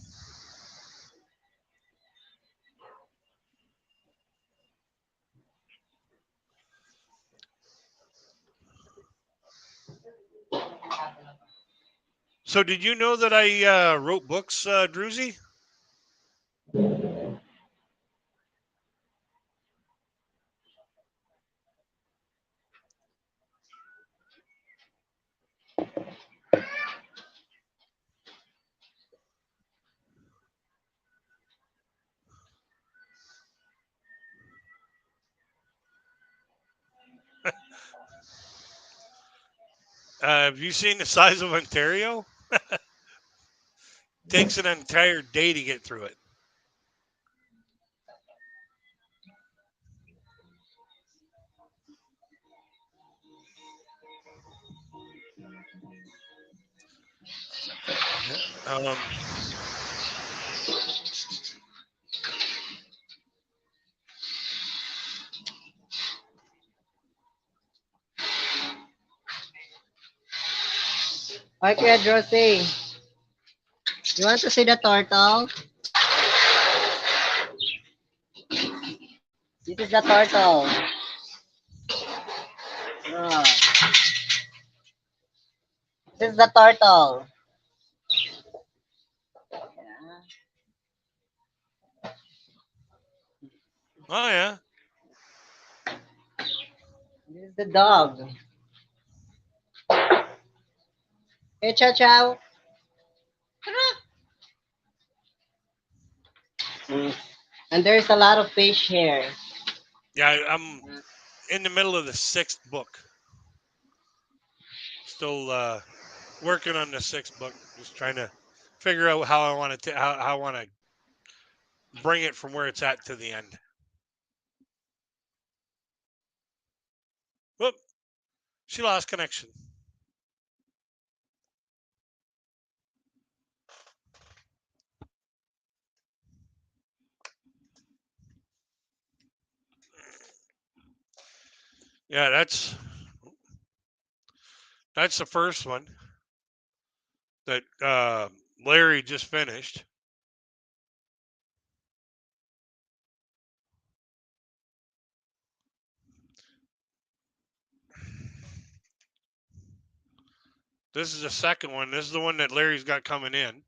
So did you know that I wrote books, Druzy? Have you seen the size of Ontario? Takes an entire day to get through it. Um,
Hi, Kuya Josie. You want to see the turtle? This is the turtle. Ah, this is the turtle. Yeah.
oh yeah.
This is the dog. Hey, Chow Chow. Mm. And there's a lot of fish here.
Yeah, I'm in the middle of the sixth book. Still working on the sixth book. Just trying to figure out how I want to how I want to bring it from where it's at to the end. Whoop! She lost connection. Yeah, that's the first one that Larry just finished. This is the second one. This is the one that Larry's got coming in.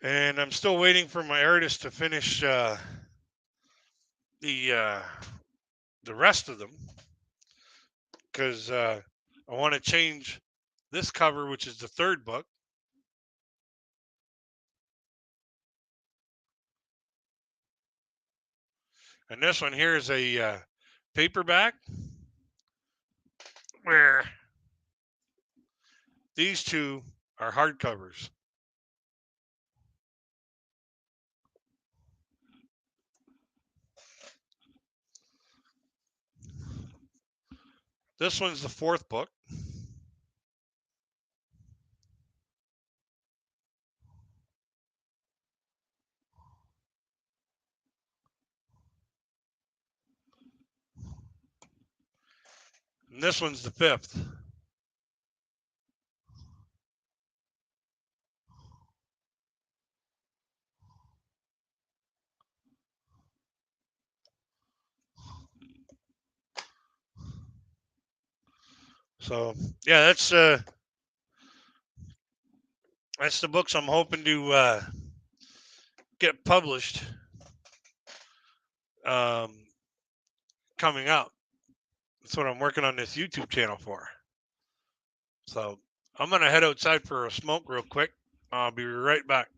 And I'm still waiting for my artist to finish the uh, the rest of them because I want to change this cover, which is the third book. And this one here is a paperback where these two are hardcovers. This one's the fourth book. And this one's the 5th. So yeah, that's the books I'm hoping to get published um, coming out. That's what I'm working on this YouTube channel for. So I'm gonna head outside for a smoke real quick. I'll be right back.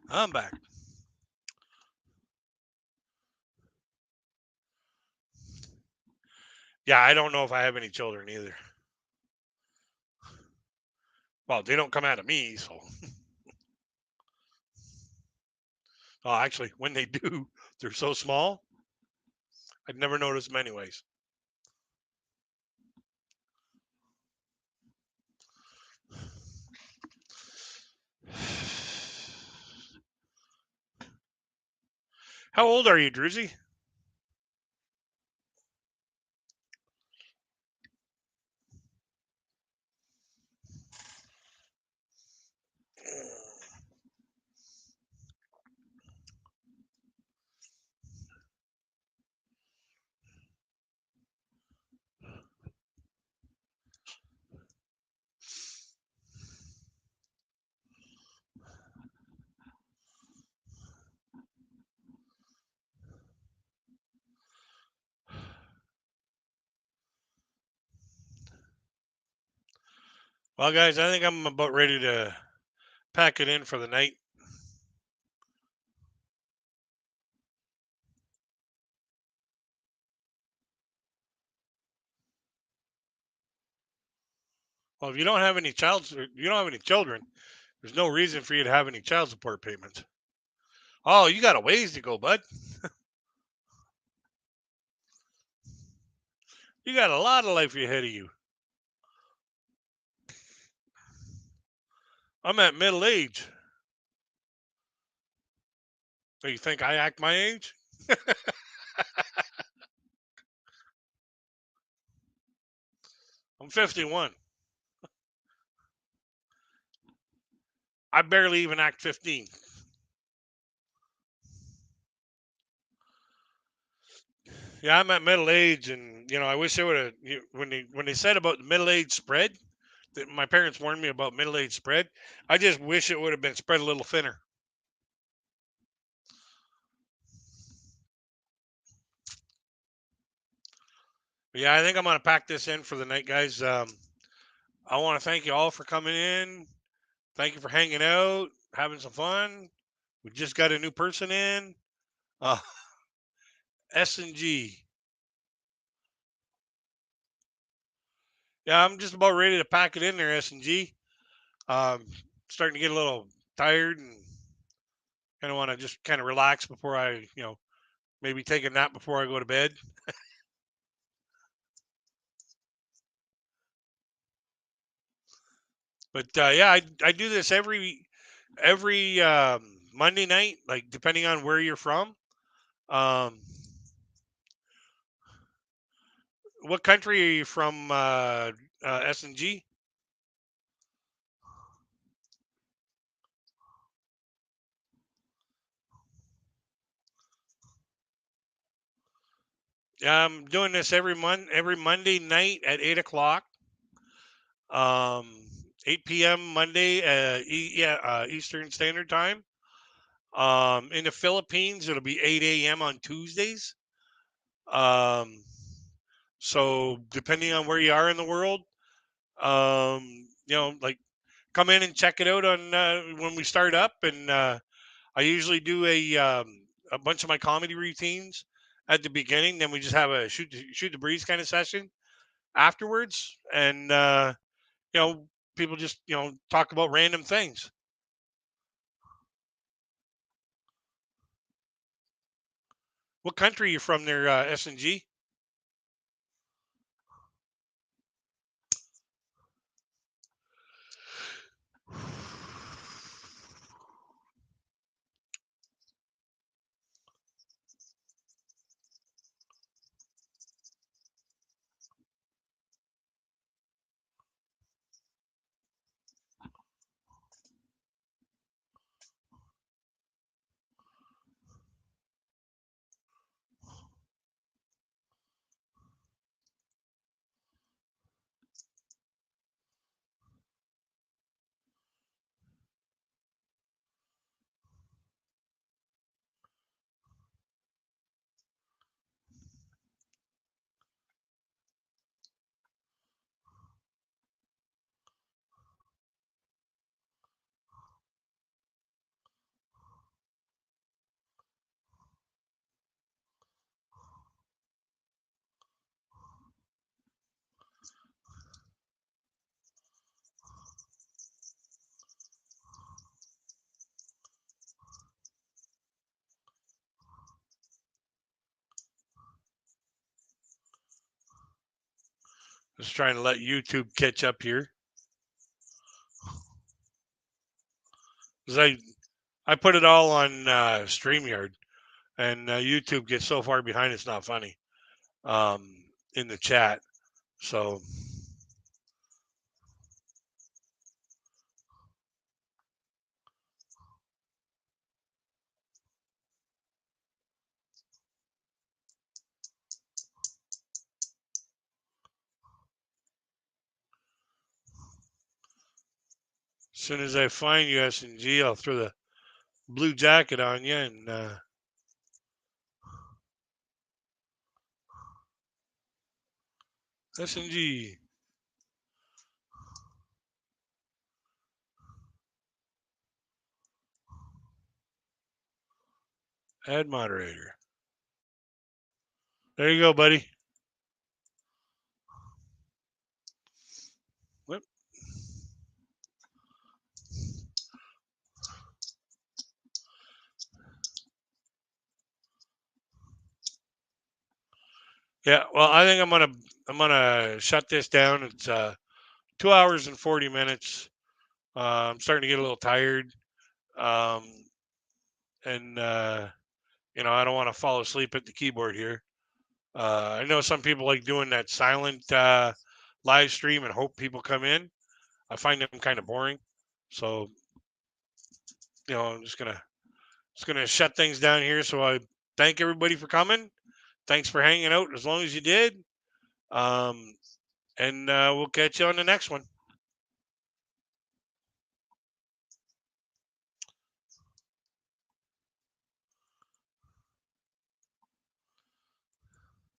I'm back. Yeah, I don't know if I have any children either. Well, they don't come out of me, so. Oh, actually, when they do, they're so small, I'd never notice them anyways. How old are you, Druzy? Well, guys, I think I'm about ready to pack it in for the night. Well, if you don't have any children, there's no reason for you to have any child support payments. Oh, you got a ways to go, bud. You got a lot of life ahead of you. I'm at middle age. So you think I act my age? I'm 51. I barely even act 15. Yeah, I'm at middle age, and I wish they would have. When they said about the middle age spread, that my parents warned me about middle age spread. I just wish it would have been spread a little thinner. But yeah, I think I'm gonna pack this in for the night, guys. I want to thank you all for coming in. Thank you for hanging out, having some fun. We just got a new person in. Uh, S&G. Yeah, I'm just about ready to pack it in there, S&G. Starting to get a little tired and kind of want to just kind of relax before I, maybe take a nap before I go to bed. But yeah, I do this every Monday night, like depending on where you're from. Um, what country are you from, S&G? Yeah, I'm doing this every Monday night at 8 o'clock. Um, 8 p.m. Monday, Eastern Standard Time. In the Philippines, it'll be 8 a.m. on Tuesdays. Um, so depending on where you are in the world, like come in and check it out on when we start up. And I usually do a bunch of my comedy routines at the beginning. Then we just have a shoot the breeze kind of session afterwards, and you know, people just talk about random things. What country are you from there, S&G? Just trying to let YouTube catch up here. 'Cause I put it all on StreamYard. and YouTube gets so far behind it's not funny in the chat. So as soon as I find you, S&G, I'll throw the blue jacket on you and S&G. Add moderator. There you go, buddy. Whoop. Yeah, well, I think I'm gonna shut this down. It's 2 hours and 40 minutes. I'm starting to get a little tired, um, and I don't want to fall asleep at the keyboard here. I know some people like doing that silent live stream and hope people come in. I find them kind of boring, so I'm just gonna shut things down here. So I thank everybody for coming. Thanks for hanging out as long as you did. Um, and we'll catch you on the next one.